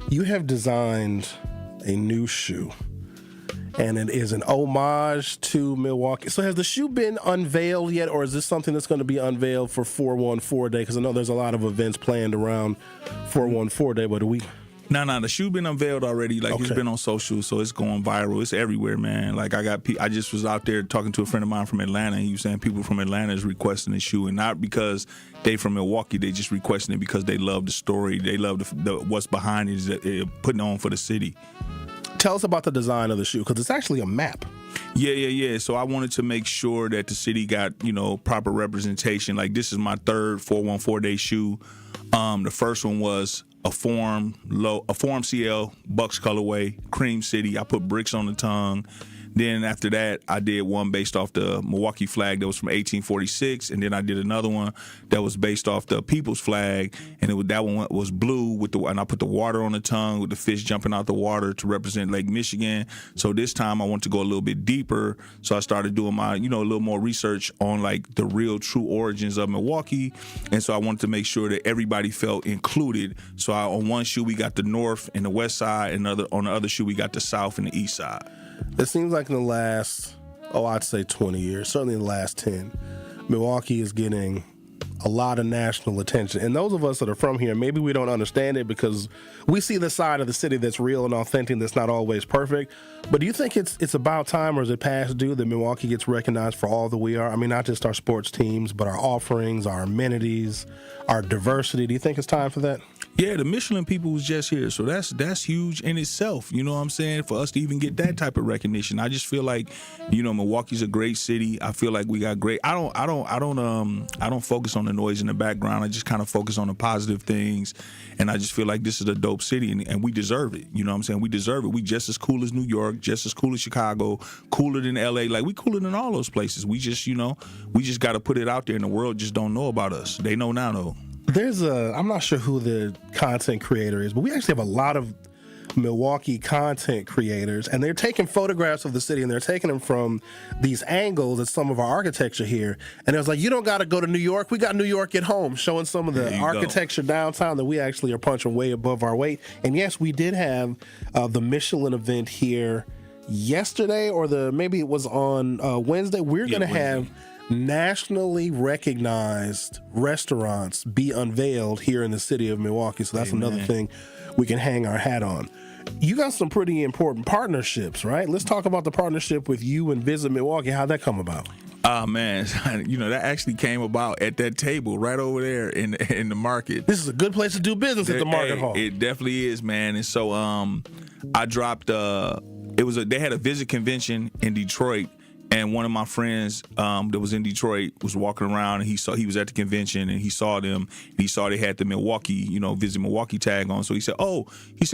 [SPEAKER 16] You have designed a new shoe, and it is an homage to Milwaukee. So has the shoe been unveiled yet, or is this something that's going to be unveiled for 414 Day? Because I know there's a lot of events planned around 414 Day, but do we...
[SPEAKER 27] No, the shoe been unveiled already. Like, it's been on social, so it's going viral. It's everywhere, man. Like, I just was out there talking to a friend of mine from Atlanta, and he was saying people from Atlanta is requesting the shoe, and not because they from Milwaukee. They just requesting it because they love the story. They love what's behind it, is that they're putting on for the city.
[SPEAKER 16] Tell us about the design of the shoe, because it's actually a map.
[SPEAKER 27] Yeah. So I wanted to make sure that the city got, proper representation. Like, this is my third 414 Day shoe. The first one was a Form CL Bucks colorway, Cream City. I put bricks on the tongue. Then after that, I did one based off the Milwaukee flag that was from 1846, and then I did another one that was based off the People's flag, and that one was blue and I put the water on the tongue with the fish jumping out the water to represent Lake Michigan. So this time I want to go a little bit deeper, so I started doing my, a little more research on like the real true origins of Milwaukee, and so I wanted to make sure that everybody felt included. So on one shoe we got the north and the west side, and on the other shoe we got the south and the east side.
[SPEAKER 16] It seems like in the last, I'd say 20 years, certainly in the last 10, Milwaukee is getting a lot of national attention. And those of us that are from here, maybe we don't understand it because we see the side of the city that's real and authentic, that's not always perfect. But do you think it's about time, or is it past due, that Milwaukee gets recognized for all that we are? I mean, not just our sports teams, but our offerings, our amenities, our diversity. Do you think it's time for that?
[SPEAKER 27] Yeah, the Michelin people was just here, so that's huge in itself. You know what I'm saying? For us to even get that type of recognition, I just feel like, Milwaukee's a great city. I feel like we got great. I don't focus on the noise in the background. I just kind of focus on the positive things, and I just feel like this is a dope city, and we deserve it. You know what I'm saying? We deserve it. We just as cool as New York, just as cool as Chicago, cooler than LA. Like, we cooler than all those places. We just, we just got to put it out there, and the world just don't know about us. They know now, though.
[SPEAKER 16] I'm not sure who the content creator is, but we actually have a lot of Milwaukee content creators, and they're taking photographs of the city, and they're taking them from these angles at some of our architecture here. And it was like, you don't got to go to New York. We got New York at home, showing some of the architecture downtown that we actually are punching way above our weight. And yes, we did have the Michelin event here yesterday, or maybe it was on Wednesday. We're going to have nationally recognized restaurants be unveiled here in the city of Milwaukee. So that's another thing we can hang our hat on. You got some pretty important partnerships, right? Let's talk about the partnership with you and Visit Milwaukee. How'd that come about?
[SPEAKER 27] Man, that actually came about at that table right over there in the market.
[SPEAKER 16] This is a good place to do business at the market hall.
[SPEAKER 27] It definitely is, man. And so I dropped they had a visit convention in Detroit. And one of my friends that was in Detroit was walking around, and he was at the convention, and he saw them. And he saw they had the Milwaukee, Visit Milwaukee tag on. So he said,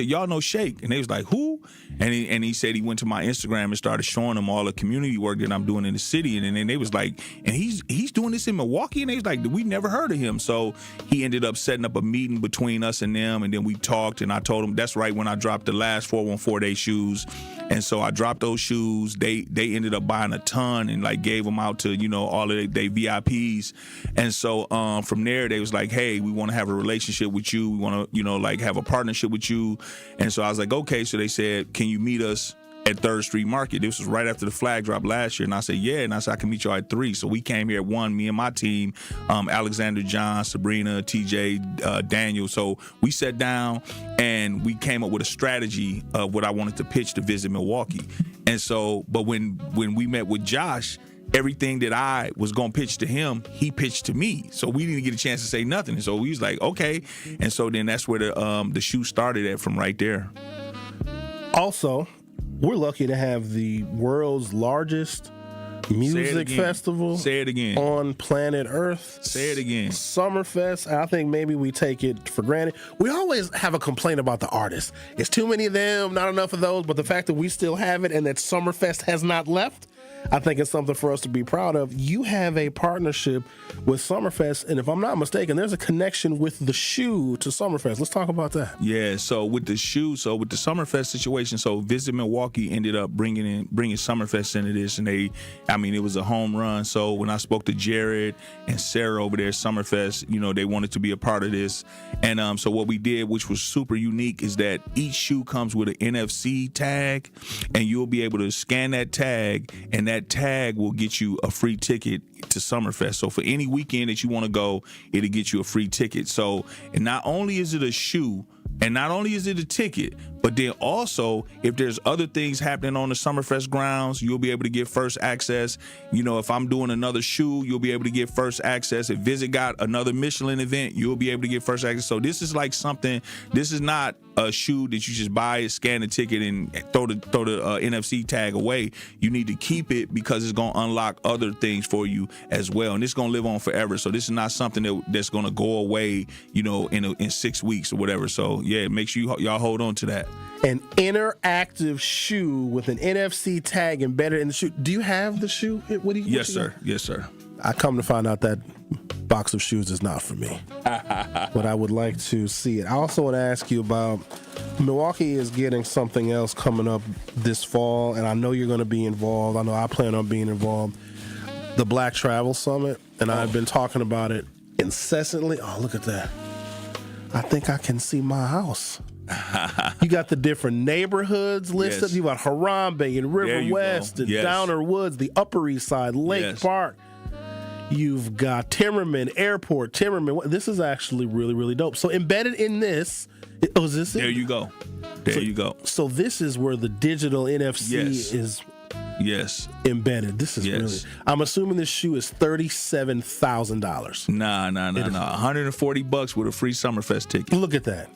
[SPEAKER 27] y'all know Shake? And they was like, who? And he said he went to my Instagram and started showing them all the community work that I'm doing in the city. And then they was like, and he's doing this in Milwaukee? And they was like, we never heard of him. So he ended up setting up a meeting between us and them, and then we talked, and I told him that's right when I dropped the last 414 Day shoes. And so I dropped those shoes. They ended up buying a ton and like gave them out to all of their VIPs. And so from there they was like, hey, we want to have a relationship with you. We want to have a partnership with you. And so I was like, okay. So they said, can you meet us at 3rd Street Market? This was right after the flag drop last year. And I said, yeah. And I said, I can meet you at 3. So we came here at 1, me and my team, Alexander, John, Sabrina, TJ, Daniel. So we sat down and we came up with a strategy of what I wanted to pitch to Visit Milwaukee. And so, but when we met with Josh, everything that I was going to pitch to him, he pitched to me. So we didn't get a chance to say nothing. And so we was like, okay. And so then that's where the shoe started at, from right there.
[SPEAKER 16] Also, we're lucky to have the world's largest music festival.
[SPEAKER 27] Say it again.
[SPEAKER 16] On planet Earth.
[SPEAKER 27] Say it again.
[SPEAKER 16] Summerfest. I think maybe we take it for granted. We always have a complaint about the artists. It's too many of them, not enough of those. But the fact that we still have it and that Summerfest has not left, I think it's something for us to be proud of. You have a partnership with Summerfest, and if I'm not mistaken, there's a connection with the shoe to Summerfest. Let's talk about that.
[SPEAKER 27] Yeah, so with the shoe, so with the Summerfest situation, so Visit Milwaukee ended up bringing Summerfest into this, and it was a home run. So when I spoke to Jared and Sarah over there at Summerfest, they wanted to be a part of this. And so what we did, which was super unique, is that each shoe comes with an NFC tag, and you'll be able to scan that tag, and that tag will get you a free ticket to Summerfest. So for any weekend that you want to go, it'll get you a free ticket. So, and not only is it a shoe, and not only is it a ticket, but then also, if there's other things happening on the Summerfest grounds, you'll be able to get first access. If I'm doing another shoe, you'll be able to get first access. If Visit got another Michelin event, you'll be able to get first access. So this is like something, this is not a shoe that you just buy, scan the ticket, and throw the NFC tag away. You need to keep it because it's going to unlock other things for you as well. And it's going to live on forever. So this is not something that's going to go away, in 6 weeks or whatever. So yeah, make sure y'all hold on to that.
[SPEAKER 16] An interactive shoe with an NFC tag embedded in the shoe. Do you have the shoe?
[SPEAKER 27] Yes, sir. Yes, sir.
[SPEAKER 16] I come to find out that box of shoes is not for me, but I would like to see it. I also want to ask you about Milwaukee is getting something else coming up this fall, and I know you're going to be involved. I know I plan on being involved. The Black Travel Summit, and I've been talking about it incessantly. Oh, look at that. I think I can see my house. You got the different neighborhoods listed.
[SPEAKER 27] Yes.
[SPEAKER 16] You got Harambe and River West and Downer Woods, the Upper East Side, Lake Park. You've got Timmerman, Airport, Timmerman. This is actually really, really dope. So embedded in this, is this it?
[SPEAKER 27] There you go. You go.
[SPEAKER 16] So this is where the digital NFC is embedded. This is really, I'm assuming this shoe is $37,000.
[SPEAKER 27] Nah. $140 with a free Summerfest ticket.
[SPEAKER 16] Look at that.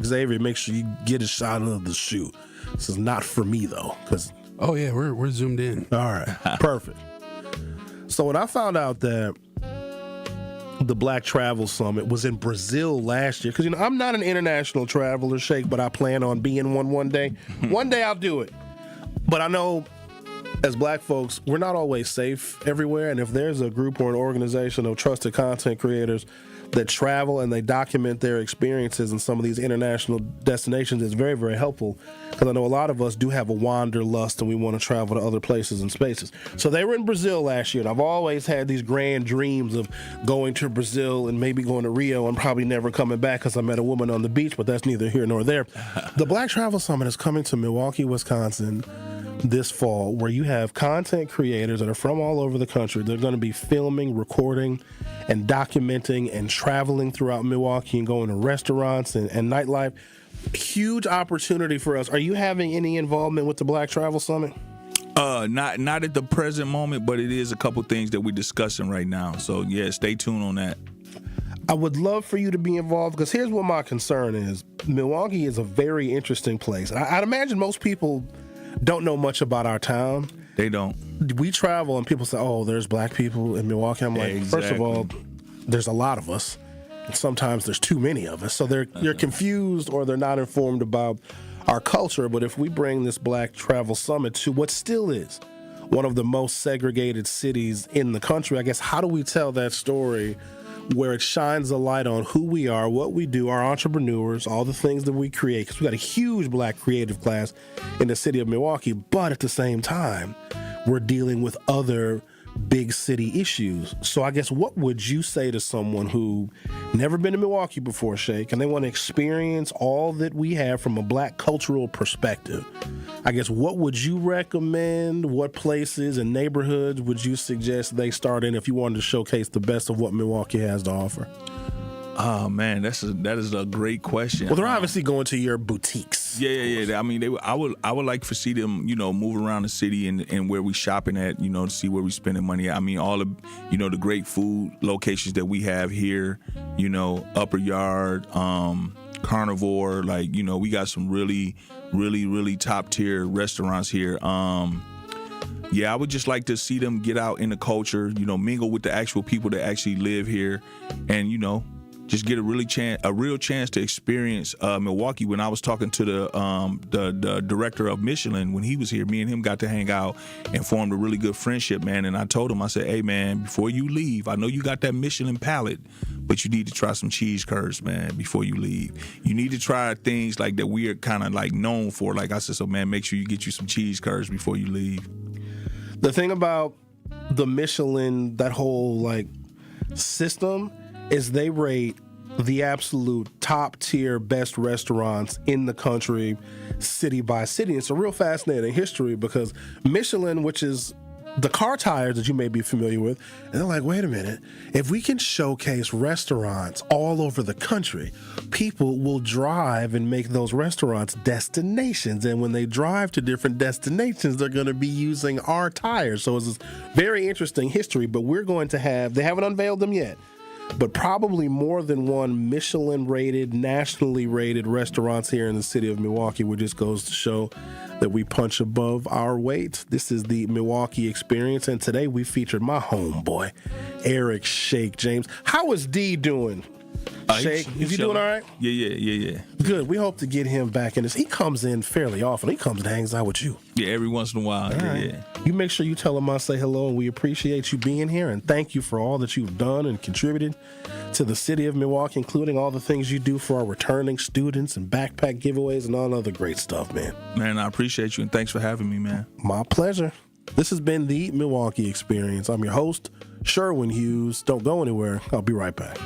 [SPEAKER 16] Xavier, make sure you get a shot of the shoe. This is not for me though, because
[SPEAKER 9] we're zoomed in.
[SPEAKER 16] All right, perfect. So when I found out that the Black Travel Summit was in Brazil last year, because I'm not an international traveler, Sheikh, but I plan on being one day. One day I'll do it. But I know as Black folks, we're not always safe everywhere, and if there's a group or an organization of trusted content creators that travel and they document their experiences in some of these international destinations, it's very, very helpful, because I know a lot of us do have a wanderlust and we want to travel to other places and spaces. So they were in Brazil last year, and I've always had these grand dreams of going to Brazil and maybe going to Rio and probably never coming back because I met a woman on the beach, but that's neither here nor there. The Black Travel Summit is coming to Milwaukee, Wisconsin this fall, where you have content creators that are from all over the country. They're going to be filming, recording, and documenting and traveling throughout Milwaukee and going to restaurants and nightlife. Huge opportunity for us. Are you having any involvement with the Black Travel Summit?
[SPEAKER 27] Not at the present moment, but it is a couple things that we're discussing right now. So yeah, stay tuned on that.
[SPEAKER 16] I would love for you to be involved, because here's what my concern is. Milwaukee is a very interesting place. I'd imagine most people don't know much about our town.
[SPEAKER 27] They don't.
[SPEAKER 16] We travel and people say, oh, there's Black people in Milwaukee. I'm like, First of all, there's a lot of us. Sometimes there's too many of us. So you're confused, or they're not informed about our culture. But if we bring this Black Travel Summit to what still is one of the most segregated cities in the country, I guess, how do we tell that story where it shines a light on who we are, what we do, our entrepreneurs, all the things that we create? Because we got a huge Black creative class in the city of Milwaukee, but at the same time, we're dealing with other big city issues. So I guess, what would you say to someone who never been to Milwaukee before, Sheikh, and they want to experience all that we have from a Black cultural perspective? I guess, what would you recommend? What places and neighborhoods would you suggest they start in if you wanted to showcase the best of what Milwaukee has to offer?
[SPEAKER 27] Oh man, that is a great question.
[SPEAKER 16] Well, they're obviously going to your boutiques.
[SPEAKER 27] Yeah. I mean, I would like to see them, move around the city and where we shopping at, to see where we spending money at. I mean, all of, the great food locations that we have here, Upper Yard, Carnivore, we got some really, really, really top tier restaurants here. Yeah, I would just like to see them get out in the culture, mingle with the actual people that actually live here, and just get a real chance to experience Milwaukee. When I was talking to the director of Michelin when he was here, me and him got to hang out and formed a really good friendship, man. And I told him, I said, hey, man, before you leave, I know you got that Michelin palate, but you need to try some cheese curds, man, before you leave. You need to try things like that we are kind of like known for. Like I said, so, man, make sure you get you some cheese curds before you leave.
[SPEAKER 16] The thing about the Michelin, that whole like system, is they rate the absolute top tier best restaurants in the country, city by city. It's a real fascinating history because Michelin, which is the car tires that you may be familiar with, and they're like, wait a minute, if we can showcase restaurants all over the country, people will drive and make those restaurants destinations. And when they drive to different destinations, they're going to be using our tires. So it's this very interesting history, but we're going to have, they haven't unveiled them yet, but probably more than one Michelin-rated, nationally rated restaurants here in the city of Milwaukee, which just goes to show that we punch above our weight. This is the Milwaukee Experience, and today we featured my homeboy, Eric Shake James. How is D doing? Shake, is he doing all right?
[SPEAKER 27] Yeah.
[SPEAKER 16] Good. We hope to get him back in this. He comes in fairly often. He comes and hangs out with you.
[SPEAKER 27] Yeah, every once in a while. Yeah.
[SPEAKER 16] You make sure you tell him I say hello, and we appreciate you being here, and thank you for all that you've done and contributed to the city of Milwaukee, including all the things you do for our returning students and backpack giveaways and all other great stuff, man.
[SPEAKER 27] Man, I appreciate you, and thanks for having me, man.
[SPEAKER 16] My pleasure. This has been the Milwaukee Experience. I'm your host, Sherwin Hughes. Don't go anywhere. I'll be right back.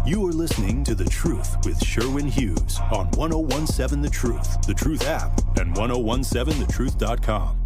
[SPEAKER 4] You are listening to The Truth with Sherwin Hughes on 1017 The Truth app, and 1017thetruth.com.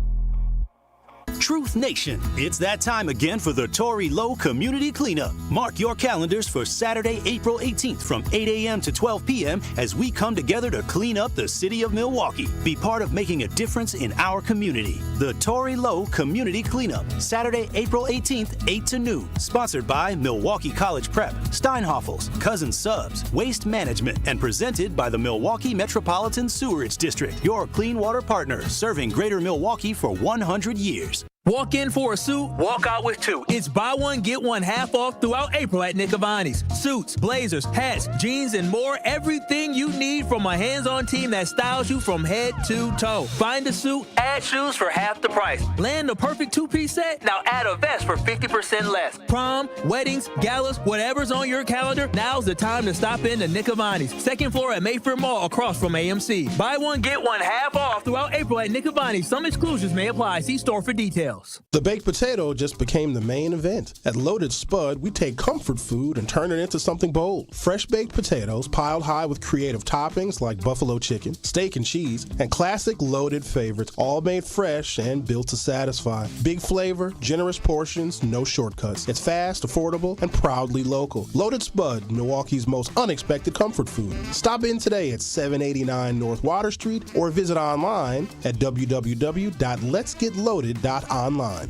[SPEAKER 4] Truth Nation, it's that time again for the Tory Low Community Cleanup. Mark your calendars for Saturday, April 18th from 8 a.m. to 12 p.m. as we come together to clean up the city of Milwaukee. Be part of making a difference in our community. The Tory Low Community Cleanup, Saturday, April 18th, 8 to noon. Sponsored by Milwaukee College Prep, Steinhoffels, Cousin Subs, Waste Management, and presented by the Milwaukee Metropolitan Sewerage District, your clean water partner serving Greater Milwaukee for 100 years.
[SPEAKER 1] Walk in for a suit, walk out with two. It's buy one, get one half off throughout April at Nick Avani's. Suits, blazers, hats, jeans, and more. Everything you need from a hands-on team that styles you from head to toe. Find a suit, add shoes for half the price. Land the perfect two-piece set? Now add a vest for 50% less. Prom, weddings, galas, whatever's on your calendar, now's the time to stop in to Nick Avani's. Second floor at Mayfair Mall across from AMC. Buy one, get one half off throughout April at Nick Avani's. Some exclusions may apply. See store for details.
[SPEAKER 10] The baked potato just became the main event. At Loaded Spud, we take comfort food and turn it into something bold. Fresh baked potatoes piled high with creative toppings like buffalo chicken, steak and cheese, and classic loaded favorites, all made fresh and built to satisfy. Big flavor, generous portions, no shortcuts. It's fast, affordable, and proudly local. Loaded Spud, Milwaukee's most unexpected comfort food. Stop in today at 789 North Water Street or visit online at www.letsgetloaded.online.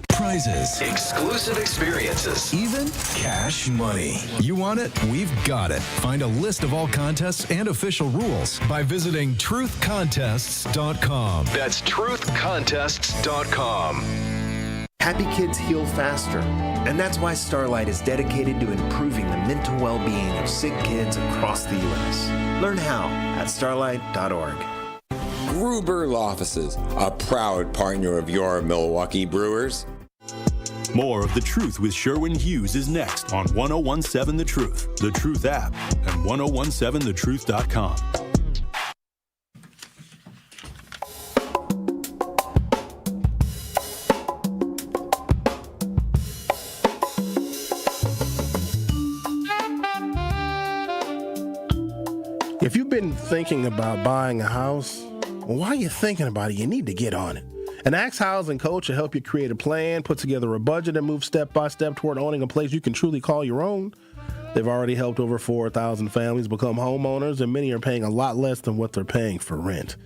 [SPEAKER 3] Prizes, exclusive experiences, even cash money. You want it? We've got it. Find a list of all contests and official rules by visiting truthcontests.com. That's truthcontests.com.
[SPEAKER 8] Happy kids heal faster, and that's why Starlight is dedicated to improving the mental well-being of sick kids across the U.S. Learn how at starlight.org.
[SPEAKER 11] Gruber Law Offices, a proud partner of your Milwaukee Brewers.
[SPEAKER 4] More of The Truth with Sherwin Hughes is next on 1017 The Truth app, and 1017thetruth.com.
[SPEAKER 16] If you've been thinking about buying a house, well, while you're thinking about it, you need to get on it. An Axe Housing coach will help you create a plan, put together a budget, and move step by step toward owning a place you can truly call your own. They've already helped over 4,000 families become homeowners, and many are paying a lot less than what they're paying for rent.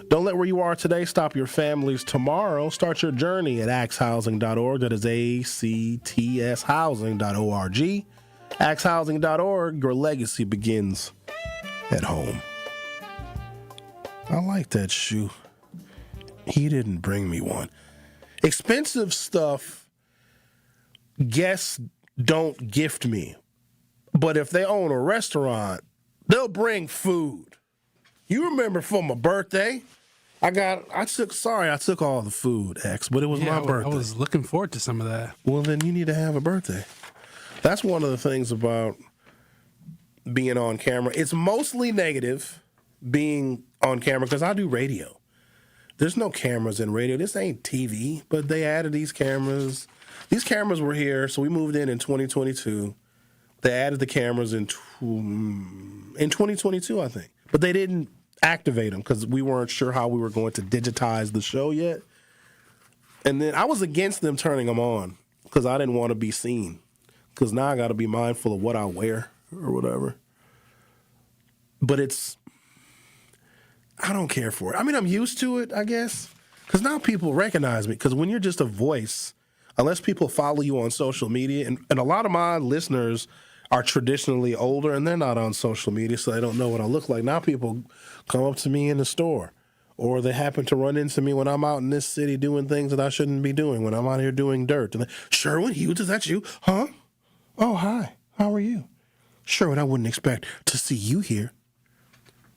[SPEAKER 16] Don't let where you are today stop your families tomorrow. Start your journey at axhousing.org. That is ACTS housing.org. axhousing.org. Your legacy begins at home. I like that shoe. He didn't bring me one. Expensive stuff, guests don't gift me. But if they own a restaurant, they'll bring food. You remember for my birthday, I took all the food, X, but it was my birthday.
[SPEAKER 9] I was looking forward to some of that.
[SPEAKER 16] Well, then you need to have a birthday. That's one of the things about being on camera. It's mostly negative being on camera because I do radio. There's no cameras in radio. This ain't TV, but they added these cameras. These cameras were here, so we moved in 2022. They added the cameras in 2022, I think. But they didn't activate them because we weren't sure how we were going to digitize the show yet. And then I was against them turning them on because I didn't want to be seen. Because now I got to be mindful of what I wear or whatever. But I don't care for it. I mean, I'm used to it, I guess. Because now people recognize me. Because when you're just a voice, unless people follow you on social media, and a lot of my listeners are traditionally older and they're not on social media, so they don't know what I look like. Now people come up to me in the store, or they happen to run into me when I'm out in this city doing things that I shouldn't be doing, when I'm out here doing dirt. And Sherwin, Hughes, is that you? Huh? Oh, hi. How are you? Sherwin, I wouldn't expect to see you here.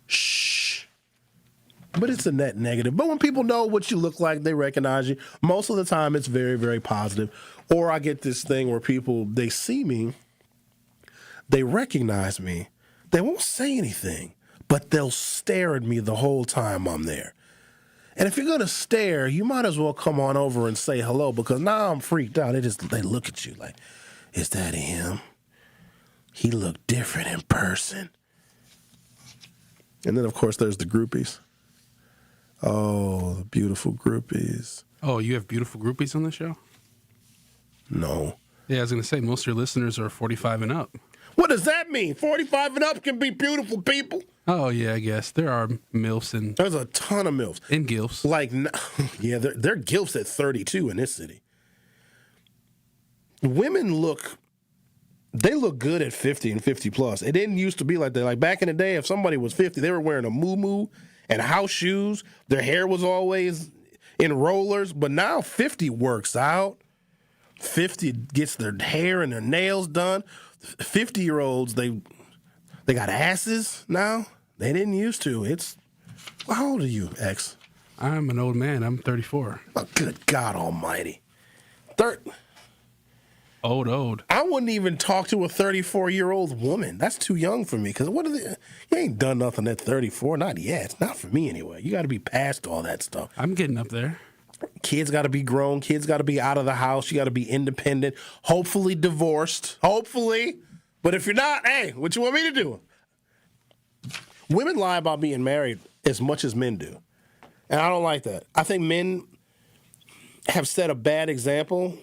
[SPEAKER 16] Shh. But it's a net negative. But when people know what you look like, they recognize you. Most of the time, it's very, very positive. Or I get this thing where people, they see me, they recognize me. They won't say anything, but they'll stare at me the whole time I'm there. And if you're going to stare, you might as well come on over and say hello, because now I'm freaked out. They look at you like, is that him? He looked different in person. And then, of course, there's the groupies. Oh, the beautiful groupies.
[SPEAKER 9] Oh, you have beautiful groupies on the show?
[SPEAKER 16] No.
[SPEAKER 9] Yeah, I was going to say, most of your listeners are 45 and up.
[SPEAKER 16] What does that mean? 45 and up can be beautiful people?
[SPEAKER 9] Oh, yeah, I guess. There are MILFs and...
[SPEAKER 16] There's a ton of MILFs.
[SPEAKER 9] And GILFs.
[SPEAKER 16] Like, yeah, they're GILFs at 32 in this city. Women look good at 50 and 50 plus. It didn't used to be like that. Like back in the day, if somebody was 50, they were wearing a muumuu and house shoes. Their hair was always in rollers. But now 50 works out. 50 gets their hair and their nails done. 50-year-olds, they got asses now. They didn't used to. How old are you, X?
[SPEAKER 9] I'm an old man. I'm 34.
[SPEAKER 16] Oh, good God almighty.
[SPEAKER 9] Old.
[SPEAKER 16] I wouldn't even talk to a 34-year-old woman. That's too young for me. Because you ain't done nothing at 34. Not yet. Not for me anyway. You got to be past all that stuff.
[SPEAKER 9] I'm getting up there.
[SPEAKER 16] Kids got to be grown. Kids got to be out of the house. You got to be independent. Hopefully divorced. Hopefully. But if you're not, hey, what you want me to do? Women lie about being married as much as men do. And I don't like that. I think men have set a bad example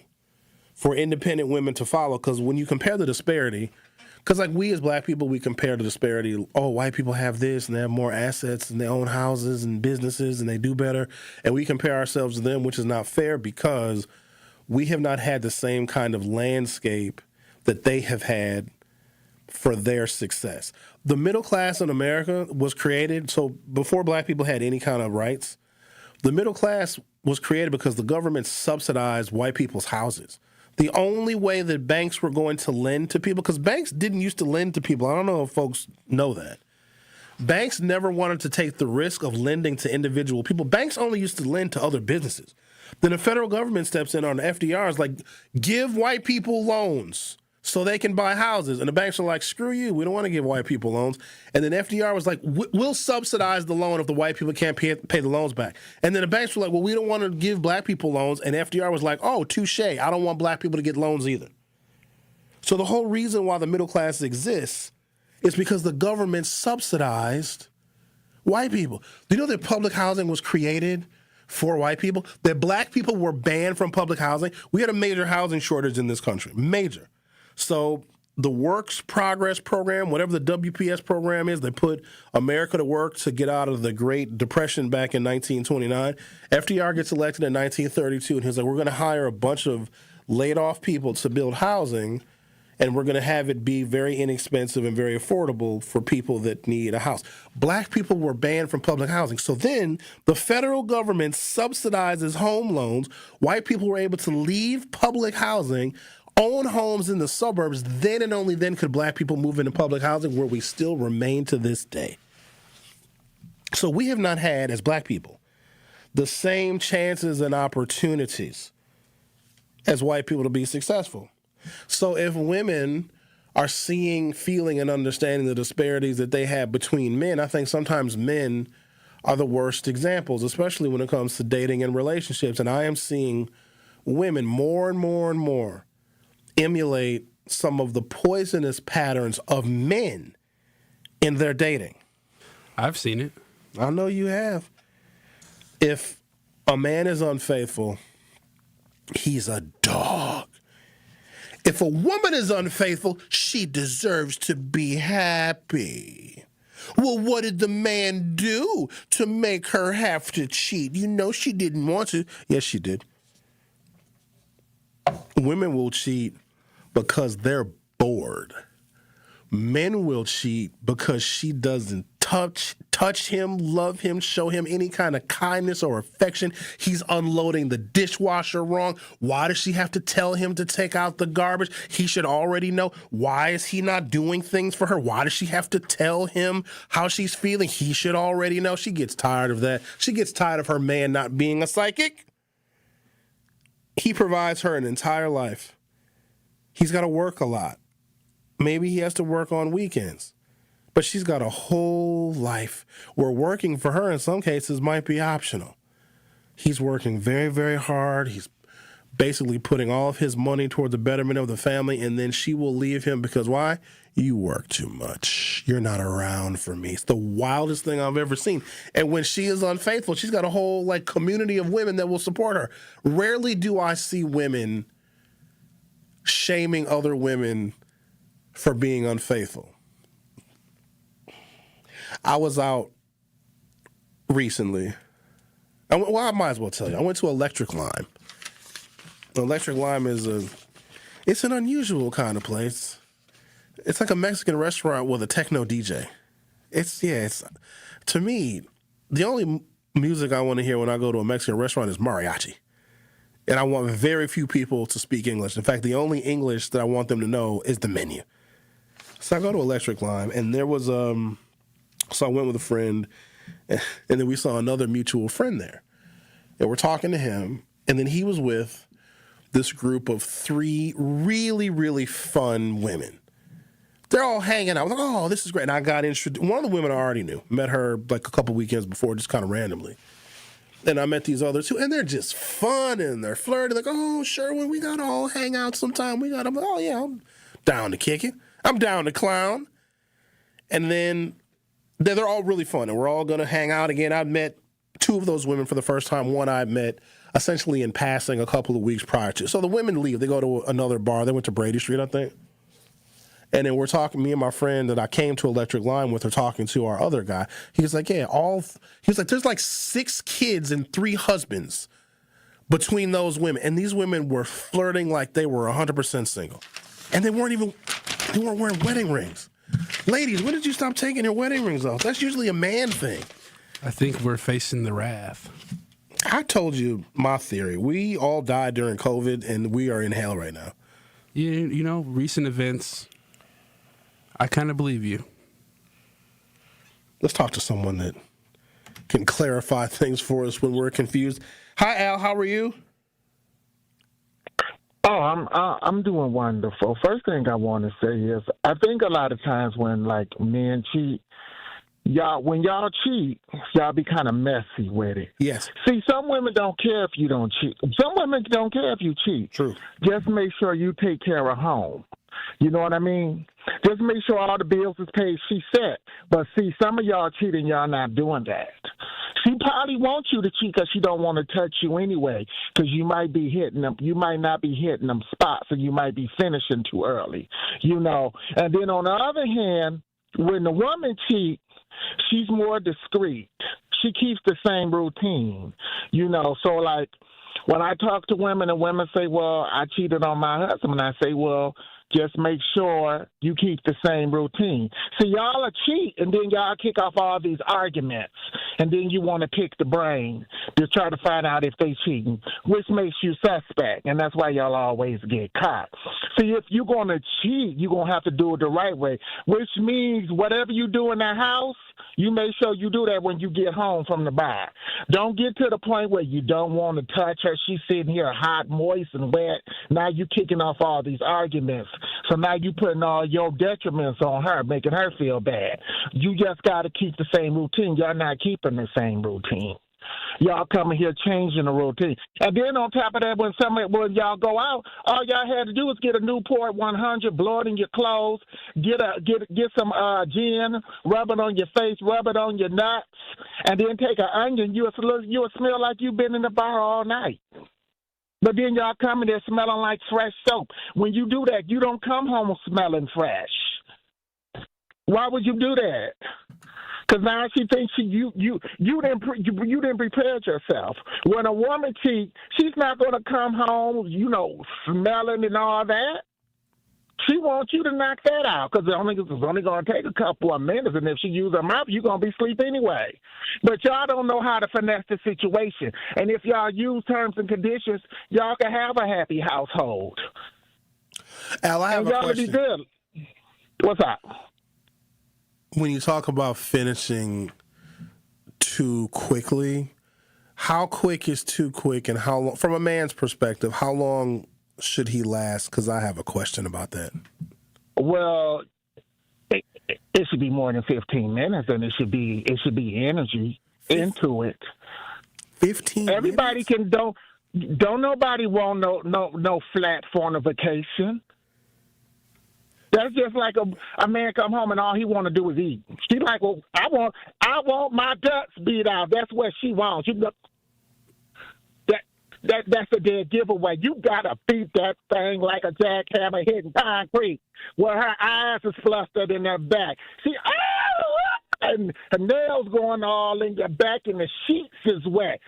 [SPEAKER 16] for independent women to follow, because when you compare the disparity, because like we as black people, we compare the disparity. Oh, white people have this and they have more assets and they own houses and businesses and they do better. And we compare ourselves to them, which is not fair, because we have not had the same kind of landscape that they have had for their success. The middle class in America was created, so before black people had any kind of rights, the middle class was created because the government subsidized white people's houses. The only way that banks were going to lend to people, because banks didn't used to lend to people. I don't know if folks know that. Banks never wanted to take the risk of lending to individual people. Banks only used to lend to other businesses. Then the federal government steps in on the FDRs, like, give white people loans so they can buy houses. And the banks are like, screw you, we don't want to give white people loans. And then FDR was like, we'll subsidize the loan if the white people can't pay the loans back. And then the banks were like, well, we don't want to give black people loans. And FDR was like, oh, touche, I don't want black people to get loans either. So the whole reason why the middle class exists is because the government subsidized white people. Do you know that public housing was created for white people? That black people were banned from public housing? We had a major housing shortage in this country, major. So the Works Progress Program, whatever the WPS program is, they put America to work to get out of the Great Depression back in 1929. FDR gets elected in 1932, and he's like, we're going to hire a bunch of laid-off people to build housing, and we're going to have it be very inexpensive and very affordable for people that need a house. Black people were banned from public housing. So then the federal government subsidizes home loans. White people were able to leave public housing. own homes in the suburbs, then and only then could black people move into public housing, where we still remain to this day. So we have not had, as black people, the same chances and opportunities as white people to be successful. So if women are seeing, feeling, and understanding the disparities that they have between men, I think sometimes men are the worst examples, especially when it comes to dating and relationships. And I am seeing women more and more and more emulate some of the poisonous patterns of men in their dating.
[SPEAKER 9] I've seen it.
[SPEAKER 16] I know you have. If a man is unfaithful, he's a dog. If a woman is unfaithful, she deserves to be happy. Well, what did the man do to make her have to cheat? You know she didn't want to. Yes, she did. Women will cheat because they're bored. Men will cheat because she doesn't touch him, love him, show him any kind of kindness or affection. He's unloading the dishwasher wrong. Why does she have to tell him to take out the garbage? He should already know. Why is he not doing things for her? Why does she have to tell him how she's feeling? He should already know. She gets tired of that. She gets tired of her man not being a psychic. He provides her an entire life. He's got to work a lot. Maybe he has to work on weekends. But she's got a whole life where working for her in some cases might be optional. He's working very, very hard. He's basically putting all of his money toward the betterment of the family, and then she will leave him because why? You work too much. You're not around for me. It's the wildest thing I've ever seen. And when she is unfaithful, she's got a whole community of women that will support her. Rarely do I see women shaming other women for being unfaithful. I was out recently. I might as well tell you. I went to Electric Lime. Electric Lime it's an unusual kind of place. It's like a Mexican restaurant with a techno DJ. It's to me, the only music I want to hear when I go to a Mexican restaurant is mariachi. And I want very few people to speak English. In fact, the only English that I want them to know is the menu. So I go to Electric Lime, and there was so I went with a friend, and then we saw another mutual friend there. And we're talking to him, and then he was with this group of 3 really, really fun women. They're all hanging out. I was like, oh, this is great. And I got introduced. One of the women I already knew. Met her a couple weekends before, just kind of randomly. And I met these other 2, and they're just fun, and they're flirty. Like, oh, Sherwin, we got to all hang out sometime. I'm like, oh, yeah, I'm down to kick it. I'm down to clown. And then they're all really fun, and we're all going to hang out again. I met 2 of those women for the first time. One I met essentially in passing a couple of weeks prior to. So the women leave. They go to another bar. They went to Brady Street, I think. And then we're talking, me and my friend that I came to Electric Lime with are talking to our other guy. He was like, he was like, there's 6 kids and 3 husbands between those women. And these women were flirting like they were 100% single. And they weren't wearing wedding rings. Ladies, when did you stop taking your wedding rings off? That's usually a man thing.
[SPEAKER 9] I think we're facing the wrath.
[SPEAKER 16] I told you my theory. We all died during COVID, and we are in hell right now.
[SPEAKER 9] You know, recent events, I kind of believe you.
[SPEAKER 16] Let's talk to someone that can clarify things for us when we're confused. Hi, Al. How are you?
[SPEAKER 2] Oh, I'm doing wonderful. First thing I want to say is I think a lot of times when men cheat, when y'all cheat, y'all be kind of messy with it.
[SPEAKER 16] Yes.
[SPEAKER 2] See, some women don't care if you don't cheat. Some women don't care if you cheat.
[SPEAKER 16] True.
[SPEAKER 2] Just make sure you take care of home. You know what I mean? Just make sure all the bills is paid. She said. But see, some of y'all cheating, y'all not doing that. She probably wants you to cheat because she don't want to touch you anyway, because you might be hitting them. You might not be hitting them spots, and you might be finishing too early, you know. And then on the other hand, when the woman cheats, she's more discreet. She keeps the same routine, you know. So, when I talk to women and women say, well, I cheated on my husband, I say, well, Just make sure you keep the same routine. See, y'all are cheat, and then y'all kick off all these arguments, and then you want to pick the brain to try to find out if they cheating, which makes you suspect, and that's why y'all always get caught. See, if you're going to cheat, you're going to have to do it the right way, which means whatever you do in that house, you make sure you do that when you get home from the bar. Don't get to the point where you don't want to touch her. She's sitting here hot, moist, and wet. Now you kicking off all these arguments. So now you putting all your detriments on her, making her feel bad. You just got to keep the same routine. Y'all not keeping the same routine. Y'all coming here changing the routine. And then on top of that, when y'all go out, all y'all had to do was get a Newport 100, blow it in your clothes, get some gin, rub it on your face, rub it on your nuts, and then take an onion. You'll smell like you've been in the bar all night. But then y'all coming there smelling like fresh soap. When you do that, you don't come home smelling fresh. Why would you do that? Because now she thinks you didn't prepare yourself. When a woman cheats, she's not going to come home, smelling and all that. She wants you to knock that out because it's only going to take a couple of minutes, and if she uses her mouth, you're going to be asleep anyway. But y'all don't know how to finesse the situation. And if y'all use terms and conditions, y'all can have a happy household.
[SPEAKER 16] Al, I have a question.
[SPEAKER 2] Be good. What's up?
[SPEAKER 16] When you talk about finishing too quickly, how quick is too quick, and how long, from a man's perspective, how long should he last? Because I have a question about that.
[SPEAKER 2] Well, it should be more than 15 minutes, and it should be energy into it.
[SPEAKER 16] 15.
[SPEAKER 2] Everybody
[SPEAKER 16] minutes?
[SPEAKER 2] Don't nobody want no flat fornication. That's just like a man come home and all he want to do is eat. She like, well, I want my guts beat out. That's what she wants. That's a dead giveaway. You gotta beat that thing like a jackhammer hitting concrete, where her eyes is flustered in her back. And her nails going all in your back, and the sheets is wet.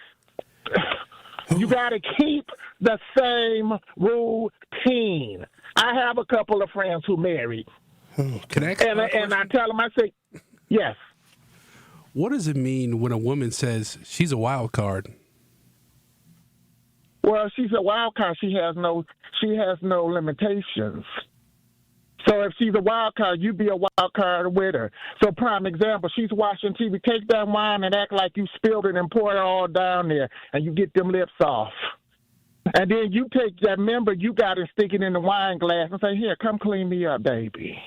[SPEAKER 2] You gotta keep the same routine. I have a couple of friends who married.
[SPEAKER 9] Can I
[SPEAKER 2] and I tell them, I say, yes.
[SPEAKER 9] What does it mean when a woman says she's a wild card?
[SPEAKER 2] Well, she's a wild card. She has no limitations. So if she's a wild card, you be a wild card with her. So prime example, she's watching TV. Take that wine and act like you spilled it and pour it all down there, and you get them lips off. And then you take that member you got and stick it in the wine glass and say, here, come clean me up, baby.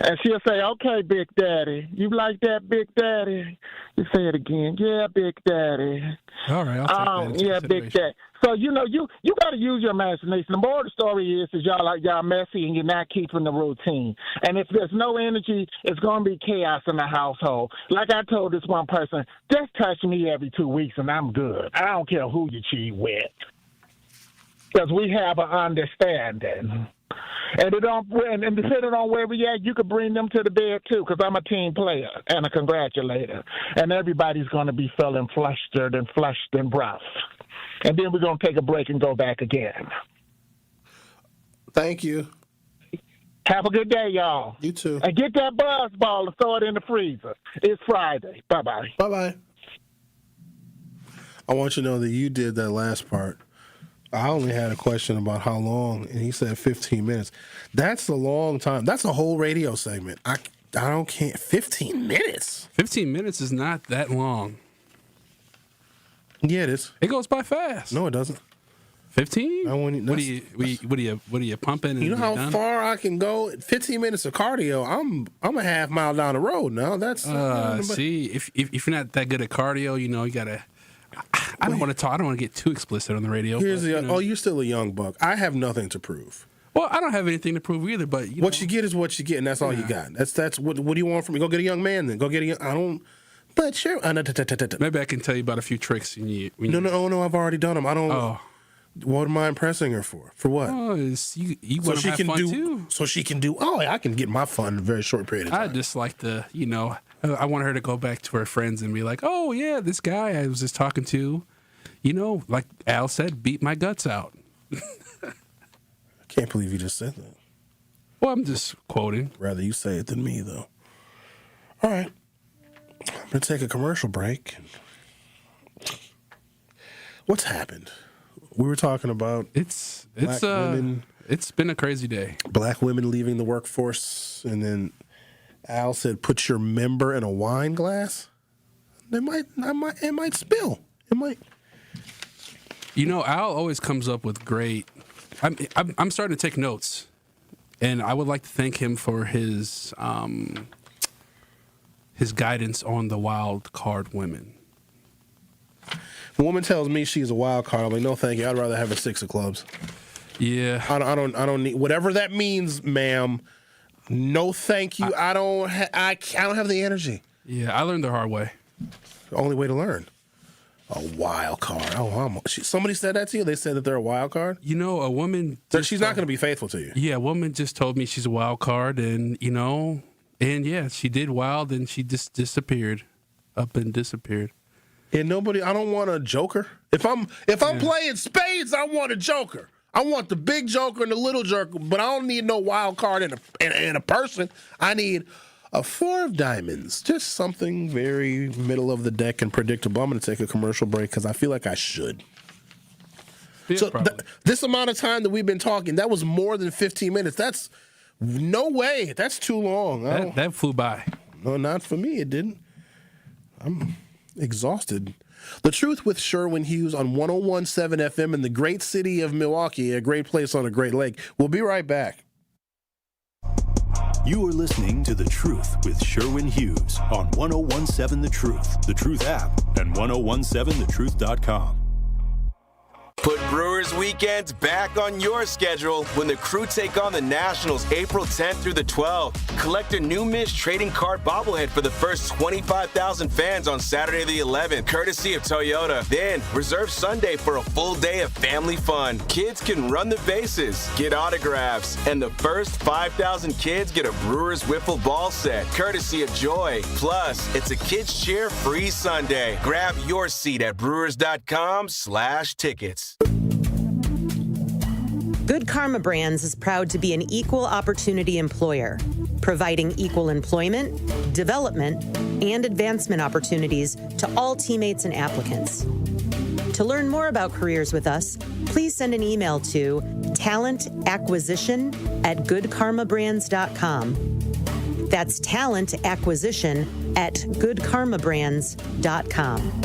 [SPEAKER 2] And she'll say, okay, Big Daddy. You like that, Big Daddy? You say it again. Yeah, Big Daddy.
[SPEAKER 9] All right, I'll take that.
[SPEAKER 2] Yeah, Big Daddy. So, you got to use your imagination. The moral of the story is y'all messy and you're not keeping the routine. And if there's no energy, it's going to be chaos in the household. Like I told this one person, just touch me every 2 weeks and I'm good. I don't care who you cheat with. Because we have an understanding. And depending on where we at, you could bring them to the bed too, because I'm a team player and a congratulator. And everybody's going to be feeling flustered and flushed and rough. And then we're going to take a break and go back again.
[SPEAKER 16] Thank you.
[SPEAKER 2] Have a good day, y'all.
[SPEAKER 16] You too.
[SPEAKER 2] And get that buzz ball and throw it in the freezer. It's Friday. Bye-bye.
[SPEAKER 16] Bye-bye. I want you to know that you did that last part. I only had a question about how long, and he said 15 minutes. That's a long time. That's a whole radio segment. I can't. 15 minutes?
[SPEAKER 9] 15 minutes is not that long.
[SPEAKER 16] Yeah, it is.
[SPEAKER 9] It goes by fast.
[SPEAKER 16] No, it doesn't.
[SPEAKER 9] 15? What are you pumping?
[SPEAKER 16] You know how far I can go? 15 minutes of cardio. I'm a half mile down the road now. That's
[SPEAKER 9] see, if you're not that good at cardio, you gotta. I don't want to talk. I don't want to get too explicit on the radio.
[SPEAKER 16] You're still a young buck. I have nothing to prove.
[SPEAKER 9] Well, I don't have anything to prove either. But
[SPEAKER 16] what you get is what you get, and that's all you got. That's what do you want from me? Go get a young man then. Go get a young. I don't. But sure.
[SPEAKER 9] Maybe I can tell you about a few tricks.
[SPEAKER 16] No. I've already done them. I don't. Oh. What am I impressing her for? For what?
[SPEAKER 9] Oh, you want to have fun too.
[SPEAKER 16] So she can do. Oh, I can get my fun in a very short period of time.
[SPEAKER 9] I just like to, I want her to go back to her friends and be like, oh yeah, this guy I was just talking to, like Al said, beat my guts out.
[SPEAKER 16] Can't believe you just said that.
[SPEAKER 9] Well, I'm just quoting.
[SPEAKER 16] Rather you say it than me, though. All right. I'm going to take a commercial break. What's happened? We were talking about black women.
[SPEAKER 9] It's been a crazy day.
[SPEAKER 16] Black women leaving the workforce, and then Al said, "Put your member in a wine glass." It might spill. It might.
[SPEAKER 9] You know, Al always comes up with great. I'm starting to take notes, and I would like to thank him for his guidance on the wild card women.
[SPEAKER 16] A woman tells me she's a wild card. I'm like, no, thank you. I'd rather have a six of clubs.
[SPEAKER 9] Yeah,
[SPEAKER 16] I don't need whatever that means, ma'am. No, thank you. I don't have the energy.
[SPEAKER 9] Yeah, I learned the hard way.
[SPEAKER 16] The only way to learn. A wild card. Somebody said that to you? They said that they're a wild card?
[SPEAKER 9] You know, a woman.
[SPEAKER 16] She's not going to be faithful to you.
[SPEAKER 9] Yeah, a woman just told me she's a wild card, and yeah, she did wild, and she just disappeared, up and disappeared.
[SPEAKER 16] And I don't want a joker. If I'm playing spades, I want a joker. I want the big joker and the little joker, but I don't need no wild card in a person. I need a four of diamonds. Just something very middle of the deck and predictable. I'm going to take a commercial break because I feel like I should. Yeah, so this amount of time that we've been talking, that was more than 15 minutes. That's no way. That's too long.
[SPEAKER 9] That flew by.
[SPEAKER 16] No, not for me. It didn't. I'm exhausted. The Truth with Sherwin Hughes on 101.7 FM in the great city of Milwaukee, a great place on a great lake. We'll be right back.
[SPEAKER 4] You are listening to The Truth with Sherwin Hughes on 101.7 The Truth app, and 1017thetruth.com.
[SPEAKER 5] Put Brewers weekends back on your schedule when the Crew take on the Nationals April 10th through the 12th. Collect a new Mish trading card bobblehead for the first 25,000 fans on Saturday the 11th, courtesy of Toyota. Then reserve Sunday for a full day of family fun. Kids can run the bases, get autographs, and the first 5,000 kids get a Brewers wiffle ball set, courtesy of Joy. Plus, it's a kids cheer free Sunday. Grab your seat at brewers.com/tickets.
[SPEAKER 13] Good Karma Brands is proud to be an equal opportunity employer, providing equal employment, development, and advancement opportunities to all teammates and applicants. To learn more about careers with us, please send an email to talentacquisition@goodkarmabrands.com. That's talentacquisition@goodkarmabrands.com.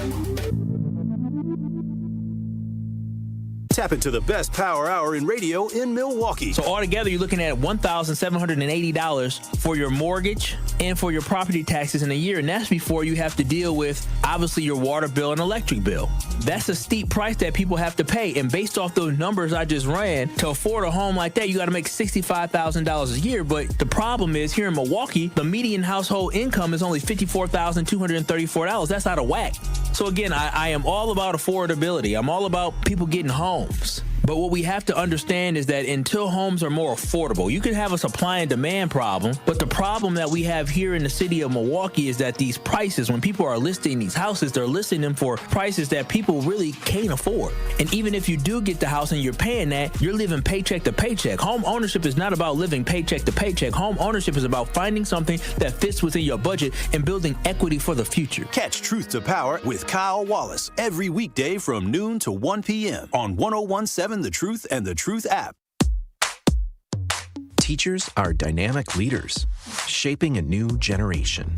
[SPEAKER 4] Tap into the best power hour in radio in Milwaukee.
[SPEAKER 1] So altogether, you're looking at $1,780 for your mortgage and for your property taxes in a year. And that's before you have to deal with, obviously, your water bill and electric bill. That's a steep price that people have to pay. And based off those numbers I just ran, to afford a home like that, you got to make $65,000 a year. But the problem is, here in Milwaukee, the median household income is only $54,234. That's out of whack. So again, I am all about affordability. I'm all about people getting homes. But what we have to understand is that until homes are more affordable, you can have a supply and demand problem. But the problem that we have here in the city of Milwaukee is that these prices, when people are listing these houses, they're listing them for prices that people really can't afford. And even if you do get the house and you're paying that, you're living paycheck to paycheck. Home ownership is not about living paycheck to paycheck. Home ownership is about finding something that fits within your budget and building equity for the future.
[SPEAKER 4] Catch Truth to Power with Kyle Wallace every weekday from noon to 1 p.m. on 101.7 The Truth and The Truth app.
[SPEAKER 14] Teachers are dynamic leaders, shaping a new generation.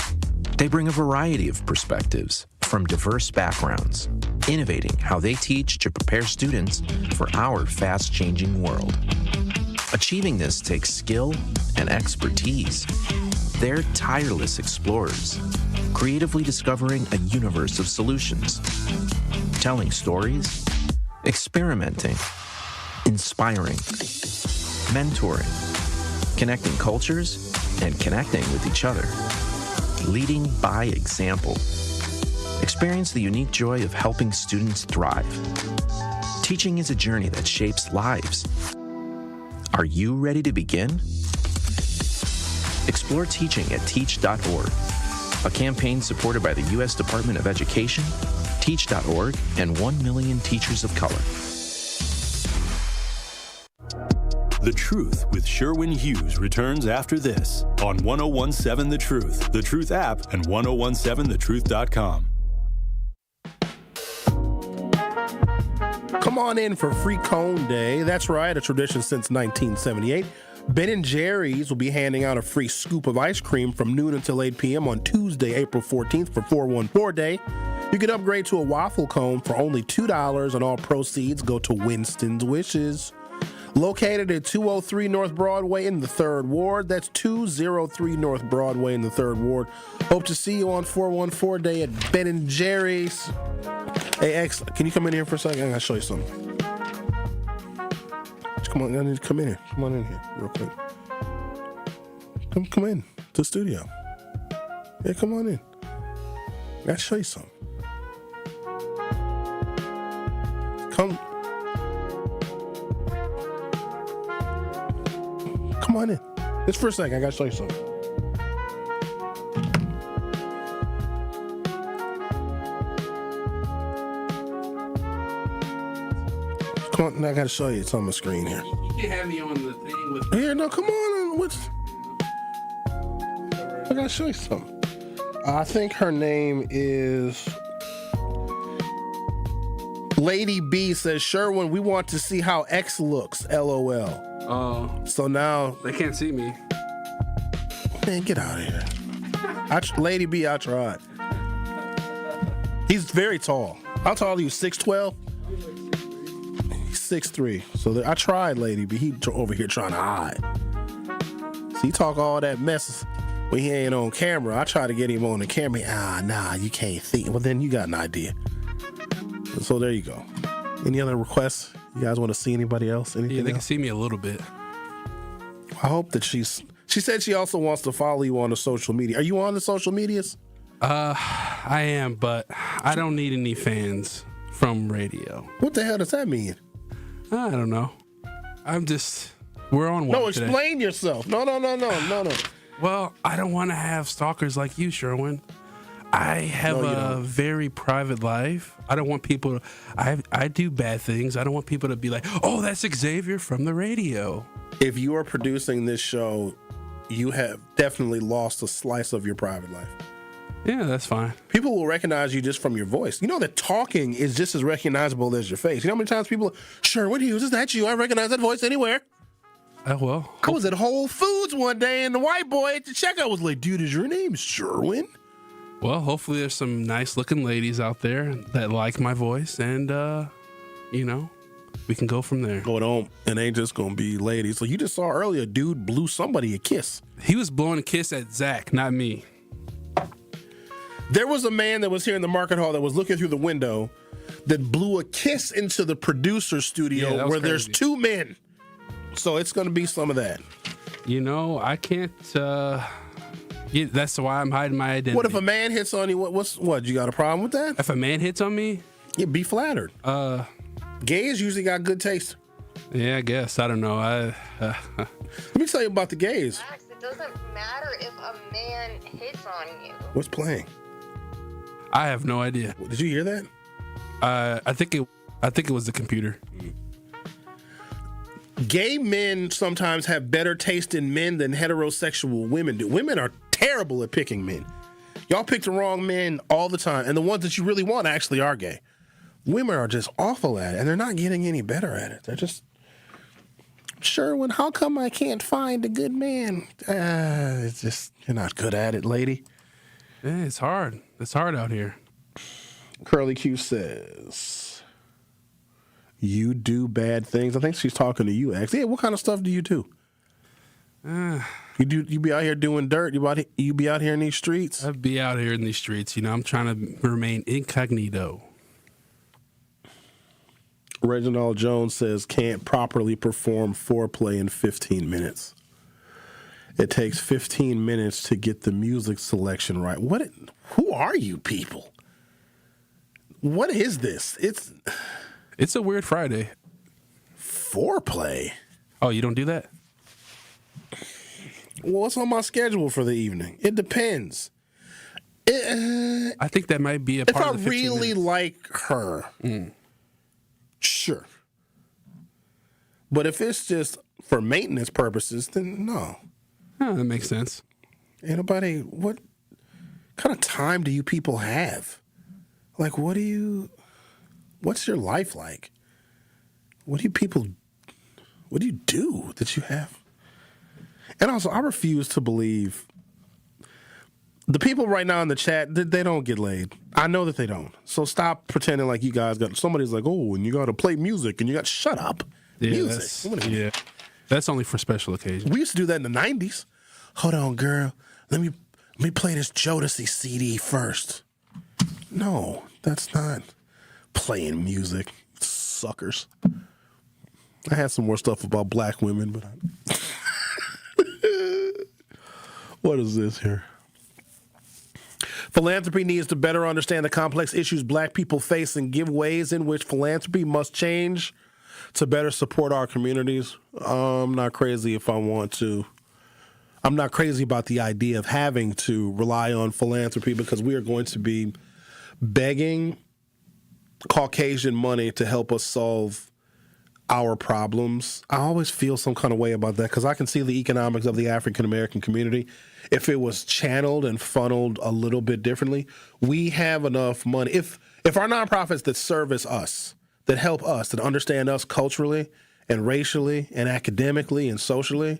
[SPEAKER 14] They bring a variety of perspectives from diverse backgrounds, innovating how they teach to prepare students for our fast-changing world. Achieving this takes skill and expertise. They're tireless explorers, creatively discovering a universe of solutions, telling stories, experimenting, inspiring, mentoring, connecting cultures, and connecting with each other. Leading by example. Experience the unique joy of helping students thrive. Teaching is a journey that shapes lives. Are you ready to begin? Explore teaching at teach.org, a campaign supported by the U.S. Department of Education, Teach.org, and 1 million teachers of color.
[SPEAKER 4] The Truth with Sherwin Hughes returns after this on 1017 The Truth, The Truth app, and 1017thetruth.com.
[SPEAKER 16] Come on in for Free Cone Day. That's right, a tradition since 1978. Ben & Jerry's will be handing out a free scoop of ice cream from noon until 8 p.m. on Tuesday, April 14th for 414 Day. You can upgrade to a waffle cone for only $2, and all proceeds go to Winston's Wishes. Located at 203 North Broadway in the 3rd Ward. That's 203 North Broadway in the 3rd Ward. Hope to see you on 414 Day at Ben & Jerry's. Hey, X, can you come in here for a second? I gotta show you something. Come on, I need to come in here. Come on in here real quick. Come in to the studio. Yeah, come on in. I gotta show you something. Come on in. Just for a second, I gotta show you something. Come on, I gotta show you. It's on my screen here.
[SPEAKER 9] You can't have me on the thing with.
[SPEAKER 16] Here, no, come on. I gotta show you something. I think her name is Lady B. Says, Sherwin, we want to see how X looks. LOL.
[SPEAKER 9] Oh.
[SPEAKER 16] So now
[SPEAKER 9] they can't see me.
[SPEAKER 16] Man, get out of here. Lady B, I tried. He's very tall. How tall are you? 6'12"? 6'3". So I tried, Lady B. He over here trying to hide. See, he talk all that mess when he ain't on camera. I try to get him on the camera. Nah, you can't see. Well, then you got an idea. So there you go. Any other requests? You guys want to see anybody else? Anything
[SPEAKER 9] Yeah, they
[SPEAKER 16] else?
[SPEAKER 9] can see me a little bit.
[SPEAKER 16] I hope that she said she also wants to follow you on the social media. Are you on the social medias?
[SPEAKER 9] I am, but I don't need any fans from radio.
[SPEAKER 16] What the hell does that mean?
[SPEAKER 9] I don't know. We're on one
[SPEAKER 16] No,
[SPEAKER 9] today.
[SPEAKER 16] explain yourself. No.
[SPEAKER 9] Well, I don't want to have stalkers like you, Sherwin. I have a very private life. I don't want people to, I do bad things. I don't want people to be like, oh, that's Xavier from the radio.
[SPEAKER 16] If you are producing this show, you have definitely lost a slice of your private life.
[SPEAKER 9] Yeah, that's fine.
[SPEAKER 16] People will recognize you just from your voice. You know that talking is just as recognizable as your face. You know how many times people, Sherwin Hughes, is that you? I recognize that voice anywhere.
[SPEAKER 9] Well.
[SPEAKER 16] I was at Whole Foods one day and the white boy at the checkout was like, dude, is your name Sherwin?
[SPEAKER 9] Well, hopefully there's some nice looking ladies out there that like my voice and, we can go from there.
[SPEAKER 16] Go on. It ain't just going to be ladies. So you just saw earlier a dude blew somebody a kiss.
[SPEAKER 9] He was blowing a kiss at Zech, not me.
[SPEAKER 16] There was a man that was here in the market hall that was looking through the window that blew a kiss into the producer studio where there's two men. So it's going to be some of that.
[SPEAKER 9] I can't, that's why I'm hiding my identity.
[SPEAKER 16] What if a man hits on you? What? You got a problem with that?
[SPEAKER 9] If a man hits on me?
[SPEAKER 16] Yeah, be flattered. Gays usually got good taste.
[SPEAKER 9] Yeah, I guess. I don't know.
[SPEAKER 16] Let me tell you about the gays.
[SPEAKER 12] Max, it doesn't matter if a man hits on you.
[SPEAKER 16] What's playing?
[SPEAKER 9] I have no idea.
[SPEAKER 16] Did you hear that?
[SPEAKER 9] I think it was the computer.
[SPEAKER 16] Gay men sometimes have better taste in men than heterosexual women do. Women are terrible at picking men. Y'all pick the wrong men all the time, and the ones that you really want actually are gay. Women are just awful at it, and they're not getting any better at it. They're just, Sherwin, how come I can't find a good man? It's just, you're not good at it, lady.
[SPEAKER 9] Yeah, it's hard. It's hard out here.
[SPEAKER 16] Curly Q says, you do bad things. I think she's talking to you, X. Yeah, what kind of stuff do you do? You be out here doing dirt? You be out here in these streets?
[SPEAKER 9] I'd be out here in these streets. I'm trying to remain incognito.
[SPEAKER 16] Reginald Jones says, can't properly perform foreplay in 15 minutes. It takes 15 minutes to get the music selection right. Who are you people? What is this?
[SPEAKER 9] It's a weird Friday.
[SPEAKER 16] Foreplay?
[SPEAKER 9] Oh, you don't do that?
[SPEAKER 16] Well, what's on my schedule for the evening? It depends.
[SPEAKER 9] I think that might be a part of the 15
[SPEAKER 16] really
[SPEAKER 9] minutes.
[SPEAKER 16] like her. Sure. But if it's just for maintenance purposes, then no.
[SPEAKER 9] Oh, that makes sense.
[SPEAKER 16] Anybody, what kind of time do you people have? Like, what's your life like? What do you do that you have? And also, I refuse to believe the people right now in the chat, they don't get laid. I know that they don't. So stop pretending like you guys got, somebody's like, oh, and you got to play music, and you got, shut up.
[SPEAKER 9] Yeah,
[SPEAKER 16] Music.
[SPEAKER 9] That's only for special occasions.
[SPEAKER 16] We used to do that in the 90s. Hold on, girl. Let me play this Jodeci CD first. No, that's not playing music. Suckers. I had some more stuff about black women, but what is this here? Philanthropy needs to better understand the complex issues black people face and give ways in which philanthropy must change to better support our communities. I'm not crazy if I want to. I'm not crazy about the idea of having to rely on philanthropy because we are going to be begging Caucasian money to help us solve our problems. I always feel some kind of way about that because I can see the economics of the African American community. If it was channeled and funneled a little bit differently, we have enough money. If our nonprofits that service us, that help us, that understand us culturally and racially and academically and socially,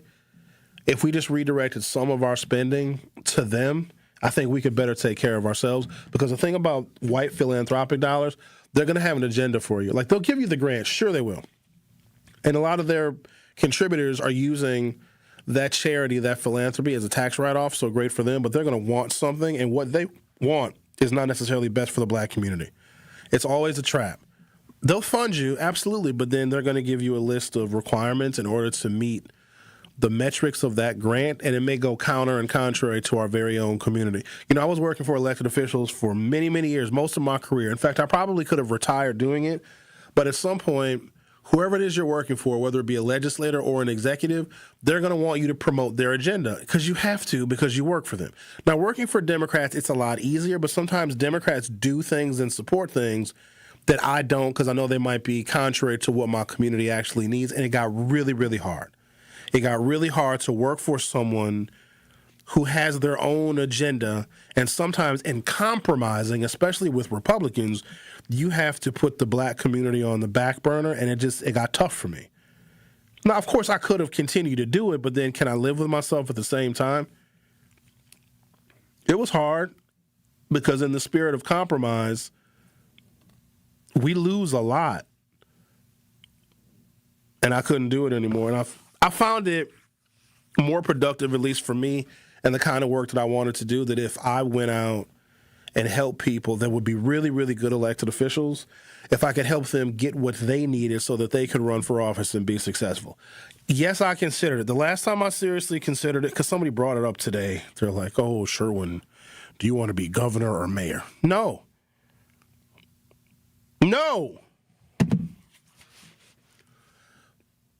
[SPEAKER 16] if we just redirected some of our spending to them, I think we could better take care of ourselves. Because the thing about white philanthropic dollars, they're going to have an agenda for you. Like, they'll give you the grant. Sure, they will. And a lot of their contributors are using that charity, that philanthropy as a tax write-off, so great for them. But they're going to want something, and what they want is not necessarily best for the black community. It's always a trap. They'll fund you, absolutely, but then they're going to give you a list of requirements in order to meet the metrics of that grant, and it may go counter and contrary to our very own community. You know, I was working for elected officials for many, many years, most of my career. In fact, I probably could have retired doing it, but at some point, whoever it is you're working for, whether it be a legislator or an executive, they're going to want you to promote their agenda because you have to, because you work for them. Now, working for Democrats, it's a lot easier, but sometimes Democrats do things and support things that I don't because I know they might be contrary to what my community actually needs, and it got really, really hard. It got really hard to work for someone who has their own agenda, and sometimes in compromising, especially with Republicans, you have to put the black community on the back burner, and it got tough for me. Now, of course, I could have continued to do it, but then can I live with myself at the same time? It was hard because in the spirit of compromise, we lose a lot, and I couldn't do it anymore, and I found it more productive, at least for me, and the kind of work that I wanted to do, that if I went out and helped people that would be really, really good elected officials, if I could help them get what they needed so that they could run for office and be successful. Yes, I considered it. The last time I seriously considered it, because somebody brought it up today, they're like, oh, Sherwin, do you want to be governor or mayor? No. No.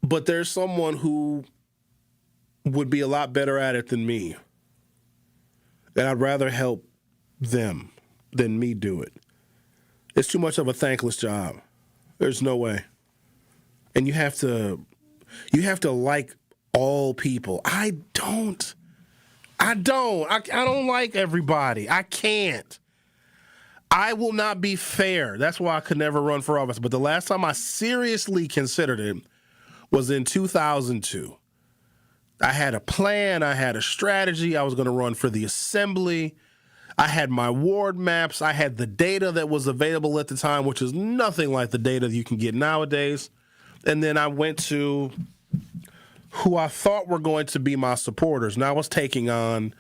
[SPEAKER 16] But there's someone who would be a lot better at it than me. And I'd rather help them than me do it. It's too much of a thankless job. There's no way. And you have to like all people. I don't like everybody. I can't. I will not be fair. That's why I could never run for office. But the last time I seriously considered it was in 2002. I had a plan. I had a strategy. I was going to run for the assembly. I had my ward maps. I had the data that was available at the time, which is nothing like the data you can get nowadays. And then I went to who I thought were going to be my supporters. And I was taking on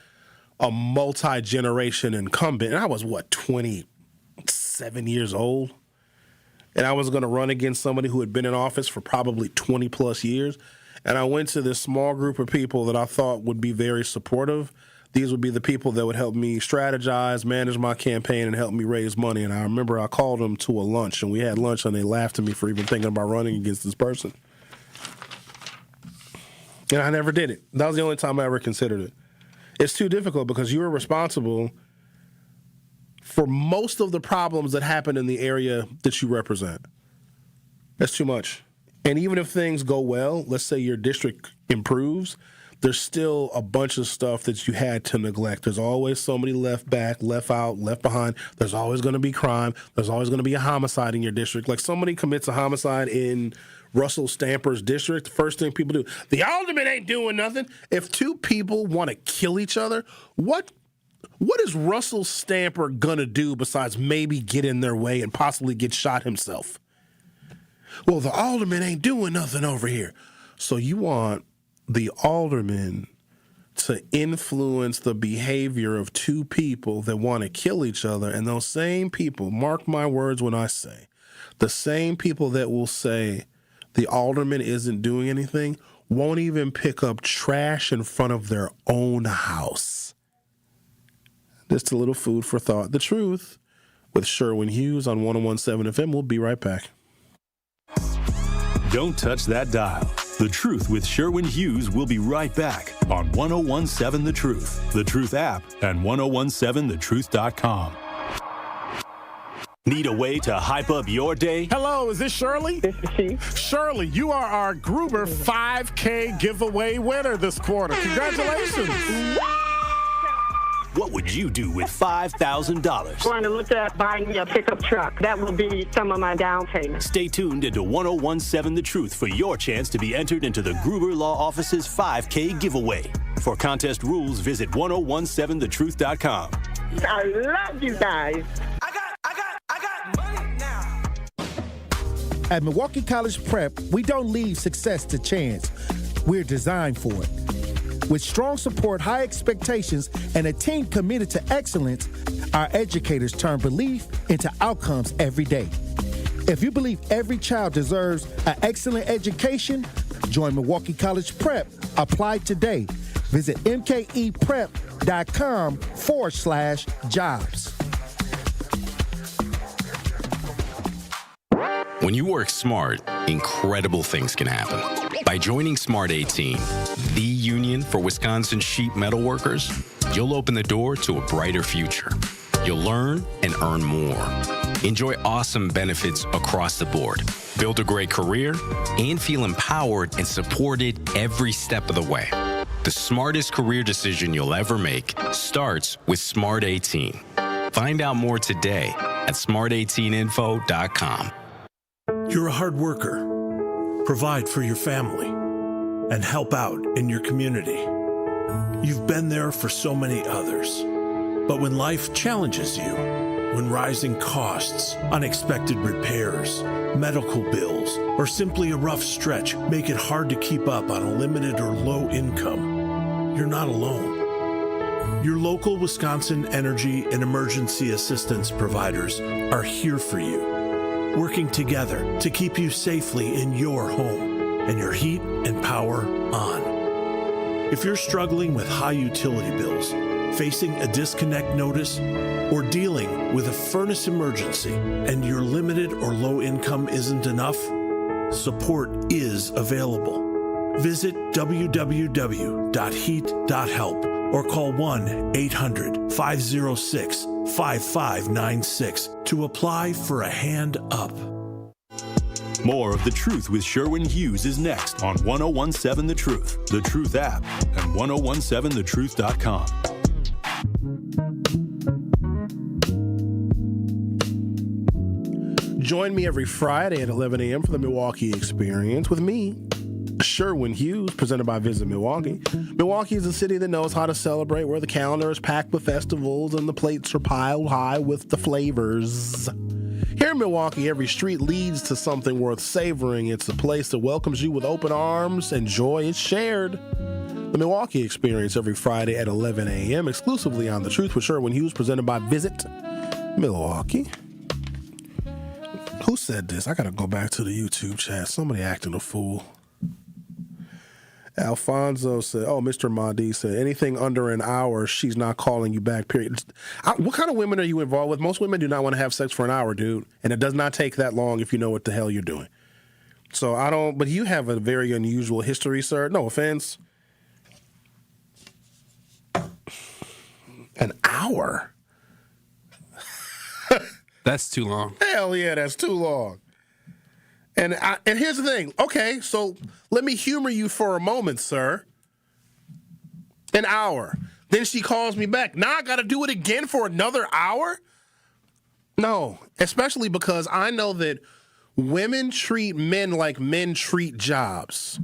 [SPEAKER 16] a multi-generation incumbent. And I was, 27 years old? And I was going to run against somebody who had been in office for probably 20 plus years. And I went to this small group of people that I thought would be very supportive. These would be the people that would help me strategize, manage my campaign, and help me raise money. And I remember I called them to a lunch, and we had lunch, and they laughed at me for even thinking about running against this person. And I never did it. That was the only time I ever considered it. It's too difficult because you are responsible for most of the problems that happen in the area that you represent. That's too much. And even if things go well, let's say your district improves, there's still a bunch of stuff that you had to neglect. There's always somebody left back, left out, left behind. There's always going to be crime. There's always going to be a homicide in your district. Like somebody commits a homicide in Russell Stamper's district, the first thing people do, the alderman ain't doing nothing. If two people want to kill each other, what is Russell Stamper going to do besides maybe get in their way and possibly get shot himself? Well, the alderman ain't doing nothing over here. So you want the alderman to influence the behavior of two people that want to kill each other. And those same people, mark my words when I say, the same people that will say the alderman isn't doing anything won't even pick up trash in front of their own house. Just a little food for thought. The Truth with Sherwin Hughes on 101.7 FM. We'll be right back.
[SPEAKER 4] Don't touch that dial. The Truth with Sherwin Hughes will be right back on 101.7 The Truth, The Truth app, and 1017thetruth.com. Need a way to hype up your day?
[SPEAKER 7] Hello, is this Shirley?
[SPEAKER 2] This is she.
[SPEAKER 7] Shirley, you are our Gruber 5K giveaway winner this quarter. Congratulations.
[SPEAKER 4] What would you do with $5,000?
[SPEAKER 2] Going to look at buying me a pickup truck. That will be some of my down payment.
[SPEAKER 4] Stay tuned into 101.7 The Truth for your chance to be entered into the Gruber Law Office's 5K giveaway. For contest rules, visit 1017thetruth.com.
[SPEAKER 2] I love you guys.
[SPEAKER 15] I got money now. At Milwaukee College Prep, we don't leave success to chance. We're designed for it. With strong support, high expectations, and a team committed to excellence, our educators turn belief into outcomes every day. If you believe every child deserves an excellent education, join Milwaukee College Prep. Apply today. Visit mkeprep.com/jobs.
[SPEAKER 17] When you work smart, incredible things can happen. By joining Smart 18, the union for Wisconsin sheet metal workers, you'll open the door to a brighter future. You'll learn and earn more. Enjoy awesome benefits across the board. Build a great career and feel empowered and supported every step of the way. The smartest career decision you'll ever make starts with Smart 18. Find out more today at smart18info.com.
[SPEAKER 18] You're a hard worker. Provide for your family and help out in your community. You've been there for so many others. But when life challenges you, when rising costs, unexpected repairs, medical bills, or simply a rough stretch make it hard to keep up on a limited or low income, you're not alone. Your local Wisconsin energy and emergency assistance providers are here for you, working together to keep you safely in your home and your heat and power on. If you're struggling with high utility bills, facing a disconnect notice, or dealing with a furnace emergency and your limited or low income isn't enough, support is available. Visit www.heat.help or call 1-800-506-5596 to apply for a hand up.
[SPEAKER 4] More of The Truth with Sherwin Hughes is next on 1017 The Truth, The Truth app, and 1017thetruth.com.
[SPEAKER 16] Join me every Friday at 11 a.m. for the Milwaukee Experience with me, Sherwin Hughes, presented by Visit Milwaukee. Milwaukee is a city that knows how to celebrate, where the calendar is packed with festivals and the plates are piled high with the flavors. Here in Milwaukee, every street leads to something worth savoring. It's a place that welcomes you with open arms and joy is shared. The Milwaukee Experience every Friday at 11 a.m. exclusively on The Truth with Sherwin Hughes, presented by Visit Milwaukee. Who said this? I gotta go back to the YouTube chat. Somebody acting a fool. Alfonso said, Mr. Mahdi said, anything under an hour, she's not calling you back, period. What kind of women are you involved with? Most women do not want to have sex for an hour, dude. And it does not take that long if you know what the hell you're doing. So but you have a very unusual history, sir. No offense. An hour?
[SPEAKER 9] That's too long.
[SPEAKER 16] Hell yeah, that's too long. And here's the thing. Okay, so let me humor you for a moment, sir. An hour. Then she calls me back. Now I got to do it again for another hour? No, especially because I know that women treat men like men treat jobs.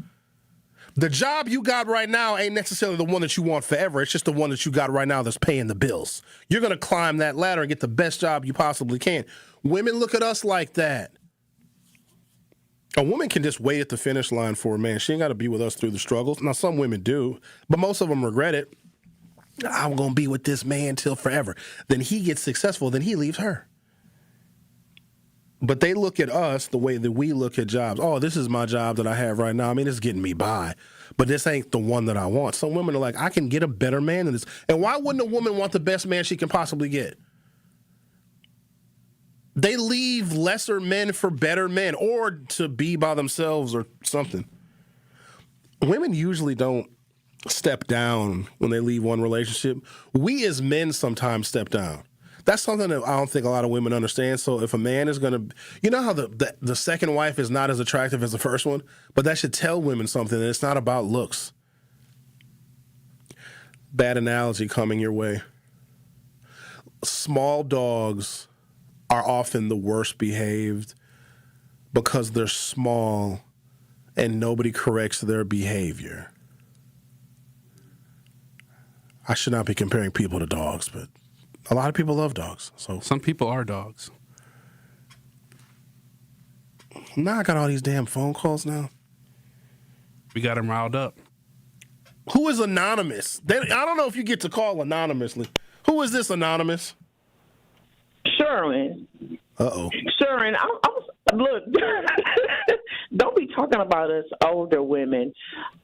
[SPEAKER 16] The job you got right now ain't necessarily the one that you want forever. It's just the one that you got right now that's paying the bills. You're going to climb that ladder and get the best job you possibly can. Women look at us like that. A woman can just wait at the finish line for a man. She ain't got to be with us through the struggles. Now, some women do, but most of them regret it. I'm going to be with this man till forever. Then he gets successful, then he leaves her. But they look at us the way that we look at jobs. Oh, this is my job that I have right now. I mean, it's getting me by, but this ain't the one that I want. Some women are like, I can get a better man than this. And why wouldn't a woman want the best man she can possibly get? They leave lesser men for better men or to be by themselves or something. Women usually don't step down when they leave one relationship. We as men sometimes step down. That's something that I don't think a lot of women understand. So if a man is going to, you know how the second wife is not as attractive as the first one, but that should tell women something, that it's not about looks. Bad analogy coming your way. Small dogs are often the worst behaved because they're small and nobody corrects their behavior. I should not be comparing people to dogs, but a lot of people love dogs. So
[SPEAKER 9] some people are dogs.
[SPEAKER 16] Now I got all these damn phone calls now.
[SPEAKER 9] We got them riled up.
[SPEAKER 16] Who is anonymous? I don't know if you get to call anonymously. Who is this anonymous?
[SPEAKER 6] Sherwin.
[SPEAKER 16] Uh-oh.
[SPEAKER 6] Sherwin, look, don't be talking about us older women.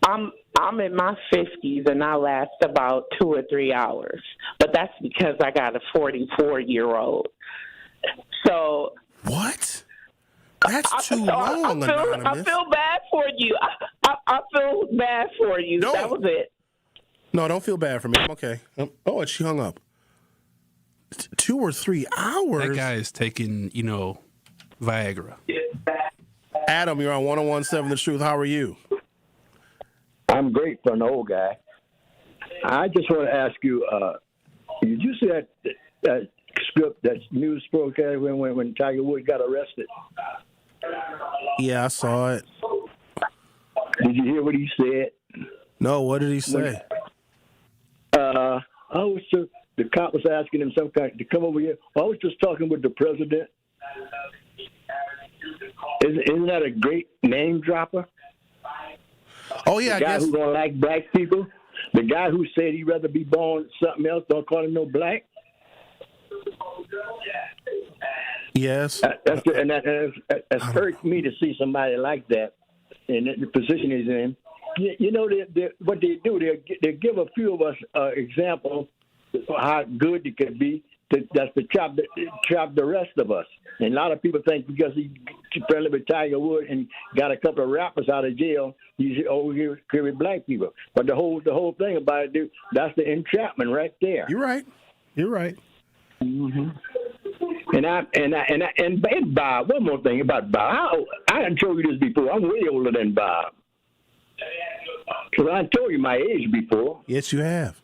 [SPEAKER 6] I'm in my 50s, and I last about 2 or 3 hours. But that's because I got a 44-year-old. So
[SPEAKER 16] what? That's too long, Anonymous.
[SPEAKER 6] I feel bad for you. I feel bad for you.
[SPEAKER 16] No.
[SPEAKER 6] That was it.
[SPEAKER 16] No, don't feel bad for me. I'm okay. Oh, and she hung up. 2 or 3 hours?
[SPEAKER 9] That guy is taking, Viagra.
[SPEAKER 16] Adam, you're on 101.7 The Truth. How are you?
[SPEAKER 19] I'm great for an old guy. I just want to ask you, did you see that script, that news broadcast when Tiger Woods got arrested?
[SPEAKER 16] Yeah, I saw it.
[SPEAKER 19] Did you hear what he said?
[SPEAKER 16] No, what did he say?
[SPEAKER 19] The cop was asking him some kind to come over here. I was just talking with the president. Isn't that a great name dropper?
[SPEAKER 16] Oh, yeah,
[SPEAKER 19] the guy who don't like black people. The guy who said he'd rather be born something else, don't call him no black.
[SPEAKER 16] Yes.
[SPEAKER 19] That's hurt me to see somebody like that in the position he's in. What they do, they give a few of us example of how good it could be. That's to trap the rest of us. And a lot of people think because he friendly with Tiger Woods and got a couple of rappers out of jail, he's over here with black people. But the whole thing about it, that's the entrapment right there.
[SPEAKER 16] You're right.
[SPEAKER 19] Mm-hmm. And Bob, one more thing about Bob. I done told you this before. I'm way older than Bob. Because I told you my age before.
[SPEAKER 16] Yes, you have.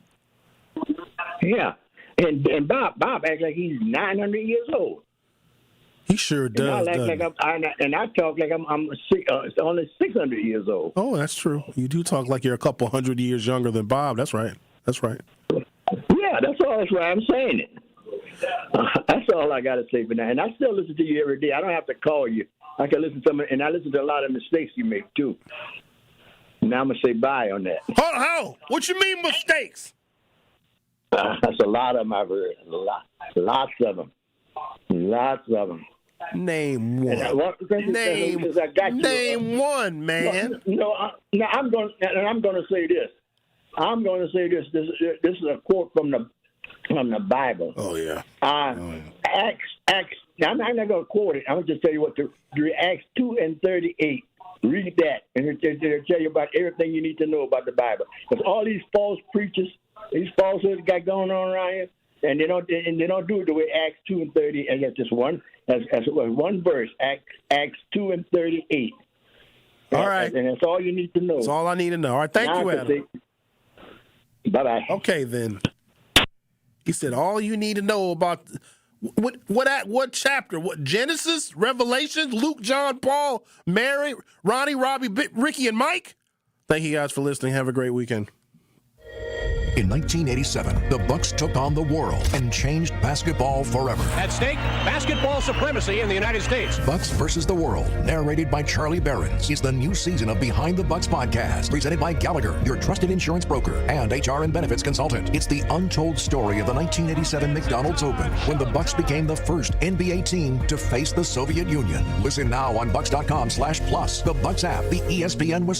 [SPEAKER 19] Yeah. And Bob acts like he's 900 years old.
[SPEAKER 16] He sure does.
[SPEAKER 19] And I talk like I'm only 600 years old.
[SPEAKER 16] Oh, that's true. You do talk like you're a couple hundred years younger than Bob. That's right.
[SPEAKER 19] Yeah, that's why I'm saying it. That's all I got to say for now. And I still listen to you every day. I don't have to call you. I can listen to them, and I listen to a lot of mistakes you make, too. Now I'm going to say bye on that.
[SPEAKER 16] Hold. What you mean mistakes?
[SPEAKER 19] That's a lot of them I've heard. Lots of them.
[SPEAKER 16] Name one. Name one, man.
[SPEAKER 19] I'm going to say this. This is a quote from the Bible.
[SPEAKER 16] Oh yeah.
[SPEAKER 19] Acts. Now, I'm not going to quote it. I'm going to just tell you what to read. Acts 2:38. Read that, and it'll tell you about everything you need to know about the Bible. Because all these false preachers, these falsehoods got going on around here, and they don't do it the way Acts 2:30. And that's just one. as one verse, Acts 2:38.
[SPEAKER 15] All right.
[SPEAKER 19] And that's all you need to know.
[SPEAKER 15] That's all I need to know. All right, thank you, Adam.
[SPEAKER 19] Bye-bye.
[SPEAKER 15] Okay, then. He said all you need to know about what chapter? What Genesis, Revelation, Luke, John, Paul, Mary, Ronnie, Robbie, Ricky, and Mike? Thank you guys for listening. Have a great weekend.
[SPEAKER 3] In 1987, the Bucks took on the world and changed basketball forever.
[SPEAKER 20] At stake, basketball supremacy in the United States.
[SPEAKER 3] Bucks versus the World, narrated by Charlie Behrens, is the new season of Behind the Bucks podcast, presented by Gallagher, your trusted insurance broker and HR and benefits consultant. It's the untold story of the 1987 McDonald's Open, when the Bucks became the first NBA team to face the Soviet Union. Listen now on Bucks.com/plus, the Bucks app, the ESPN Wisconsin